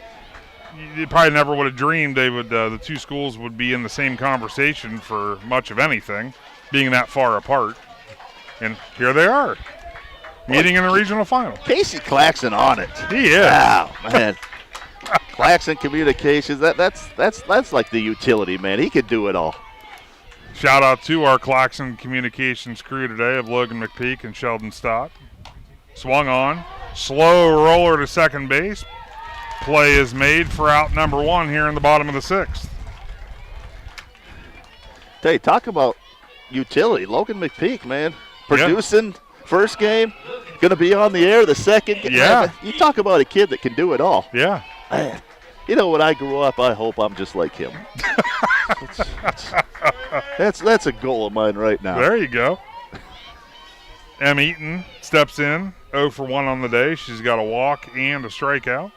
You probably never would have dreamed they would. The 2 schools would be in the same conversation for much of anything, being that far apart. And here they are, meeting in the regional final. Casey Claxon on it. He is. Wow, man. Claxon Communications. That's like the utility, man. He could do it all. Shout out to our Claxon Communications crew today of Logan McPeek and Sheldon Stott. Swung on, slow roller to second base. Play is made for out number 1 here in the bottom of the 6th. Tell you, talk about utility. Logan McPeek, man. Producing first game, going to be on the air the second game. Yeah. You talk about a kid that can do it all. Yeah. Man, you know, when I grew up, I hope I'm just like him. That's a goal of mine right now. There you go. M. Eaton steps in, 0 for 1 on the day. She's got a walk and a strikeout.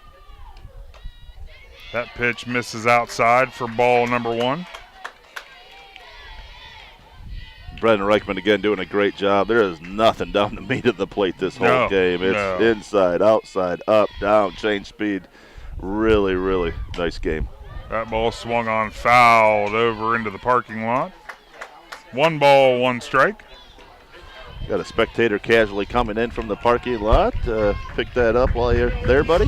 That pitch misses outside for ball number 1. Brendan Reichman again doing a great job. There is nothing down the meat of the plate this whole game. It's inside, outside, up, down, change speed. Really, really nice game. That ball swung on, fouled over into the parking lot. 1 ball, 1 strike. Got a spectator casually coming in from the parking lot. Pick that up while you're there, buddy.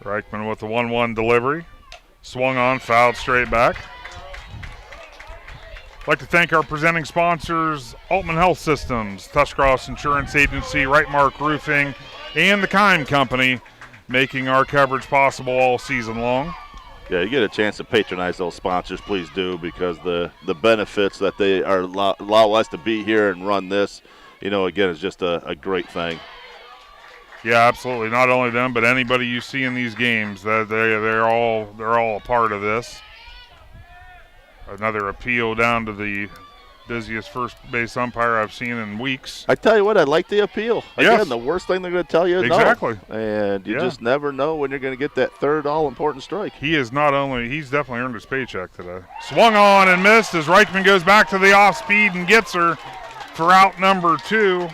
Reichman with the 1-1 delivery. Swung on, fouled straight back. I'd like to thank our presenting sponsors, Altman Health Systems, Tuscarawas Insurance Agency, Rightmark Roofing, and the Kime Company, making our coverage possible all season long. Yeah, you get a chance to patronize those sponsors, please do, because the benefits that they are allow us to be here and run this, again, is just a great thing. Yeah, absolutely. Not only them, but anybody you see in these games, they're all a part of this. Another appeal down to the busiest first base umpire I've seen in weeks. I tell you what, I like the appeal. Yes. Again, the worst thing they're going to tell you is exactly. No. And you just never know when you're going to get that third all-important strike. He's definitely earned his paycheck today. Swung on and missed as Reichman goes back to the off-speed and gets her for out number 2.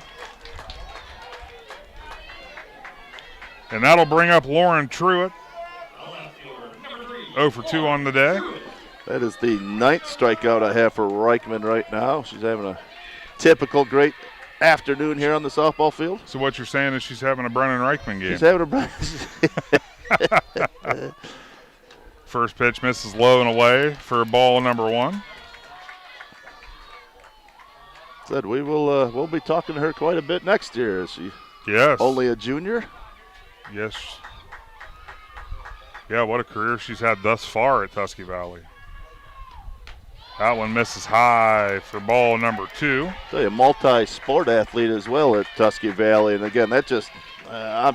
And that'll bring up Lauren Truitt. 0 for 2 on the day. That is the 9th strikeout I have for Reichman right now. She's having a typical great afternoon here on the softball field. So what you're saying is she's having a Brennan Reichman game. She's having a First pitch misses low and away for ball number 1. Said we'll be talking to her quite a bit next year. Is she only a junior? Yes. Yeah, what a career she's had thus far at Tusky Valley. That one misses high for ball number 2. Tell you, multi-sport athlete as well at Tusky Valley, and again, I'm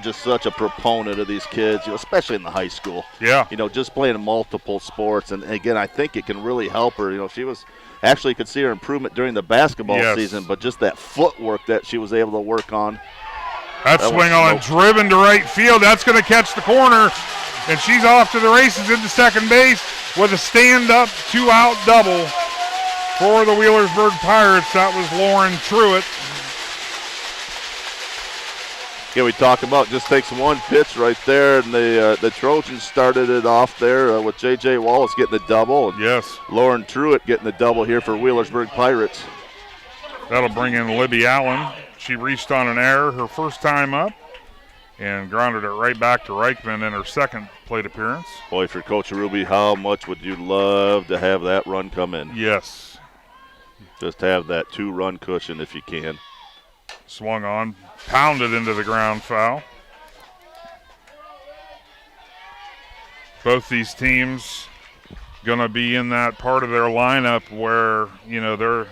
just such a proponent of these kids, especially in the high school. Yeah. Just playing multiple sports, and again, I think it can really help her. She was actually could see her improvement during the basketball season, but just that footwork that she was able to work on. That swing on, driven to right field. That's going to catch the corner, and she's off to the races into second base with a stand-up 2-out double for the Wheelersburg Pirates. That was Lauren Truitt. Yeah, we talk about just takes one pitch right there, and the Trojans started it off there with J.J. Wallace getting the double. And yes. Lauren Truitt getting the double here for Wheelersburg Pirates. That'll bring in Libby Allen. She reached on an error her first time up and grounded it right back to Reichman in her second plate appearance. Boy, for Coach Ruby, how much would you love to have that run come in? Yes. Just have that 2-run cushion if you can. Swung on, pounded into the ground foul. Both these teams going to be in that part of their lineup where, they're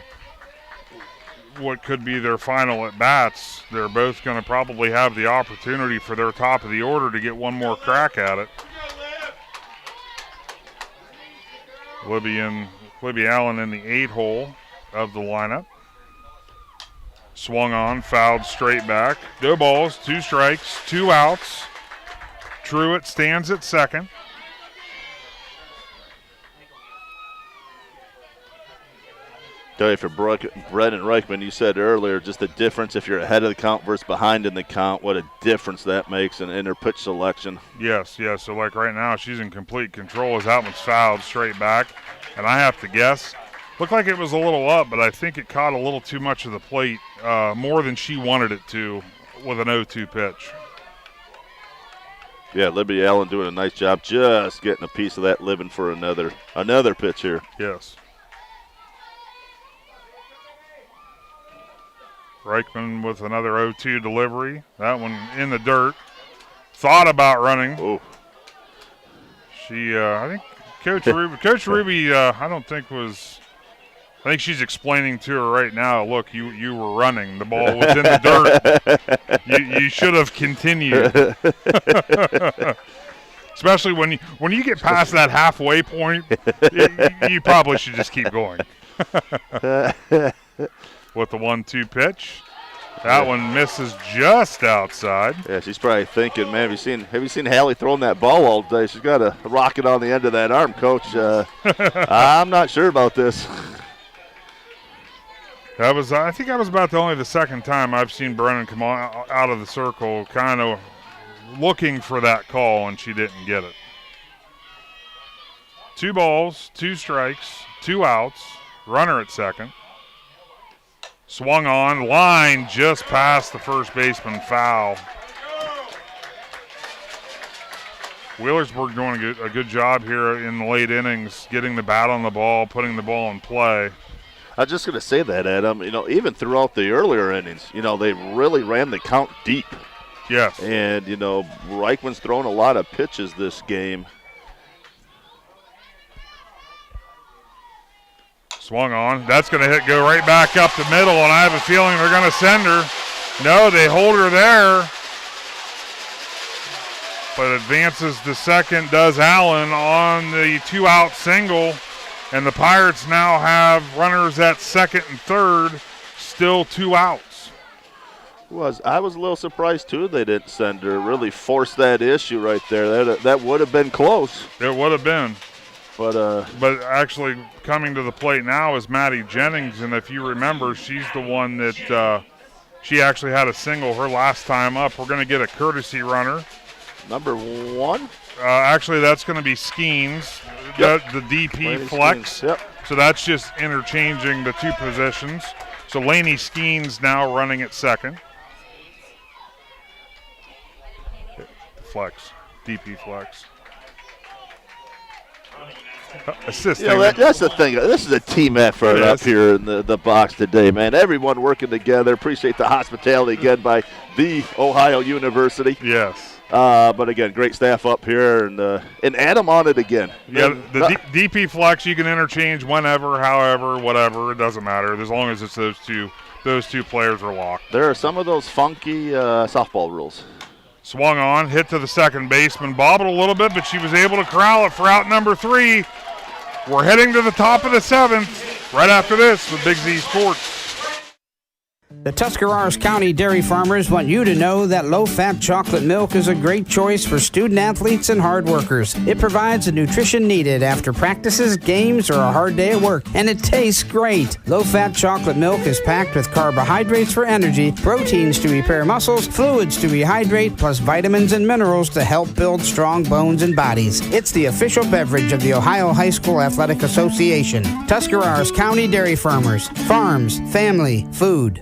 what could be their final at-bats. They're both going to probably have the opportunity for their top of the order to get one more crack at it. Libby Allen in the 8-hole of the lineup. Swung on, fouled straight back. 2 balls, 2 strikes, 2 outs. Truitt stands at second. Tell you, for Brennan Reichman, you said earlier, just the difference if you're ahead of the count versus behind in the count, what a difference that makes in her pitch selection. Yes. So like right now, she's in complete control as that one's fouled straight back. And I have to guess, looked like it was a little up, but I think it caught a little too much of the plate, more than she wanted it to with an 0-2 pitch. Yeah, Libby Allen doing a nice job just getting a piece of that living for another pitch here. Yes. Reichman with another 0-2 delivery. That one in the dirt. Thought about running. Oh. She, I think Coach Ruby, I don't think was. I think she's explaining to her right now. Look, you were running. The ball was in the dirt. You should have continued. Especially when you get past that halfway point, you probably should just keep going. With the 1-2 pitch. That one misses just outside. Yeah, she's probably thinking, man, have you seen Hallie throwing that ball all day? She's got a rocket on the end of that arm, Coach. I'm not sure about this. I think that was about only the second time I've seen Brennan come out of the circle, kind of looking for that call, and she didn't get it. 2 balls, 2 strikes, 2 outs. Runner at second. Swung on, line just past the first baseman, foul. Wheelersburg doing a good job here in the late innings, getting the bat on the ball, putting the ball in play. I was just going to say that, Adam. You know, even throughout the earlier innings, you know, they really ran the count deep. Yes. And, you know, Reichman's thrown a lot of pitches this game. Swung on. That's going to go right back up the middle, and I have a feeling they're going to send her. No, they hold her there. But advances to second does Allen on the 2-out single. And the Pirates now have runners at second and third, still 2 outs. I was a little surprised, too, they didn't send her. Really forced that issue right there. That would have been close. It would have been. But actually coming to the plate now is Maddie Jennings, and if you remember, she's the one that she actually had a single her last time up. We're going to get a courtesy runner. Number 1? Actually, that's going to be Skeens, Yep. the DP Laney flex. Skeens, yep. So that's just interchanging the 2 positions. So Laney Skeens now running at second. Flex, DP flex. Assisting. You know, that's the thing. This is a team effort up here in the box today, man. Everyone working together. Appreciate the hospitality again by the Ohio University. Yes. But again, great staff up here, and Adam on it again. Yeah, the DP flex you can interchange whenever, however, whatever. It doesn't matter as long as it's those two players are locked. There are some of those funky softball rules. Swung on, hit to the second baseman, bobbled a little bit, but she was able to corral it for out number 3. We're heading to the top of the 7th right after this with Big Z Sports. The Tuscarawas County dairy farmers want you to know that low-fat chocolate milk is a great choice for student athletes and hard workers. It provides the nutrition needed after practices, games, or a hard day at work, and it tastes great. Low-fat chocolate milk is packed with carbohydrates for energy, proteins to repair muscles, fluids to rehydrate, plus vitamins and minerals to help build strong bones and bodies. It's the official beverage of the Ohio High School Athletic Association. Tuscarawas County Dairy Farmers. Farms. Family. Food.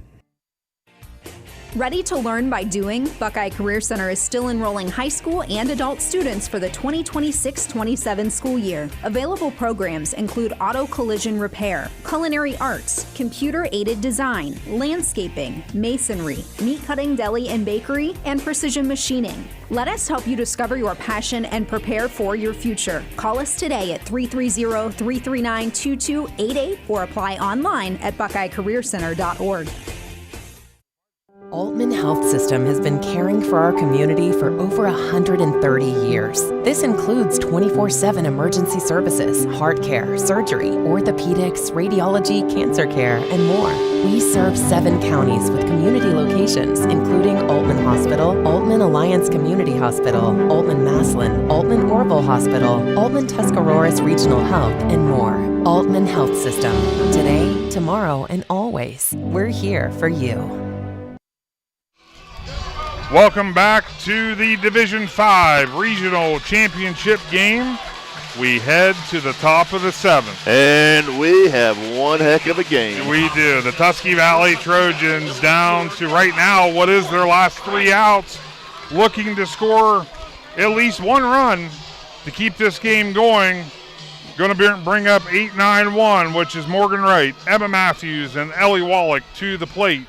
Ready to learn by doing? Buckeye Career Center is still enrolling high school and adult students for the 2026-27 school year. Available programs include auto collision repair, culinary arts, computer-aided design, landscaping, masonry, meat cutting, deli and bakery, and precision machining. Let us help you discover your passion and prepare for your future. Call us today at 330-339-2288 or apply online at buckeyecareercenter.org. Altman Health System has been caring for our community for over 130 years. This includes 24/7 emergency services, heart care, surgery, orthopedics, radiology, cancer care, and more. We serve 7 counties with community locations, including Altman Hospital, Altman Alliance Community Hospital, Altman Maslin, Altman Orville Hospital, Altman Tuscarawas Regional Health, and more. Altman Health System. Today, tomorrow, and always. We're here for you. Welcome back to the Division 5 Regional Championship game. We head to the top of the 7th. And we have one heck of a game. We do. The Tusky Valley Trojans down to right now what is their last 3 outs, looking to score at least 1 run to keep this game going. Going to bring up 8-9-1, which is Morgan Wright, Emma Matthews, and Ellie Wallach to the plate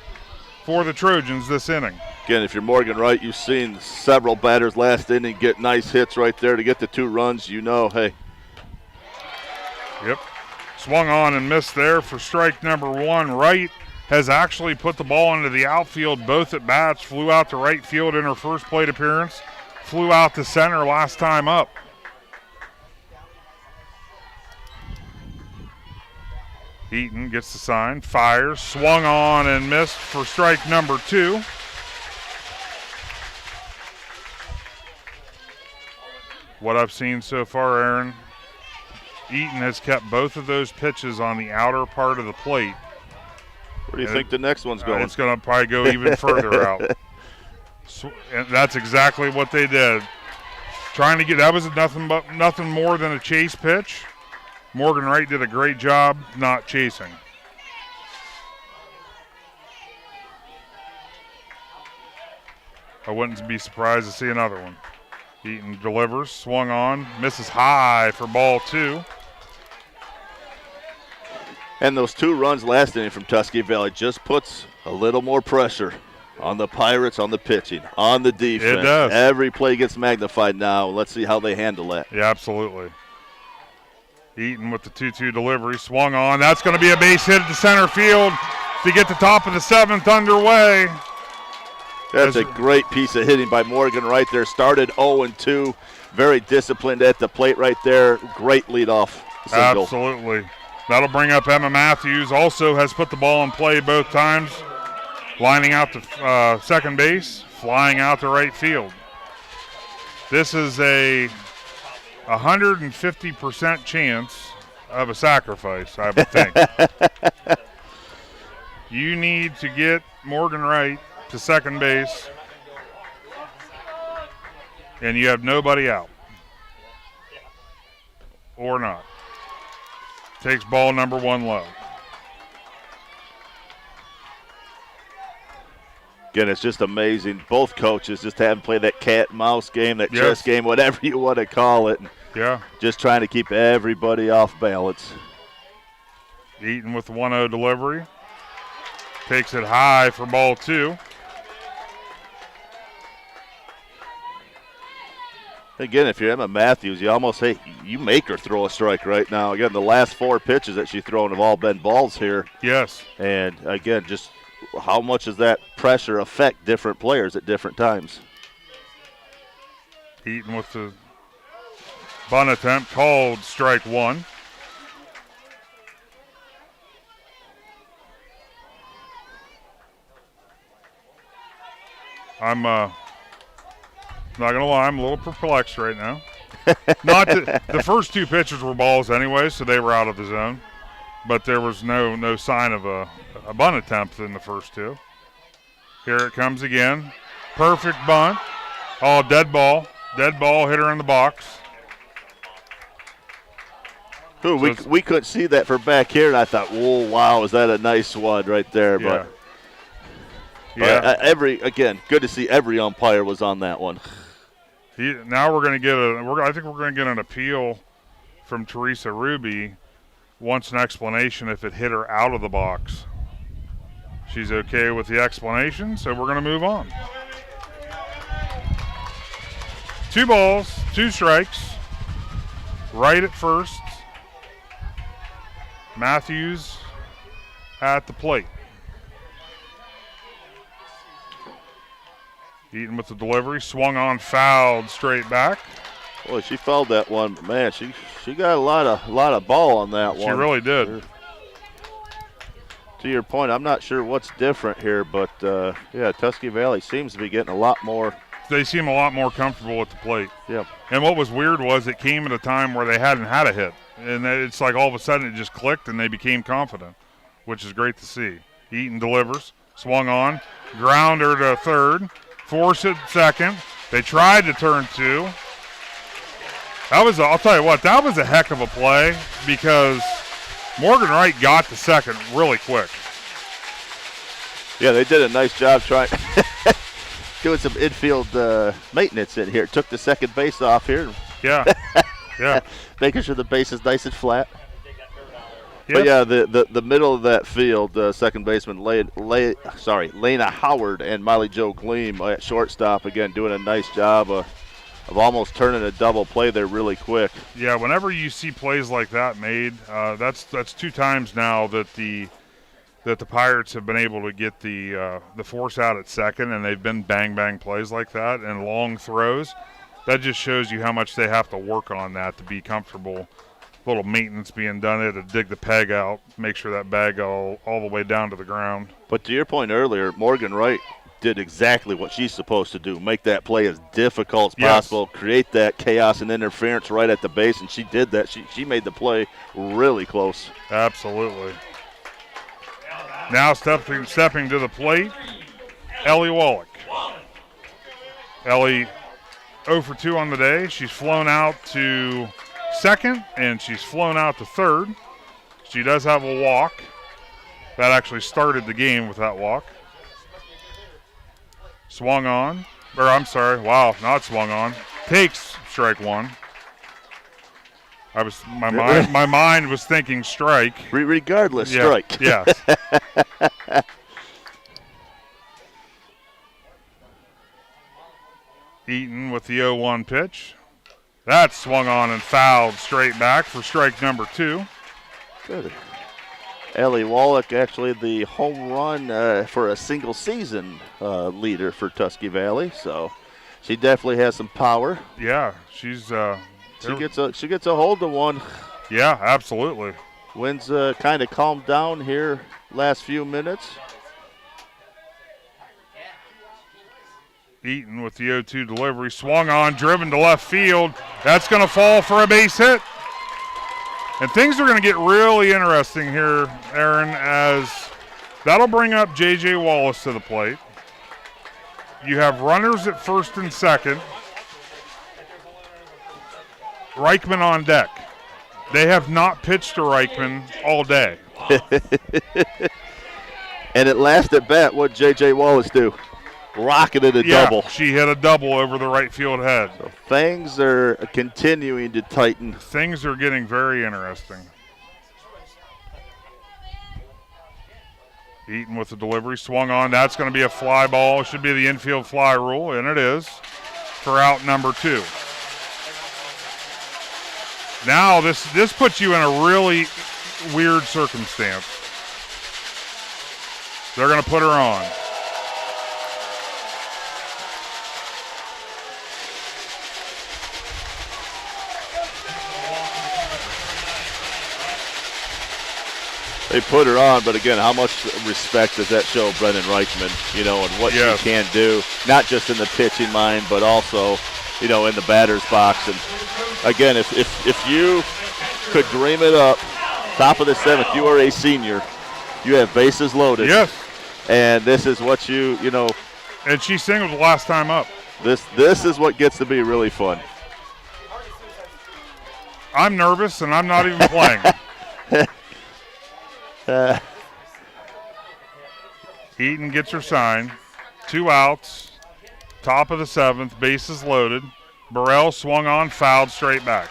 for the Trojans this inning. Again, if you're Morgan Wright, you've seen several batters last inning get nice hits right there to get the 2 runs. You know, hey. Yep. Swung on and missed there for strike number 1. Wright has actually put the ball into the outfield both at bats. Flew out to right field in her first plate appearance. Flew out to center last time up. Eaton gets the sign, fires, swung on and missed for strike number 2. What I've seen so far, Aaron, Eaton has kept both of those pitches on the outer part of the plate. Where do you think the next one's going? It's going to probably go even further out. And that's exactly what they did. Trying to get, that was nothing more than a chase pitch. Morgan Wright did a great job not chasing. I wouldn't be surprised to see another one. Eaton delivers, swung on, misses high for ball 2. And those 2 runs last inning from Tusky Valley just puts a little more pressure on the Pirates, on the pitching, on the defense. It does. Every play gets magnified now. Let's see how they handle that. Yeah, absolutely. Eaton with the 2-2 delivery, swung on. That's going to be a base hit to center field to get the top of the 7th underway. That's a great piece of hitting by Morgan right there. Started 0-2. Very disciplined at the plate right there. Great leadoff single. Absolutely. That'll bring up Emma Matthews. Also has put the ball in play both times. Lining out to second base, flying out to right field. This is a 150% chance of a sacrifice, I would think. You need to get Morgan Wright to second base, and you have nobody out. Or not. Takes ball number 1 low. Again, it's just amazing. Both coaches just haven't played that cat and mouse game, that chess game, whatever you want to call it. Yeah. Just trying to keep everybody off balance. Eaton with the 1-0 delivery. Takes it high for ball 2. Again, if you're Emma Matthews, you almost you make her throw a strike right now. Again, the last 4 pitches that she's thrown have all been balls here. Yes. And again, just how much does that pressure affect different players at different times? Eaton with the bunt attempt, called strike 1. I'm not gonna lie, I'm a little perplexed right now. The first 2 pitches were balls anyway, so they were out of the zone. But there was no sign of a bunt attempt in the first 2. Here it comes again. Perfect bunt. Oh, dead ball. Dead ball, hit her in the box. Ooh, we couldn't see that from back here, and I thought, whoa, wow, is that a nice one right there? Yeah. But again, good to see every umpire was on that one. Now we're going to get I think we're going to get an appeal from Teresa Ruby. Wants an explanation if it hit her out of the box. She's okay with the explanation, so we're going to move on. 2 balls, 2 strikes. Right at first. Matthews at the plate. Eaton with the delivery, swung on, fouled straight back. Boy, she fouled that one. Man, she got a lot of ball on that one. She really did. To your point, I'm not sure what's different here, but yeah, Tusky Valley seems to be getting a lot more. They seem a lot more comfortable at the plate. Yep. And what was weird was it came at a time where they hadn't had a hit. And it's like all of a sudden it just clicked and they became confident, which is great to see. Eaton delivers, swung on, grounder to third, force it second. They tried to turn 2. I'll tell you what, that was a heck of a play because Morgan Wright got to second really quick. Yeah, they did a nice job trying doing some infield maintenance in here. Took the second base off here. Yeah. Yeah. Making sure the base is nice and flat. Yep. But yeah, the middle of that field, second baseman Lena Howard and Miley Jo Gleam at shortstop, again, doing a nice job of almost turning a double play there really quick. Yeah, whenever you see plays like that made, that's 2 times now that the Pirates have been able to get the force out at second, and they've been bang plays like that and long throws. That just shows you how much they have to work on that to be comfortable. Little maintenance being done there to dig the peg out, make sure that bag all the way down to the ground. But to your point earlier, Morgan Wright did exactly what she's supposed to do. Make that play as difficult as possible, create that chaos and interference right at the base, and she did that. She made the play really close. Absolutely. Now stepping to the plate, Ellie Wallach. Ellie 0 for 2 on the day. She's flown out to second, and she's flown out to third. She does have a walk. That actually started the game with that walk. Swung on. Or I'm sorry, wow, not swung on. Takes strike one. My mind was thinking strike. Regardless, yeah, strike. Yes. Eaton with the 0-1 pitch. That swung on and fouled straight back for strike number 2. Good. Ellie Wallach, actually the home run for a single season leader for Tusky Valley, so she definitely has some power. Yeah, she's she gets a hold of one. Yeah, absolutely. Wind's kind of calmed down here last few minutes. Eaton with the 0-2 delivery, swung on, driven to left field. That's going to fall for a base hit. And things are going to get really interesting here, Aaron, as that'll bring up J.J. Wallace to the plate. You have runners at first and second. Reichman on deck. They have not pitched to Reichman all day. And at last at bat, what J.J. Wallace do? Rocketed a double. She hit a double over the right field head. So things are continuing to tighten. Things are getting very interesting. Eaton with the delivery, swung on. That's going to be a fly ball. Should be the infield fly rule, and it is for out number 2. Now this puts you in a really weird circumstance. They're going to put her on. They put her on, but again, how much respect does that show Brennan Reichman, and what she can do, not just in the pitching mind, but also, in the batter's box. And again, if you could dream it up, top of the 7th, you are a senior. You have bases loaded. Yes. And this is what you know. And she singled the last time up. This is what gets to be really fun. I'm nervous, and I'm not even playing. Eaton gets her sign. 2 outs. Top of the 7th. Bases loaded. Burrell swung on, fouled straight back.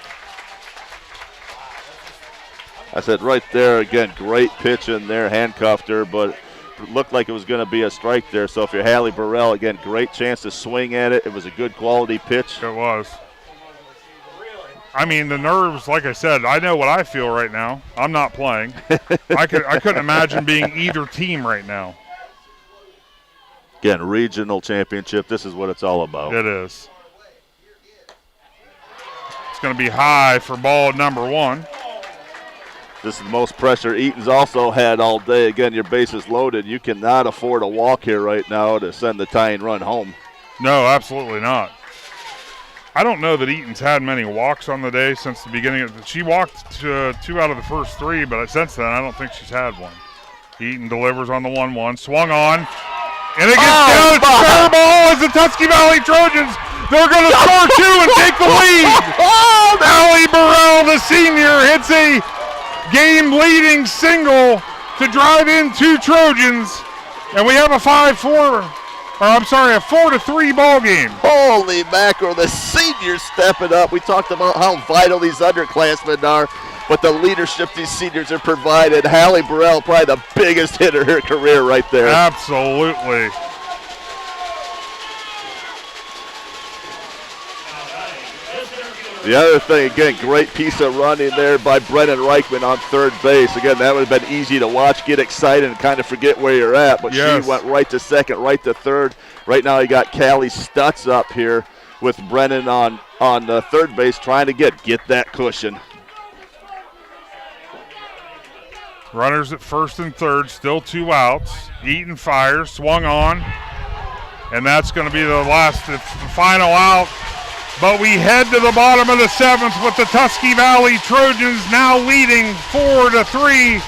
I said right there, again, great pitch in there, handcuffed her, but it looked like it was going to be a strike there. So if you're Hallie Burrell, again, great chance to swing at it. It was a good quality pitch. It was. I mean, the nerves, like I said, I know what I feel right now. I'm not playing. I couldn't imagine being either team right now. Again, regional championship, this is what it's all about. It is. It's going to be high for ball number 1. This is the most pressure Eaton's also had all day. Again, your bases loaded. You cannot afford a walk here right now to send the tying run home. No, absolutely not. I don't know that Eaton's had many walks on the day since the beginning. She walked 2 out of the first 3, but since then I don't think she's had one. Eaton delivers on the 1-1, swung on, and it gets down. It's a fair ball as the Tusky Valley Trojans. They're going to score 2 and take the lead. Hallie Burrell, the senior, hits a game-leading single to drive in 2 Trojans, and we have a 4-3 ball game. Holy mackerel, the seniors stepping up. We talked about how vital these underclassmen are, but the leadership these seniors are provided. Hallie Burrell, probably the biggest hitter of her career right there. Absolutely. The other thing, again, great piece of running there by Brennan Reichman on third base. Again, that would have been easy to watch, get excited, and kind of forget where you're at. But She went right to second, right to third. Right now you got Callie Stotts up here with Brennan on third base trying to get that cushion. Runners at first and third, still 2 outs. Eaton fires, swung on, and that's going to be the final out. But we head to the bottom of the 7th with the Tusky Valley Trojans now leading 4-3.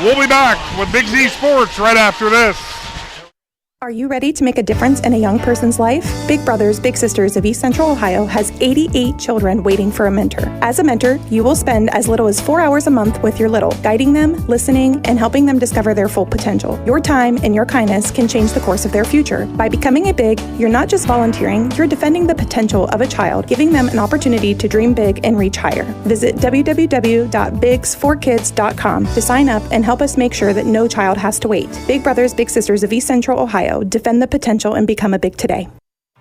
We'll be back with Big Z Sports right after this. Are you ready to make a difference in a young person's life? Big Brothers Big Sisters of East Central Ohio has 88 children waiting for a mentor. As a mentor, you will spend as little as 4 hours a month with your little, guiding them, listening, and helping them discover their full potential. Your time and your kindness can change the course of their future. By becoming a Big, you're not just volunteering, you're defending the potential of a child, giving them an opportunity to dream big and reach higher. Visit www.bigs4kids.com to sign up and help us make sure that no child has to wait. Big Brothers Big Sisters of East Central Ohio. Defend the potential and become a Big today.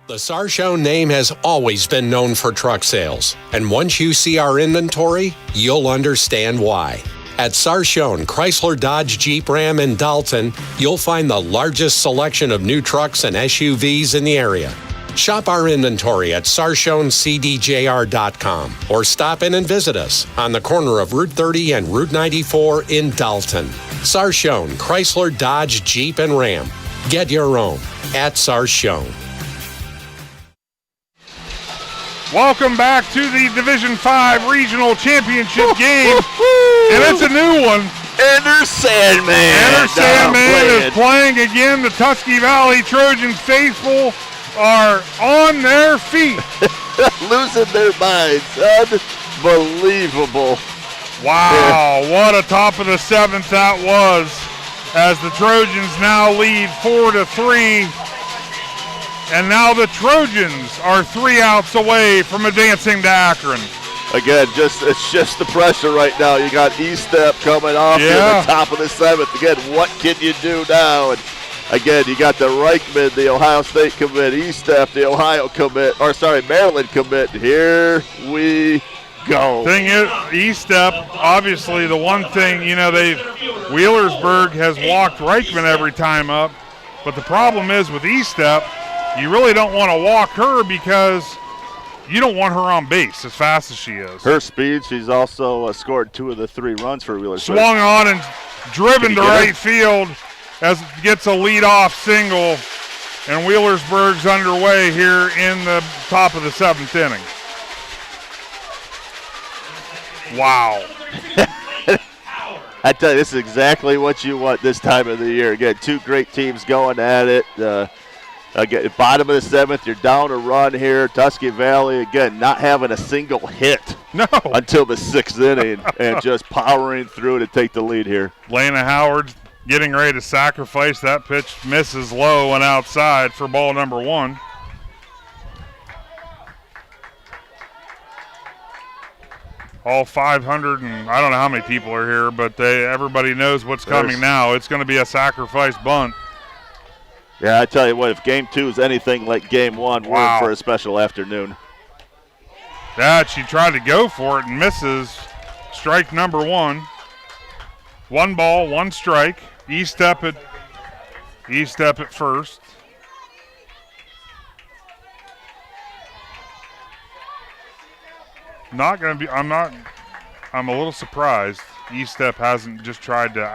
The Sarshone name has always been known for truck sales, and once you see our inventory, you'll understand why. At Sarshone Chrysler Dodge Jeep Ram in Dalton, you'll find the largest selection of new trucks and SUVs in the area. Shop our inventory at sarshonecdjr.com or stop in and visit us on the corner of Route 30 and Route 94 in Dalton. Sarshone Chrysler Dodge Jeep and Ram. Get your own at Sarshone. Welcome back to the Division 5 Regional Championship game. And it's a new one. Enter Sandman. Enter Sandman is playing again. The Tusky Valley Trojan faithful are on their feet. Losing their minds. Unbelievable. Wow, what a top of the seventh that was, as the Trojans now lead 4-3. And now the Trojans are 3 outs away from advancing to Akron. Again, it's just the pressure right now. You got E-Step coming off in the top of the seventh. Again, what can you do now? And again, you got the Reichman, the Ohio State commit, E-Step, the Maryland commit. Here we go. Thing is, E-Step, obviously the one thing, Wheelersburg has walked Reichman every time up. But the problem is with E-Step, you really don't want to walk her because you don't want her on base as fast as she is. Her speed, she's also scored 2 of the 3 runs for Wheelersburg. Swung on and driven to right field as it gets a leadoff single. And Wheelersburg's underway here in the top of the 7th inning. Wow. I tell you, this is exactly what you want this time of the year. Again, 2 great teams going at it. Again, bottom of the 7th, you're down a run here. Tusky Valley, again, not having a single hit until the 6th inning and just powering through to take the lead here. Lana Howard getting ready to sacrifice. That pitch misses low and outside for ball number 1. All 500 and I don't know how many people are here, but everybody knows what's coming now. It's going to be a sacrifice bunt. Yeah, I tell you what, if game 2 is anything like game 1, we're in for a special afternoon. She tried to go for it and misses. Strike number 1. 1 ball, 1 strike. E-step at first. I'm a litlittle surprised E-step hasn't just tried to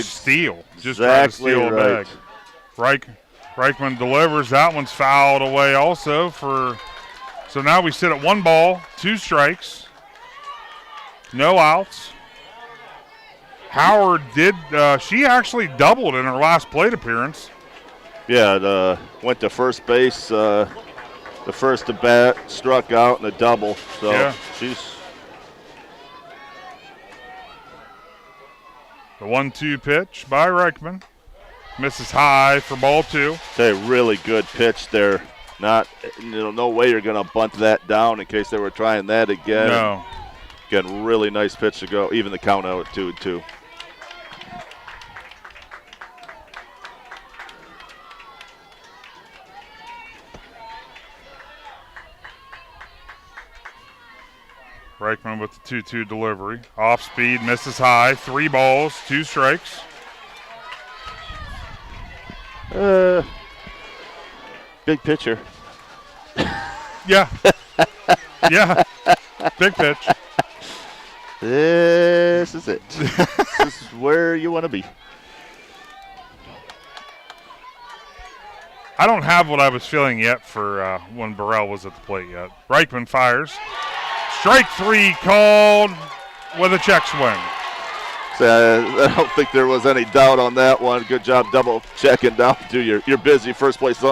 steal. Just try to steal a bag. Reichman delivers. That one's fouled away also so now we sit at 1 ball, 2 strikes, no outs. Howard she actually doubled in her last plate appearance. Yeah, went to first base, the first at bat, struck out in a double. So she's. The 1-2 pitch by Reichman. Misses high for ball 2. It's a really good pitch there. No way you're going to bunt that down in case they were trying that again. No. Again, really nice pitch to go. Even the count out at 2-2. Reichman with the 2-2 delivery. Off speed, misses high. 3 balls, 2 strikes. Big pitcher. Yeah. Yeah. Big pitch. This is it. This is where you want to be. I don't have what I was feeling yet for when Burrell was at the plate yet. Reichman fires. Strike 3 called with a check swing. So, I don't think there was any doubt on that one. Good job double checking down to your busy first base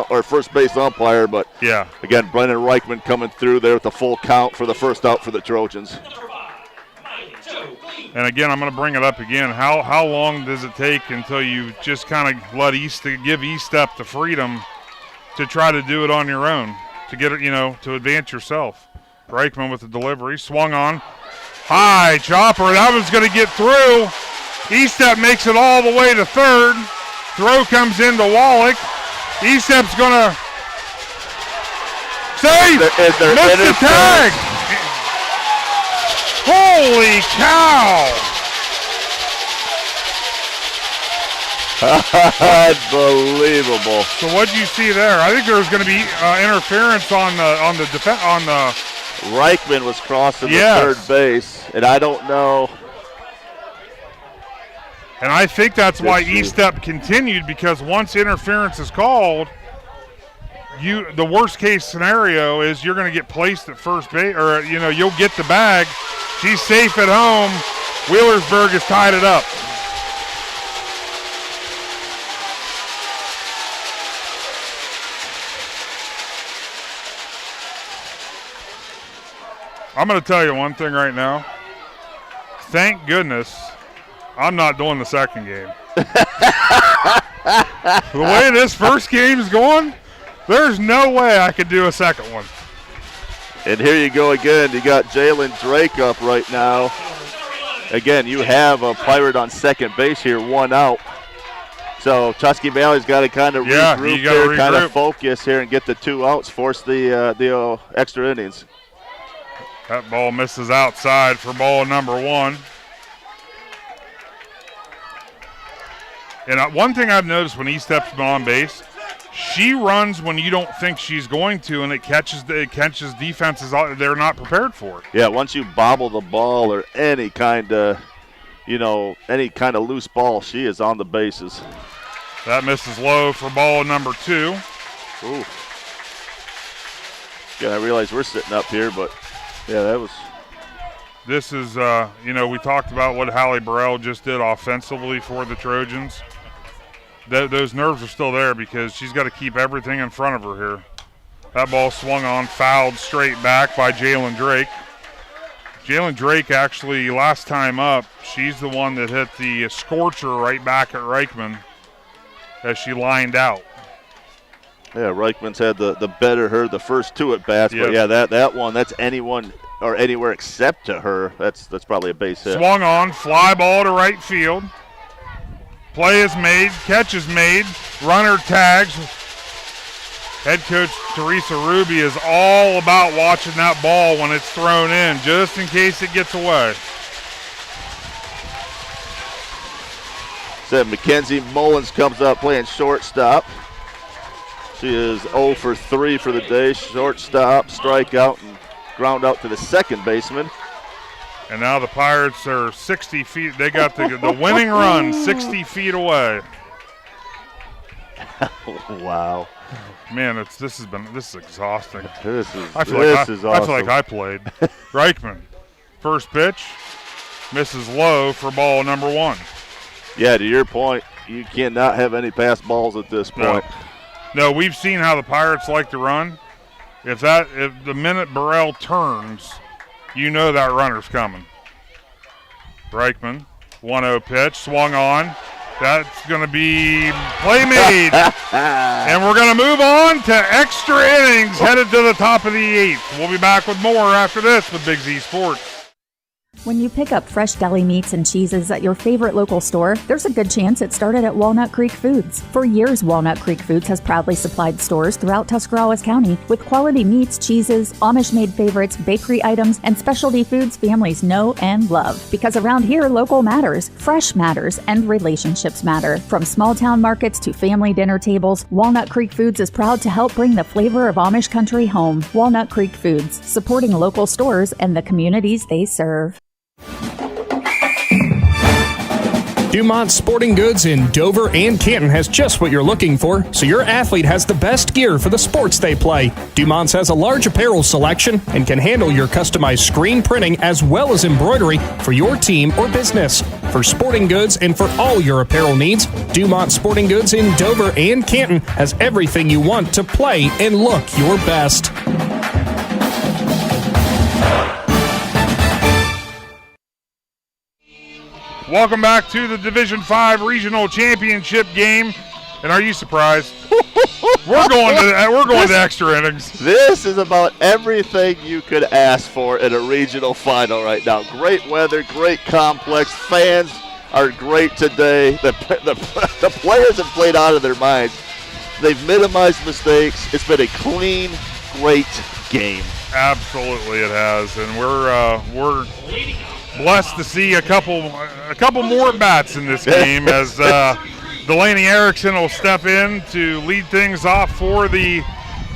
umpire. But yeah, again, Brennan Reichman coming through there with the full count for the first out for the Trojans. And again, I'm going to bring it up again. How long does it take until you just kind of give E-Step the freedom to try to do it on your own, to get it, to advance yourself? Reichman with the delivery, swung on. High chopper, that was going to get through. E-Step makes it all the way to third. Throw comes into Wallach. E-Step's going to save. Missed the tag. Holy cow! Unbelievable. So what did you see there? I think there was going to be interference on the defense on the. Reichman was crossing the third base, and I don't know. And I think that's why E-Step continued, because once interference is called, the worst case scenario is you're going to get placed at first base, or you'll get the bag. She's safe at home. Wheelersburg has tied it up. I'm going to tell you one thing right now. Thank goodness I'm not doing the second game. The way this first game is going, there's no way I could do a second one. And here you go again. You got Jalen Drake up right now. Again, you have a Pirate on second base here, one out. So Tusky Valley's got to kind of regroup here, kind of focus here and get the 2 outs, force the extra innings. That ball misses outside for ball number 1. And one thing I've noticed when E-Step's been on base, she runs when you don't think she's going to, and it catches defenses they're not prepared for it. Yeah, once you bobble the ball or any kind of loose ball, she is on the bases. That misses low for ball number 2. Ooh. Yeah, I realize we're sitting up here, but yeah, that was. This is, we talked about what Hallie Burrell just did offensively for the Trojans. Those nerves are still there because she's got to keep everything in front of her here. That ball swung on, fouled straight back by Jalen Drake. Jalen Drake actually, last time up, she's the one that hit the scorcher right back at Reichman as she lined out. Yeah, Reichman's had the better her the first 2 at bats, yep. But yeah, that one, that's anyone or anywhere except to her. That's probably a base hit. Swung on, fly ball to right field. Play is made, catch is made, runner tags. Head coach Teresa Ruby is all about watching that ball when it's thrown in, just in case it gets away. So Mackenzie Mullins comes up playing shortstop. She is 0 for 3 for the day. Shortstop, strikeout, and ground out to the second baseman. And now the Pirates are 60 feet. They got the winning run 60 feet away. Wow. Man, this is exhausting. This is I feel like I played. Reichman, first pitch, misses low for ball number 1. Yeah, to your point, you cannot have any pass balls at this point. No, we've seen how the Pirates like to run. If the minute Burrell turns, you know that runner's coming. Reichman, 1-0 pitch, swung on. That's going to be play made. And we're going to move on to extra innings, headed to the top of the 8th. We'll be back with more after this with Big Z Sports. When you pick up fresh deli meats and cheeses at your favorite local store, there's a good chance it started at Walnut Creek Foods. For years, Walnut Creek Foods has proudly supplied stores throughout Tuscarawas County with quality meats, cheeses, Amish-made favorites, bakery items, and specialty foods families know and love. Because around here, local matters, fresh matters, and relationships matter. From small-town markets to family dinner tables, Walnut Creek Foods is proud to help bring the flavor of Amish country home. Walnut Creek Foods, supporting local stores and the communities they serve. Dumont Sporting Goods in Dover and Canton has just what you're looking for, so your athlete has the best gear for the sports they play. Dumont's has a large apparel selection and can handle your customized screen printing as well as embroidery for your team or business. For sporting goods and for all your apparel needs, Dumont Sporting Goods in Dover and Canton has everything you want to play and look your best. Welcome back to the Division 5 Regional Championship game. And are you surprised? We're going to extra innings. This is about everything you could ask for in a regional final right now. Great weather, great complex. Fans are great today. The players have played out of their minds. They've minimized mistakes. It's been a clean, great game. Absolutely, it has, and we're blessed to see a couple more bats in this game as Delaney Erickson will step in to lead things off for the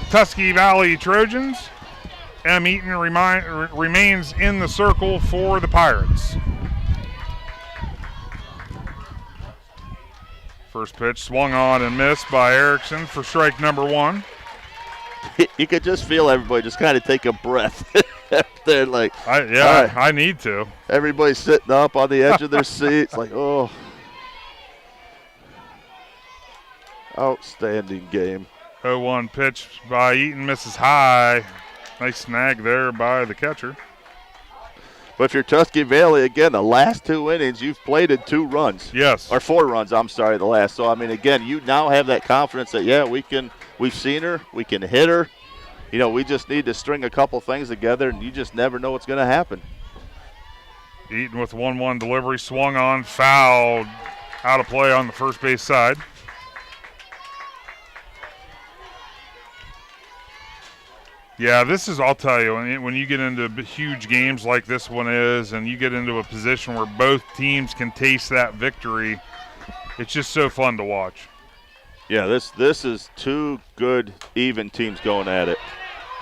Tusky Valley Trojans. M. Eaton remains in the circle for the Pirates. First pitch swung on and missed by Erickson for strike number 1. You could just feel everybody just kind of take a breath. They're like, I need to. Everybody's sitting up on the edge of their seats, like, oh. Outstanding game. 0-1 pitch by Eaton, misses high. Nice snag there by the catcher. But if you're Tusky Valley, again, the last 2 innings, you've plated 2 runs. Yes. Or 4 runs, I'm sorry, the last. So, I mean, again, you now have that confidence that, we've seen her, we can hit her. You know, we just need to string a couple things together, and you just never know what's going to happen. Eaton with 1-1 delivery, swung on, fouled, out of play on the first base side. Yeah, this is, I'll tell you, when you get into huge games like this one is, and you get into a position where both teams can taste that victory, it's just so fun to watch. Yeah, this is 2 good, even teams going at it.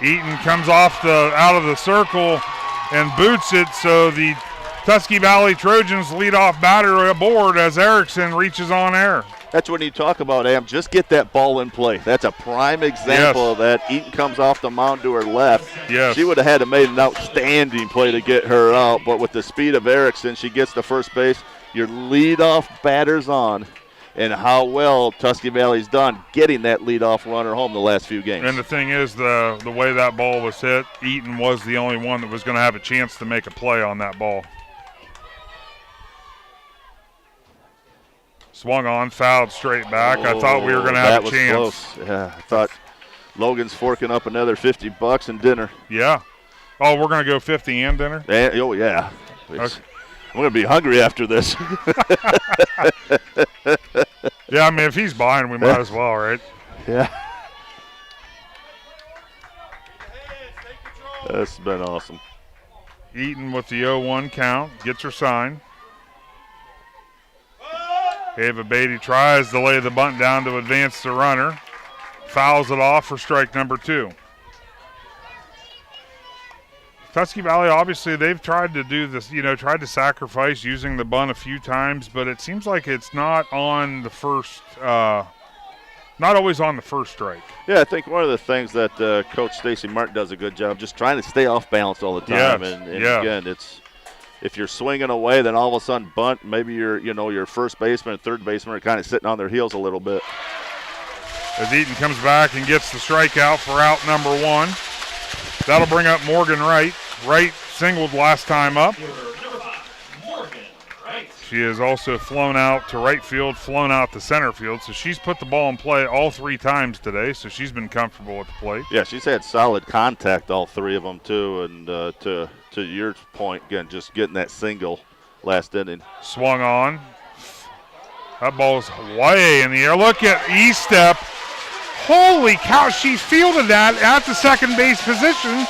Eaton comes off out of the circle and boots it, so the Tusky Valley Trojans leadoff batter aboard as Erickson reaches on air. That's when you talk about, Am, just get that ball in play. That's a prime example of that. Eaton comes off the mound to her left. Yes. She would have had to made an outstanding play to get her out, but with the speed of Erickson, she gets to first base. Your leadoff batter's on. And how well Tusky Valley's done getting that leadoff runner home the last few games. And the thing is, the way that ball was hit, Eaton was the only one that was going to have a chance to make a play on that ball. Swung on, fouled straight back. I thought we were going to have a chance. Close. Yeah, I thought Logan's forking up another $50 and dinner. Yeah. Oh, we're going to go 50 and dinner? Oh, yeah. Okay. I'm going to be hungry after this. Yeah, I mean, if he's buying, we might as well, right? Yeah. That's been awesome. Eaton with the 0-1 count, gets her sign. Ava Beatty tries to lay the bunt down to advance the runner. Fouls it off for strike number 2. Tusky Valley, obviously, they've tried to do this, tried to sacrifice using the bunt a few times, but it seems like it's not on the first, not always on the first strike. Yeah, I think one of the things that Coach Stacy Martin does a good job, just trying to stay off balance all the time. Yes. And again, it's if you're swinging away, then all of a sudden bunt, maybe your first baseman and third baseman are kind of sitting on their heels a little bit. As Eaton comes back and gets the strikeout for out number 1. That'll bring up Morgan Wright. Wright singled last time up. She has also flown out to right field, flown out to center field, so she's put the ball in play all 3 times today, so she's been comfortable at the plate. Yeah, she's had solid contact, all 3 of them, too, and to your point, again, just getting that single last inning. Swung on. That ball's way in the air. Look at E-step. Holy cow, she fielded that at the second base position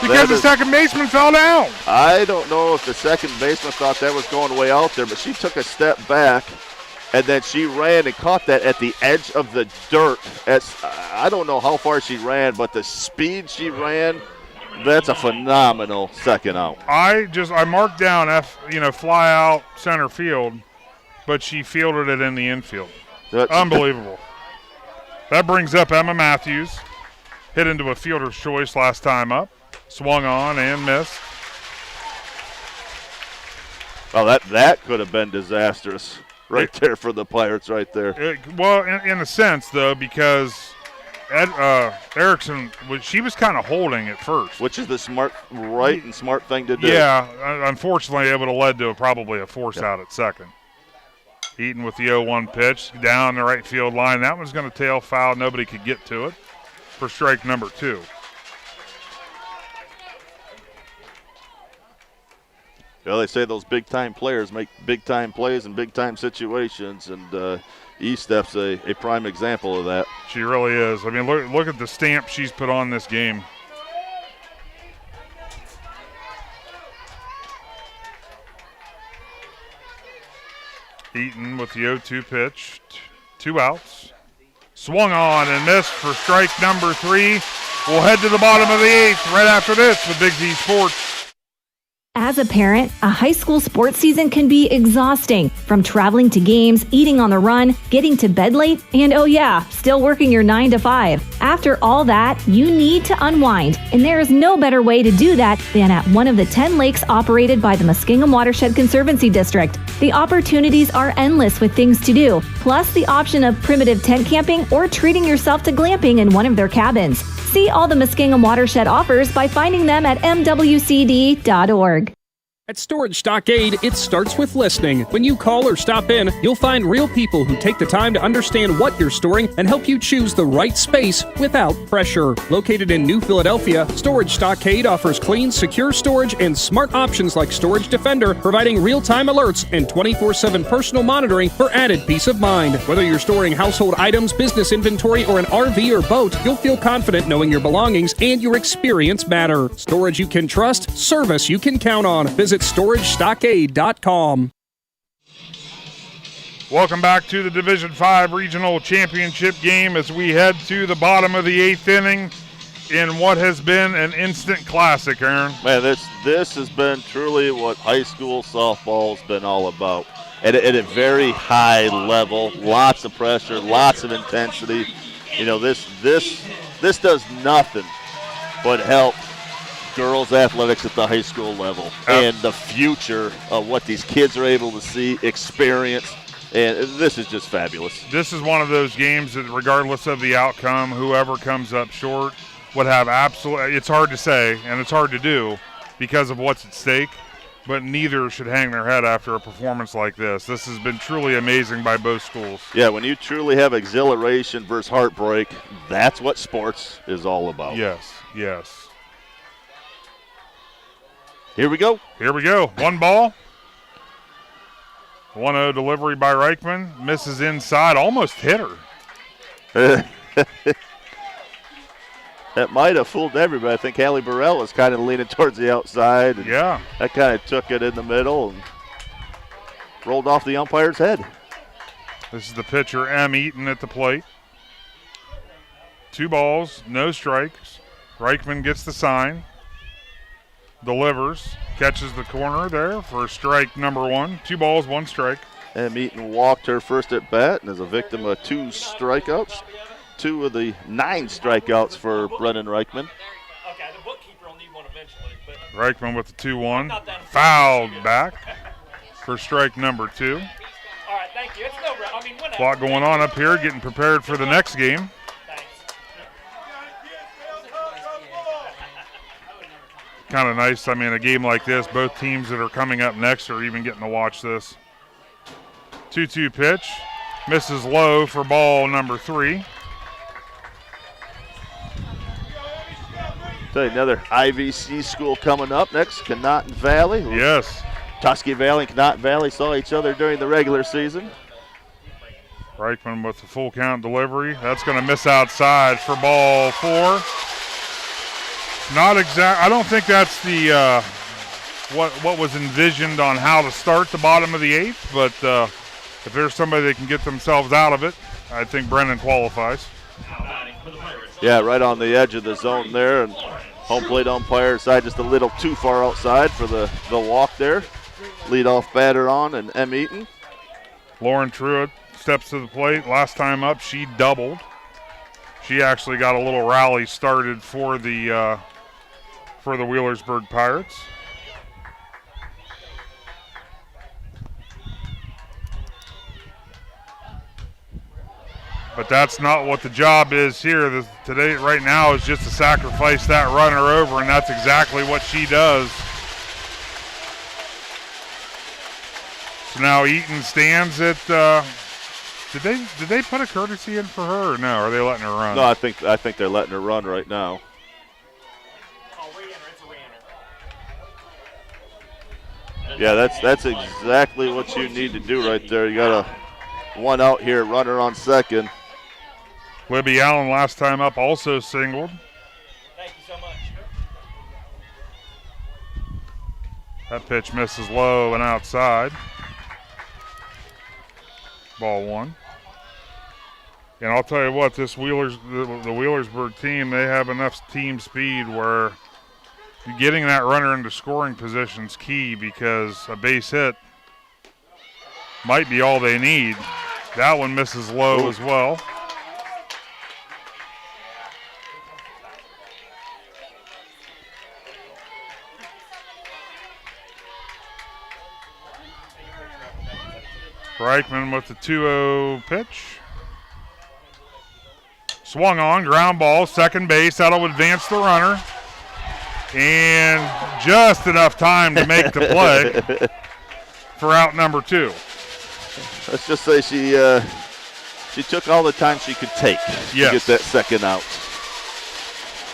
because the second baseman fell down. I don't know if the second baseman thought that was going way out there, but she took a step back, and then she ran and caught that at the edge of the dirt. I don't know how far she ran, but the speed she ran, that's a phenomenal second out. I marked down fly out center field. but she fielded it in the infield. Unbelievable. That brings up Emma Matthews. Hit into a fielder's choice last time up. Swung on and missed. Oh, that could have been disastrous right there for the Pirates right there. In a sense, though, because Erickson, she was kind of holding at first. Which is the smart thing to do. Yeah, unfortunately, it would have led to probably a force out at second. Eaton with the 0-1 pitch down the right field line. That one's going to tail foul. Nobody could get to it for strike number 2. Well, they say those big-time players make big-time plays in big-time situations, and E-Steph's a prime example of that. She really is. I mean, look at the stamp she's put on this game. Eaton with the 0-2 pitch. 2 outs. Swung on and missed for strike number 3. We'll head to the bottom of the 8th right after this with Big Z Sports. As a parent, a high school sports season can be exhausting. From traveling to games, eating on the run, getting to bed late, and still working your 9 to 5. After all that, you need to unwind, and there is no better way to do that than at one of the 10 lakes operated by the Muskingum Watershed Conservancy District. The opportunities are endless with things to do, plus the option of primitive tent camping or treating yourself to glamping in one of their cabins. See all the Muskingum Watershed offers by finding them at mwcd.org. At Storage Stockade, it starts with listening. When you call or stop in, you'll find real people who take the time to understand what you're storing and help you choose the right space without pressure. Located in New Philadelphia, Storage Stockade offers clean, secure storage and smart options like Storage Defender, providing real-time alerts and 24/7 personal monitoring for added peace of mind. Whether you're storing household items, business inventory, or an RV or boat, you'll feel confident knowing your belongings and your experience matter. Storage you can trust, service you can count on. Visit StorageStockade.com. Welcome back to the Division 5 Regional Championship game as we head to the bottom of the 8th inning in what has been an instant classic, Aaron. Man, this has been truly what high school softball's been all about. At a very high level, lots of pressure, lots of intensity. You know, this does nothing but help girls athletics at the high school level and the future of what these kids are able to see, experience, and this is just fabulous. This is one of those games that regardless of the outcome, whoever comes up short would have absolutely, it's hard to say and it's hard to do because of what's at stake, but neither should hang their head after a performance like this. This has been truly amazing by both schools. Yeah, when you truly have exhilaration versus heartbreak, that's what sports is all about. Yes, yes. Here we go. Here we go. 1 ball. 1-0 delivery by Reichman. Misses inside. Almost hit her. That might have fooled everybody. I think Hallie Burrell was kind of leaning towards the outside. And yeah. That kind of took it in the middle and rolled off the umpire's head. This is the pitcher, M. Eaton, at the plate. 2 balls, no strikes. Reichman gets the sign. Delivers, catches the corner there for strike number 1. 2 balls, 1 strike. And Eaton walked her first at bat and is a victim of 2 strikeouts. 2 of the 9 strikeouts for Brennan Reichman. Okay, the bookkeeper will need one eventually. But Reichman with the 2-1. Fouled back for strike number 2. All right, thank you. It's no, I mean, whatever. Clock going on up here, getting prepared for the next game. Kind of nice. I mean, a game like this, both teams that are coming up next are even getting to watch this. 2-2 pitch. Misses low for ball number 3. Tell you, another IVC school coming up next, Conotton Valley. Yes. Tusky Valley and Conotton Valley saw each other during the regular season. Reichman with the full count delivery. That's going to miss outside for ball 4. Not exact. I don't think that's the what was envisioned on how to start the bottom of the 8th, but if there's somebody that can get themselves out of it, I think Brennan qualifies. Yeah, right on the edge of the zone there, and home plate umpire side just a little too far outside for the walk there. Leadoff batter on, and M. Eaton. Lauren Truitt steps to the plate. Last time up, she doubled. She actually got a little rally started for the Wheelersburg Pirates. But that's not what the job is here. Today, right now, is just to sacrifice that runner over, and that's exactly what she does. So now Eaton stands at. Did they put a courtesy in for her, or no? Are they letting her run? No, I think they're letting her run right now. Yeah, that's exactly what you need to do right there. You got a one out here, runner on second. Libby Allen last time up also singled. Thank you so much. That pitch misses low and outside. Ball one. And I'll tell you what, this the Wheelersburg team, they have enough team speed where getting that runner into scoring position is key, because a base hit might be all they need. That one misses low as well. Reichman with the 2-0 pitch. Swung on, ground ball, second base. That'll advance the runner. And just enough time to make the play for out number 2. Let's just say she took all the time she could take to get that second out.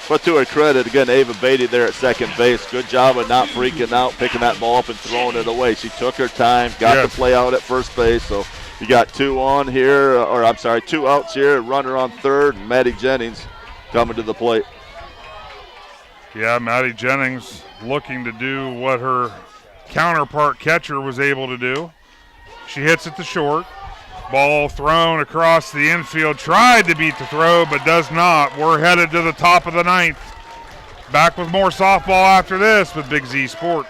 But to her credit, again, Ava Beatty there at second base. Good job of not freaking out, picking that ball up and throwing it away. She took her time, got the play out at first base. So you got 2 on here, 2 outs here, runner on third, and Maddie Jennings coming to the plate. Yeah, Maddie Jennings looking to do what her counterpart catcher was able to do. She hits it to short. Ball thrown across the infield. Tried to beat the throw, but does not. We're headed to the top of the 9th. Back with more softball after this with Big Z Sports.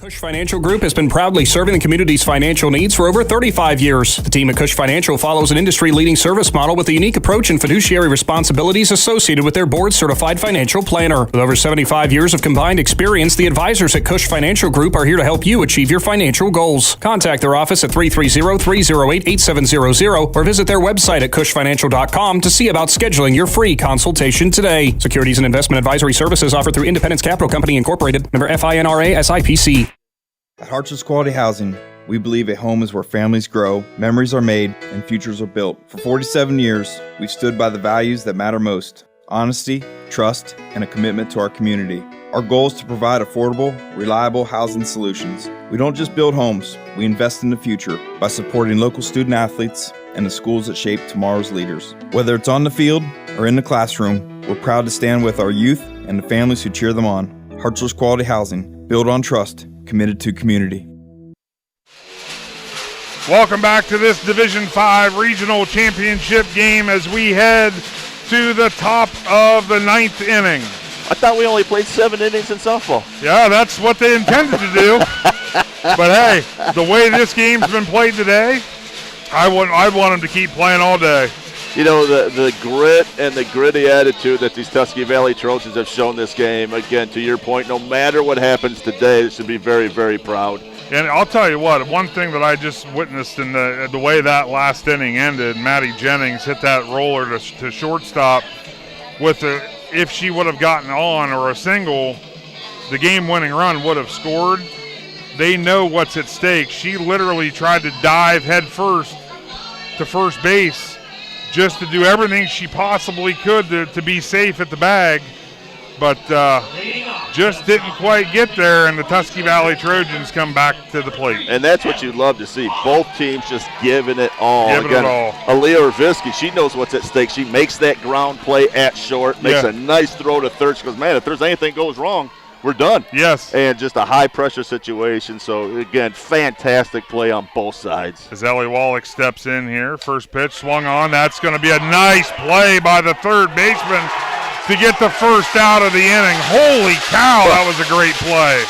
Cush Financial Group has been proudly serving the community's financial needs for over 35 years. The team at Cush Financial follows an industry-leading service model with a unique approach and fiduciary responsibilities associated with their board-certified financial planner. With over 75 years of combined experience, the advisors at Cush Financial Group are here to help you achieve your financial goals. Contact their office at 330-308-8700 or visit their website at cushfinancial.com to see about scheduling your free consultation today. Securities and investment advisory services offered through Independence Capital Company Incorporated, member FINRA SIPC. At Hartships Quality Housing, we believe a home is where families grow, memories are made, and futures are built. For 47 years, we've stood by the values that matter most: honesty, trust, and a commitment to our community. Our goal is to provide affordable, reliable housing solutions. We don't just build homes, we invest in the future by supporting local student athletes and the schools that shape tomorrow's leaders. Whether it's on the field or in the classroom, we're proud to stand with our youth and the families who cheer them on. Hartships Quality Housing, built on trust, committed to community. Welcome back to this Division 5 Regional Championship game as we head to the top of the 9th inning. I thought we only played 7 innings in softball. Yeah, that's what they intended to do. But hey, the way this game's been played today, I'd want them to keep playing all day. You know, the grit and the gritty attitude that these Tusky Valley Trojans have shown this game, again, to your point, no matter what happens today, they should be very, very proud. And I'll tell you what, one thing that I just witnessed in the way that last inning ended, Maddie Jennings hit that roller to shortstop with if she would have gotten on or a single, the game-winning run would have scored. They know what's at stake. She literally tried to dive head first to first base just to do everything she possibly could to be safe at the bag, but just didn't quite get there, and the Tusky Valley Trojans come back to the plate. And that's what you'd love to see. Both teams just giving it all. Giving it all. Aaliyah Orvisky, she knows what's at stake. She makes that ground play at short, makes a nice throw to third. She goes, man, if there's anything goes wrong, we're done. Yes. And just a high-pressure situation. So, again, fantastic play on both sides. As Ellie Wallach steps in here, first pitch swung on. That's going to be a nice play by the third baseman to get the first out of the inning. Holy cow, that was a great play.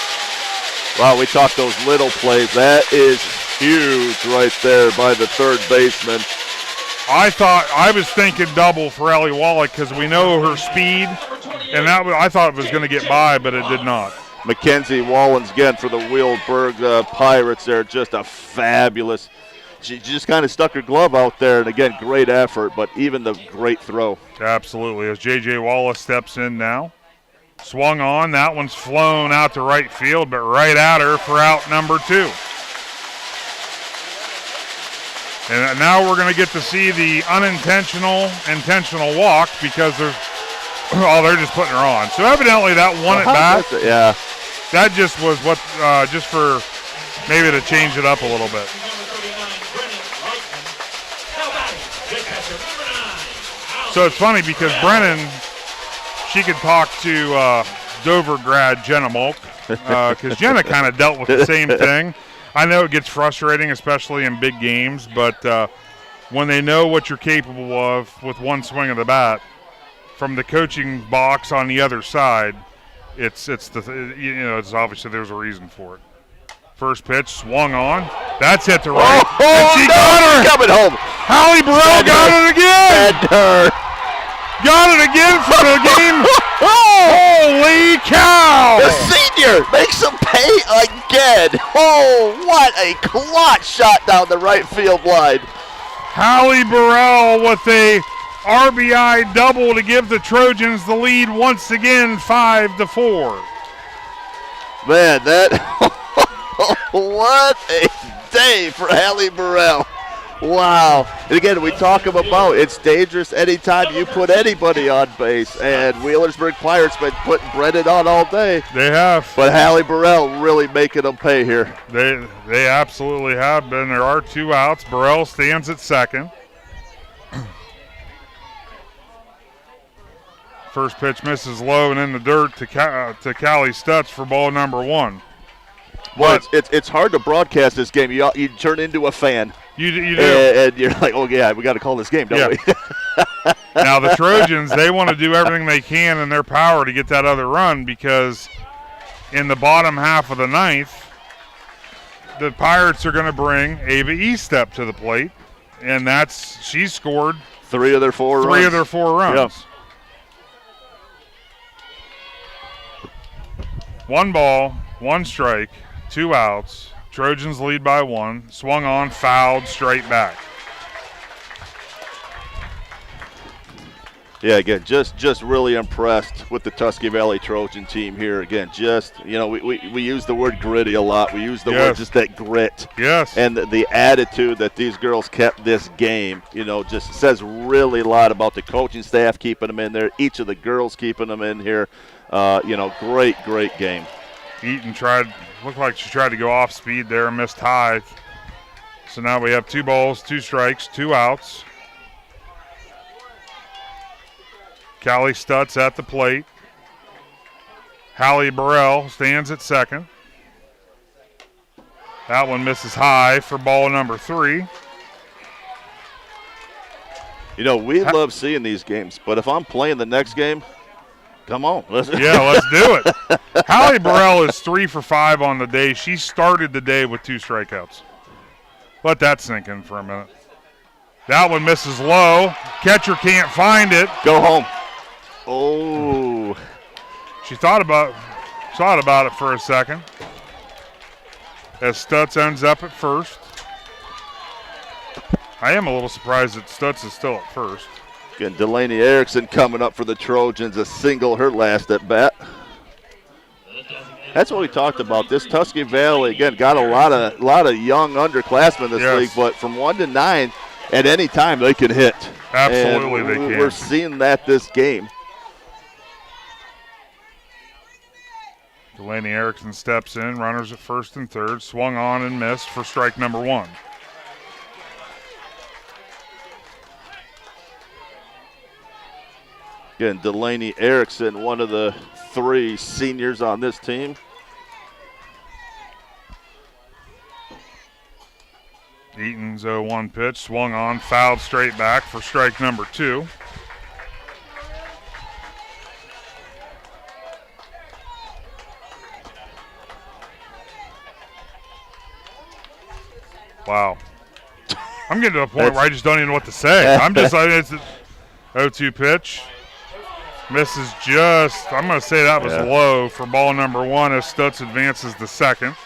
Wow, we talked those little plays. That is huge right there by the third baseman. I was thinking double for Allie Wallach because we know her speed, and I thought it was going to get by, but it did not. Mackenzie Wallens again for the Wheelersburg Pirates there. Just a fabulous. She just kind of stuck her glove out there, and again, great effort, but even the great throw. Absolutely. As J.J. Wallace steps in now. Swung on. That one's flown out to right field, but right at her for out number 2. And now we're going to get to see the intentional walk because they're just putting her on. So evidently that won it back. Yeah. That just was what, just for maybe to change it up a little bit. So it's funny because Brennan, she could talk to Dover grad Jenna Mulk because Jenna kind of dealt with the same thing. I know it gets frustrating, especially in big games, but when they know what you're capable of with one swing of the bat, from the coaching box on the other side, it's obviously there's a reason for it. First pitch swung on. That's hit to right. And she got her. Coming home. Hallie Burrell got it again. Got it again for the game. Holy cow! The senior makes him pay again. Oh, what a clutch shot down the right field line. Hallie Burrell with a RBI double to give the Trojans the lead once again, 5-4. Man, what a day for Hallie Burrell. Wow. And again, we talk about it's dangerous anytime you put anybody on base. And Wheelersburg Pirates been putting Brennan on all day. They have. But Hallie Burrell really making them pay here. They absolutely have been. There are 2 outs. Burrell stands at second. First pitch misses low and in the dirt to Callie Stotts for ball number 1. Well, it's hard to broadcast this game. You turn into a fan. You do. And you're like, oh, yeah, we got to call this game, don't we? Now, the Trojans, they want to do everything they can in their power to get that other run because in the bottom half of the 9th, the Pirates are going to bring Ava Eastep to the plate, and she scored 3 of their 4 runs. 3 of their 4 runs. Yep. 1 ball, 1 strike, 2 outs. Trojans lead by 1. Swung on, fouled, straight back. Yeah, again, just really impressed with the Tusky Valley Trojan team here. Again, we use the word gritty a lot. We use the word just that grit. Yes. And the attitude that these girls kept this game, just says really a lot about the coaching staff keeping them in there, each of the girls keeping them in here. Great game. Eaton looked like she tried to go off speed there, missed high. So now we have 2 balls, 2 strikes, 2 outs. Callie Stotts at the plate. Hallie Burrell stands at second. That one misses high for ball number 3. We love seeing these games, but if I'm playing the next game, come on. Let's do it. Hallie Burrell is 3 for 5 on the day. She started the day with 2 strikeouts. Let that sink in for a minute. That one misses low. Catcher can't find it. Go home. Oh. She thought about it for a second. As Stotts ends up at first. I am a little surprised that Stotts is still at first. Again, Delaney Erickson coming up for the Trojans, a single her last at bat. That's what we talked about. This Tusky Valley, again, got a lot of young underclassmen this league, but from 1 to 9, at any time they can hit. Absolutely, and they can. We're seeing that this game. Delaney Erickson steps in, runners at first and third, swung on and missed for strike number 1. Again, Delaney Erickson, one of the 3 seniors on this team. Eaton's 0-1 pitch, swung on, fouled straight back for strike number 2. Wow. I'm getting to the point where I just don't even know what to say. I'm just like, it's a 0-2 pitch. Misses just, I'm going to say that was low for ball number 1 as Stotts advances the second.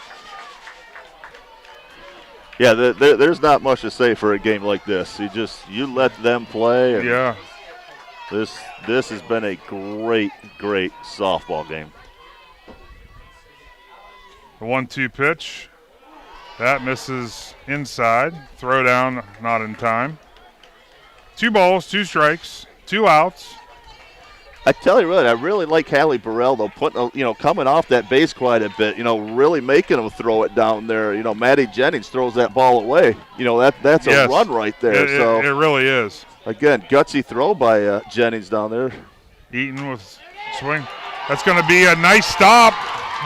Yeah, there's not much to say for a game like this. You let them play. And yeah. This has been a great softball game. The 1-2 pitch. That misses inside. Throw down not in time. 2 balls, 2 strikes, 2 outs. I tell you what, I really like Hallie Burrell, though, coming off that base quite a bit, really making him throw it down there. Maddie Jennings throws that ball away. That's a run right there. It really is. Again, gutsy throw by Jennings down there. Eaton with swing. That's going to be a nice stop,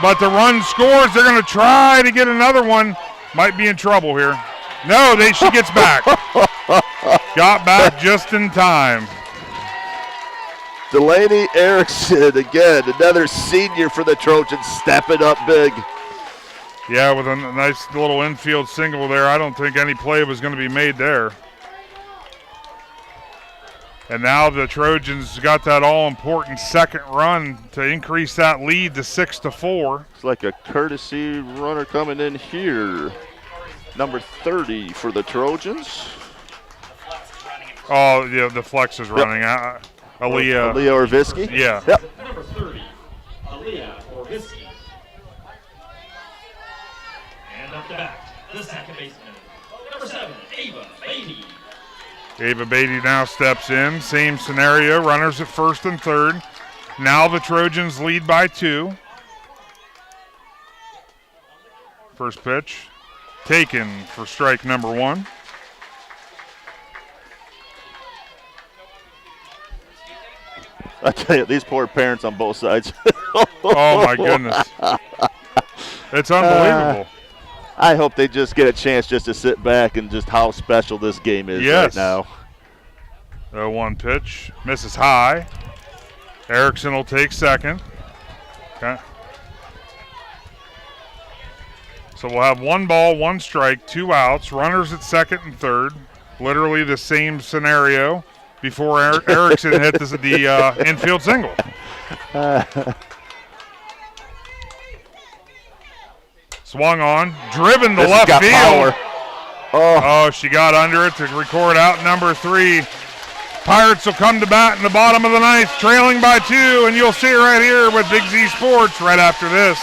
but the run scores. They're going to try to get another one. Might be in trouble here. No, she gets back. Got back just in time. Delaney Erickson, again, another senior for the Trojans, stepping up big. Yeah, with a nice little infield single there. I don't think any play was going to be made there. And now the Trojans got that all-important second run to increase that lead to 6-4. It's like a courtesy runner coming in here. Number 30 for the Trojans. Oh, yeah, the flex is running. Aaliyah Orvisky? Yeah. Yep. Number 30, Aaliyah Orvisky. And up the bat, the second baseman. Number 7, Ava Beatty. Ava Beatty now steps in. Same scenario. Runners at first and third. Now the Trojans lead by 2. First pitch taken for strike number 1. I tell you, these poor parents on both sides. Oh, my goodness. It's unbelievable. I hope they just get a chance just to sit back and just how special this game is right now. 0-1 pitch. Misses high. Erickson will take second. Okay. So we'll have 1 ball, 1 strike, 2 outs. Runners at second and third. Literally the same scenario before Erickson hit the infield single. Swung on, driven to left field. Power. Oh, she got under it to record out number 3. Pirates will come to bat in the bottom of the 9th, trailing by 2, and you'll see it right here with Big Z Sports right after this.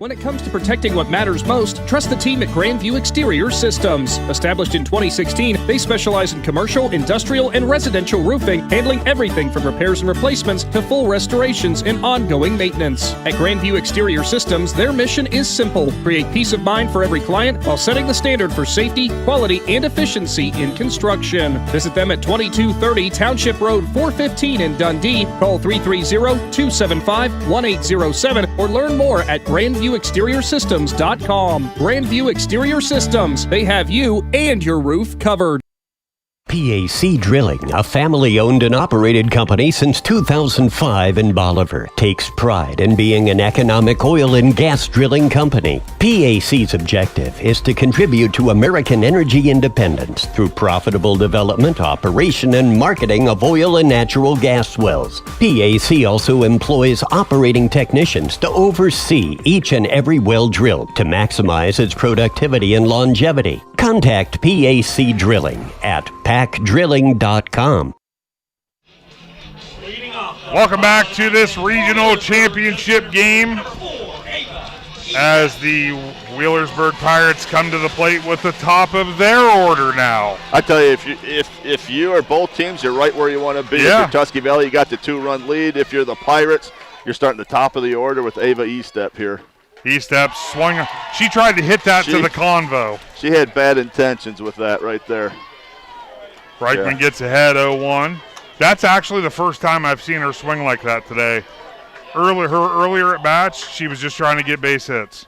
When it comes to protecting what matters most, trust the team at Grandview Exterior Systems. Established in 2016, they specialize in commercial, industrial, and residential roofing, handling everything from repairs and replacements to full restorations and ongoing maintenance. At Grandview Exterior Systems, their mission is simple: create peace of mind for every client while setting the standard for safety, quality, and efficiency in construction. Visit them at 2230 Township Road 415 in Dundee. Call 330-275-1807 or learn more at GrandviewExteriorSystems.com. Grandview Exterior Systems. They have you and your roof covered. PAC Drilling, a family-owned and operated company since 2005 in Bolivar, takes pride in being an economic oil and gas drilling company. PAC's objective is to contribute to American energy independence through profitable development, operation, and marketing of oil and natural gas wells. PAC also employs operating technicians to oversee each and every well drilled to maximize its productivity and longevity. Contact PAC Drilling at pacdrilling.com. Welcome back to this regional championship game as the Wheelersburg Pirates come to the plate with the top of their order now. I tell you, if you are both teams, you're right where you want to be. Yeah. If you're Tusky Valley, you got the 2-run lead. If you're the Pirates, you're starting the top of the order with Ava Estep here. Estep swung. She tried to hit that to the convo. She had bad intentions with that right there. Reichman gets ahead 0-1. That's actually the first time I've seen her swing like that today. Earlier at bats, she was just trying to get base hits.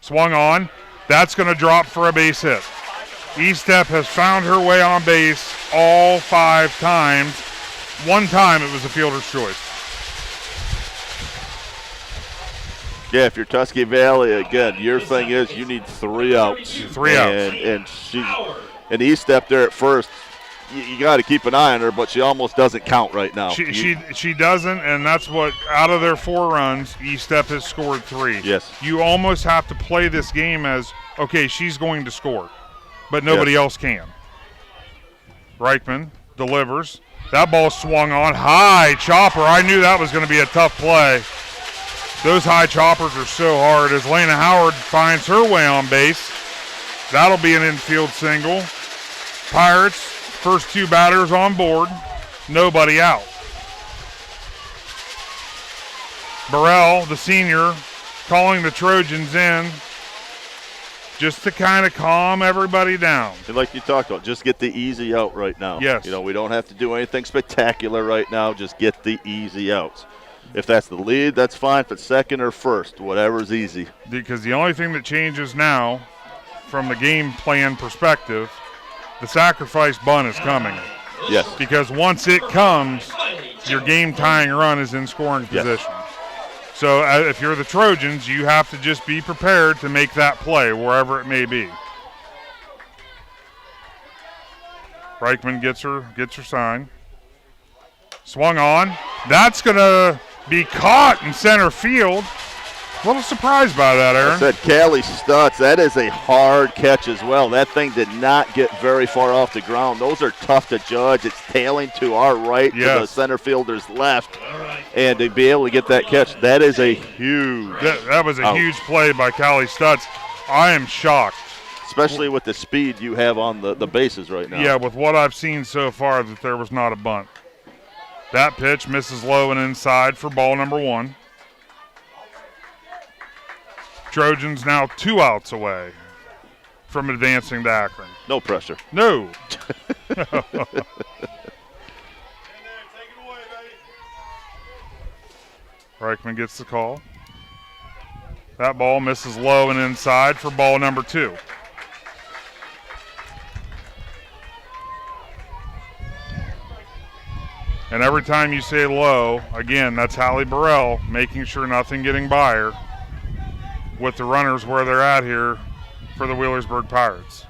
Swung on. That's going to drop for a base hit. Estep has found her way on base all 5 times. One time it was a fielder's choice. Yeah, if you're Tusky Valley, again, your thing is you need 3 outs. 3 outs. And E-step there at first. You got to keep an eye on her, but she almost doesn't count right now. She doesn't, and that's what, out of their 4 runs, E-step has scored 3. Yes. You almost have to play this game as, okay, she's going to score, but nobody else can. Reichman delivers. That ball swung on. High chopper. I knew that was going to be a tough play. Those high choppers are so hard as Lena Howard finds her way on base. That'll be an infield single. Pirates, first 2 batters on board. Nobody out. Burrell, the senior, calling the Trojans in just to kind of calm everybody down. And like you talked about, just get the easy out right now. Yes. You know, we don't have to do anything spectacular right now. Just get the easy outs. If that's the lead, that's fine. If it's second or first, whatever's easy. Because the only thing that changes now from the game plan perspective, the sacrifice bunt is coming. Yes. Because once it comes, your game-tying run is in scoring position. Yes. So if you're the Trojans, you have to just be prepared to make that play wherever it may be. Reichman gets her sign. Swung on. That's going to be caught in center field. A little surprised by that, Aaron. I said Callie Stotts, that is a hard catch as well. That thing did not get very far off the ground. Those are tough to judge. It's tailing to our right, to the center fielder's left. And to be able to get that catch, that is a huge That was a huge play by Callie Stotts. I am shocked. Especially with the speed you have on the bases right now. Yeah, with what I've seen so far, that there was not a bunt. That pitch misses low and inside for ball number 1. Trojans now 2 outs away from advancing to Akron. No pressure. No. Reichman gets the call. That ball misses low and inside for ball number 2. And every time you say low, again, that's Hallie Burrell making sure nothing getting by her with the runners where they're at here for the Wheelersburg Pirates.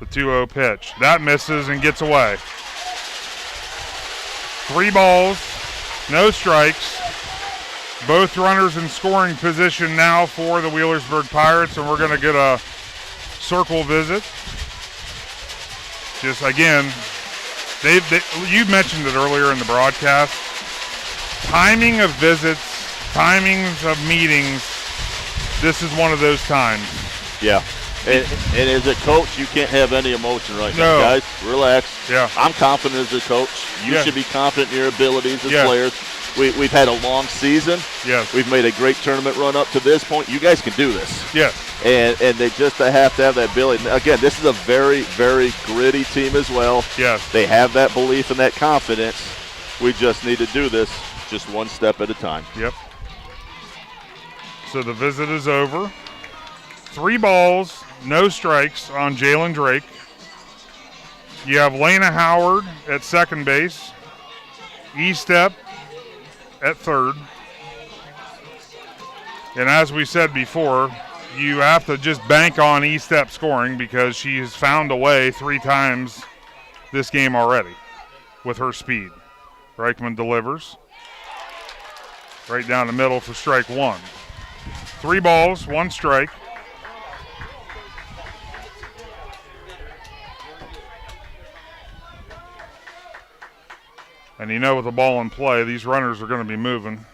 The 2-0 pitch. That misses and gets away. 3 balls, no strikes. Both runners in scoring position now for the Wheelersburg Pirates, and we're going to get a circle visit. Just again, you mentioned it earlier in the broadcast. Timing of visits, timings of meetings, this is one of those times. Yeah. And as a coach, you can't have any emotion right now. Guys, relax. Yeah. I'm confident as a coach. You should be confident in your abilities as players. We've had a long season. Yes. We've made a great tournament run up to this point. You guys can do this. Yes. And they just have to have that ability. Again, this is a very, very gritty team as well. Yes. They have that belief and that confidence. We just need to do this just one step at a time. Yep. So the visit is over. 3 balls, no strikes on Jalen Drake. You have Lena Howard at second base. E-Step at third. And as we said before, you have to just bank on E-Step scoring because she has found a way 3 times this game already with her speed. Reichman delivers. Right down the middle for strike 1. 3 balls, 1 strike. And you know with the ball in play, these runners are going to be moving.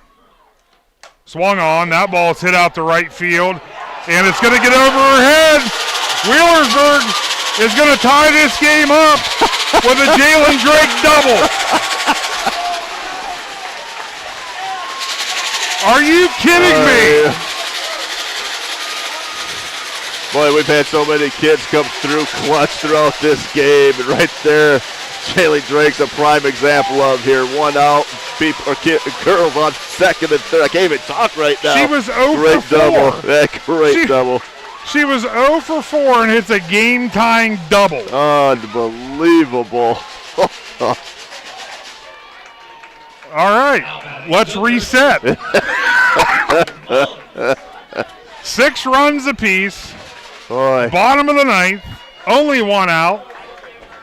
Swung on. That ball's hit out to right field. And it's going to get over her head. Wheelersburg is going to tie this game up with a Jalen Drake double. Are you kidding me? Boy, we've had so many kids come through clutch throughout this game. And right there, Jalen Drake's a prime example of here. 1 out, girls on second and third. I can't even talk right now. She was 0 great for 4. Double. That great double. She was 0 for 4 and hits a game-tying double. Unbelievable. All right, let's reset. 6 runs apiece. Boy. Bottom of the 9th. Only 1 out.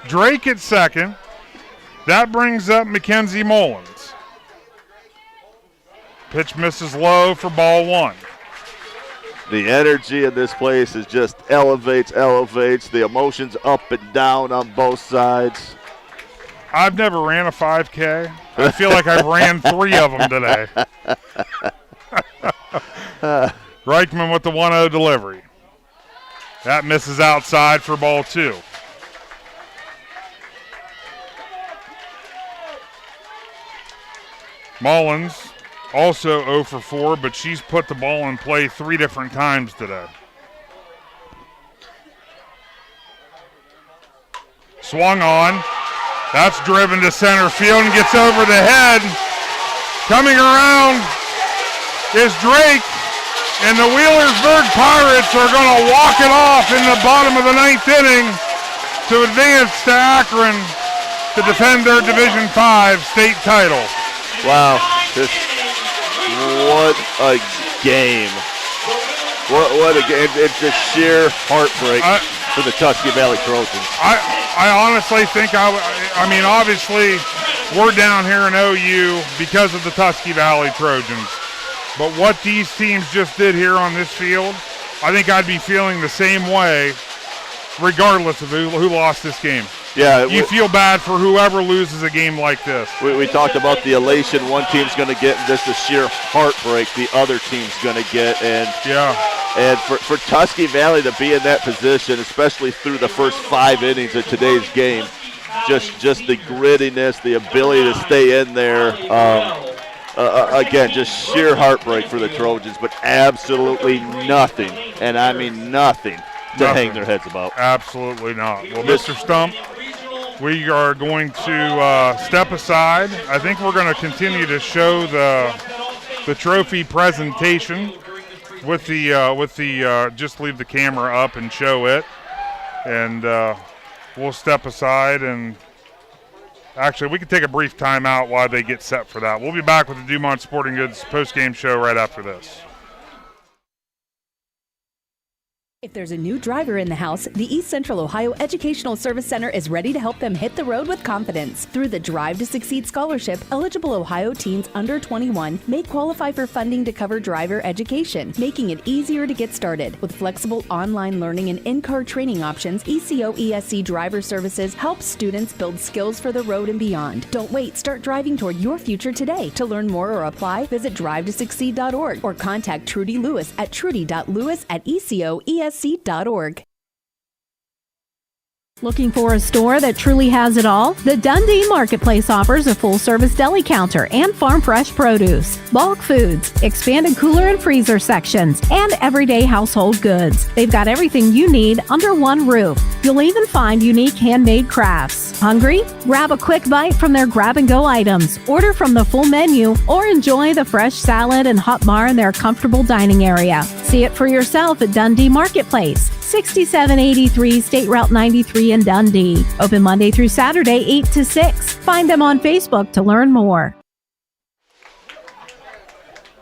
Drake at second. That brings up Mackenzie Mullins. Pitch misses low for ball 1. The energy in this place is just elevates. The emotions up and down on both sides. I've never ran a 5K. I feel like I've ran 3 of them today. Reichman with the 1-0 delivery. That misses outside for ball 2. Mullins also 0 for 4, but she's put the ball in play 3 different times today. Swung on. That's driven to center field and gets over the head. Coming around is Drake, and the Wheelersburg Pirates are going to walk it off in the bottom of the 9th inning to advance to Akron to defend their Division V state title. Wow. What a game. What a game. It's just sheer heartbreak for the Tusky Valley Trojans. I honestly think, I mean, obviously, we're down here in OU because of the Tusky Valley Trojans. But what these teams just did here on this field, I think I'd be feeling the same way regardless of who lost this game. Yeah, you feel bad for whoever loses a game like this. We talked about the elation one team's going to get and just the sheer heartbreak the other team's going to get. And for Tusky Valley to be in that position, especially through the first 5 innings of today's game, just the grittiness, the ability to stay in there. Again, just sheer heartbreak for the Trojans, but absolutely nothing, and I mean nothing, to hang their heads about. Absolutely not. Well, Mr. Stump, we are going to step aside. I think we're going to continue to show the trophy presentation with the just leave the camera up and show it, and we'll step aside and actually we can take a brief timeout while they get set for that. We'll be back with the Dumont Sporting Goods post-game show right after this. If there's a new driver in the house, the East Central Ohio Educational Service Center is ready to help them hit the road with confidence. Through the Drive to Succeed scholarship, eligible Ohio teens under 21 may qualify for funding to cover driver education, making it easier to get started. With flexible online learning and in-car training options, ECO ESC Driver Services helps students build skills for the road and beyond. Don't wait, start driving toward your future today. To learn more or apply, visit drivetosucceed.org or contact Trudy Lewis at trudy.lewis@ecoesc.org. Looking for a store that truly has it all? The Dundee Marketplace offers a full-service deli counter and farm fresh produce, bulk foods, expanded cooler and freezer sections, and everyday household goods. They've got everything you need under one roof. You'll even find unique handmade crafts. Hungry? Grab a quick bite from their grab-and-go items, order from the full menu, or enjoy the fresh salad and hot bar in their comfortable dining area. See it for yourself at Dundee Marketplace, 6783 State Route 93 in Dundee. Open Monday through Saturday, 8 to 6. Find them on Facebook to learn more.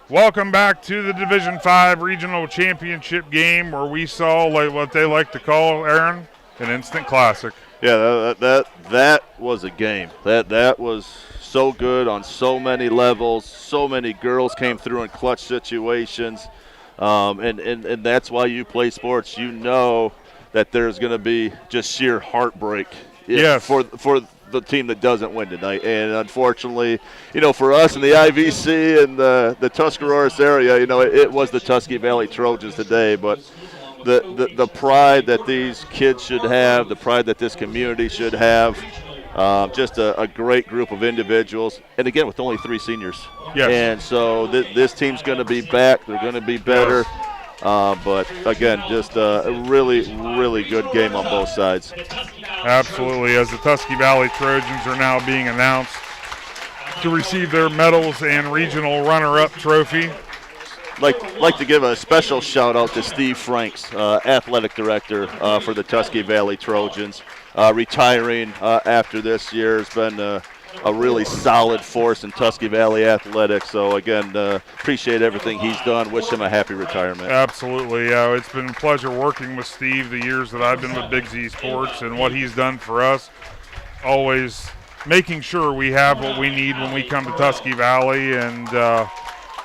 Welcome back to the Division V Regional Championship game where we saw what they like to call, Aaron, an instant classic. Yeah, that was a game. That was so good on so many levels. So many girls came through in clutch situations. And that's why you play sports. You know that there's going to be just sheer heartbreak for the team that doesn't win tonight. And unfortunately, for us in the IVC and the Tuscarawas area, it was the Tusky Valley Trojans today. But the pride that these kids should have, the pride that this community should have, just a great group of individuals. And again, with only 3 seniors. Yes. And so this team's going to be back. They're going to be better. But, again, just a really, really good game on both sides. Absolutely. As the Tusky Valley Trojans are now being announced to receive their medals and regional runner-up trophy. Like to give a special shout-out to Steve Franks, athletic director for the Tusky Valley Trojans. Retiring after this year has been a really solid force in Tusky Valley athletics. So, again, appreciate everything he's done. Wish him a happy retirement. Absolutely. It's been a pleasure working with Steve the years that I've been with Big Z Sports, and what he's done for us, always making sure we have what we need when we come to Tusky Valley. And,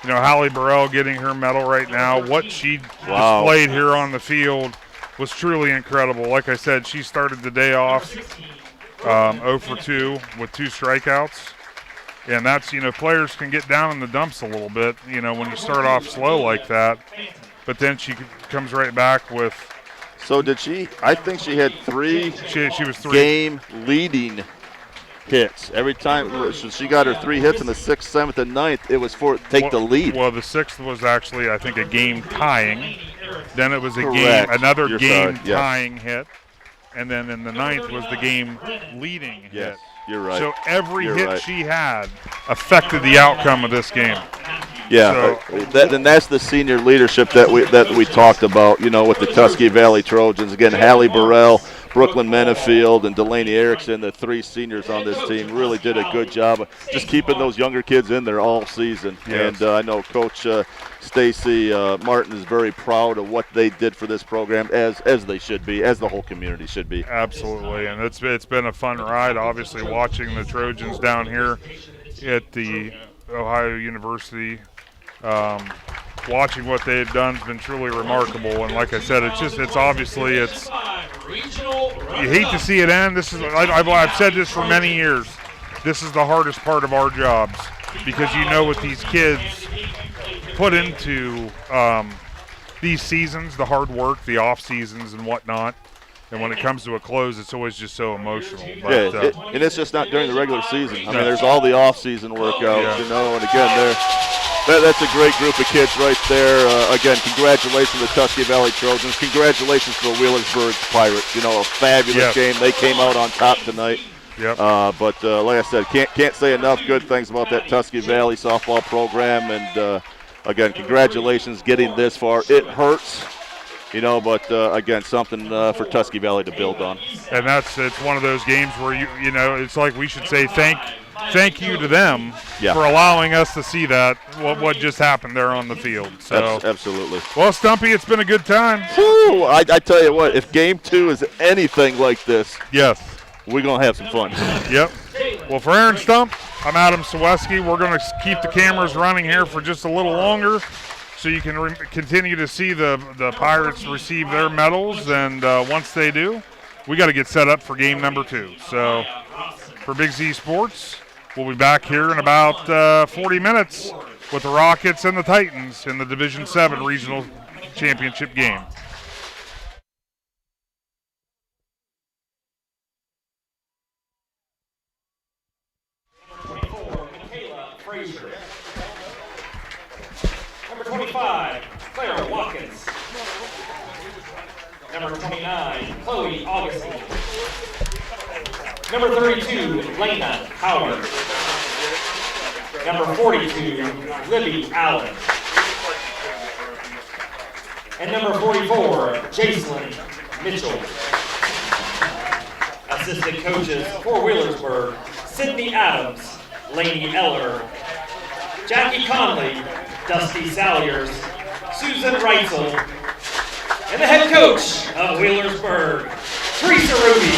Hallie Burrell getting her medal right now. What she displayed here on the field was truly incredible. Like I said, she started the day off 0 for 2 with 2 strikeouts. And that's, players can get down in the dumps a little bit, when you start off slow like that. But then she comes right back with. So did she? I think she had 3 she was 3 game-leading hits. Every time she got her 3 hits in the 6th, 7th, and 9th, it was for take the lead. Well, the 6th was actually, I think, a game-tying. Then it was another game-tying hit. And then in the 9th was the game-leading hit. You're right. So every hit she had affected the outcome of this game. Yeah, and that's the senior leadership that we talked about, with the Tusky Valley Trojans. Again, Hallie Burrell, Brooklyn Menefield, and Delaney Erickson, the 3 seniors on this team, really did a good job of just keeping those younger kids in there all season. Yes. And I know Coach Stacy Martin is very proud of what they did for this program, as they should be, as the whole community should be. Absolutely, and it's been a fun ride, obviously, watching the Trojans down here at the Ohio University. Watching what they've done has been truly remarkable, and like I said, you hate to see it end. I've said this for many years. This is the hardest part of our jobs, because what these kids put into these seasons, the hard work, the off seasons, and whatnot. And when it comes to a close, it's always just so emotional. But, and it's just not during the regular season. I mean, there's all the off-season workouts, and again, that's a great group of kids right there. Again, congratulations to the Tusky Valley Trojans. Congratulations to the Wheelersburg Pirates. A fabulous game. They came out on top tonight. Yep. But like I said, can't say enough good things about that Tusky Valley softball program. And again, congratulations getting this far. It hurts. But again, something for Tusky Valley to build on. And it's one of those games where it's like we should say thank you to them for allowing us to see that what just happened there on the field. So absolutely. Well, Stumpy, it's been a good time. Woo, I tell you what, if Game 2 is anything like this, yes, we're gonna have some fun. Yep. Well, for Aaron Stump, I'm Adam Ciereszewski. We're going to keep the cameras running here for just a little longer, so you can continue to see the Pirates receive their medals. And once they do, we got to get set up for game number 2. So for Big Z Sports, we'll be back here in about 40 minutes with the Rockets and the Titans in the Division 7 Regional Championship game. Number 25, Clara Watkins. Number 29, Chloe Augustine. Number 32, Lena Howard. Number 42, Libby Allen. And number 44, Jacelyn Mitchell. Assistant coaches for Wheelersburg, Sydney Adams, Lainey Eller, Jackie Conley, Dusty Salyers, Susan Reitzel, and the head coach of Wheelersburg, Teresa Ruby.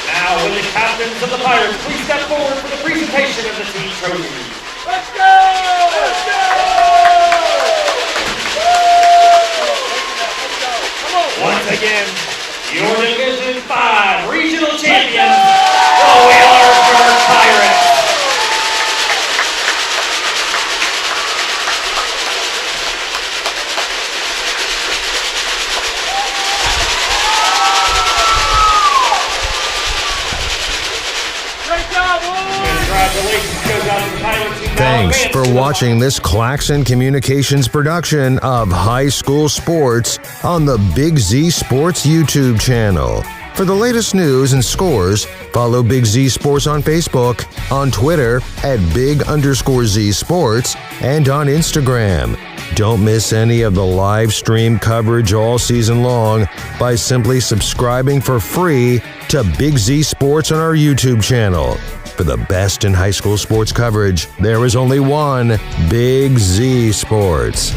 Now, will the captains of the Pirates please step forward for the presentation of the team trophies. Let's go! Let's go! Once again, your Division 5 regional champions, the Wheelersburg Pirates. Great job, congratulations goes out to the Pirates. Thanks for watching this Claxon Communications production of High School Sports on the Big Z Sports YouTube channel. For the latest news and scores, follow Big Z Sports on Facebook, on Twitter @Big_Z Sports, and on Instagram. Don't miss any of the live stream coverage all season long by simply subscribing for free to Big Z Sports on our YouTube channel. For the best in high school sports coverage, there is only one Big Z Sports.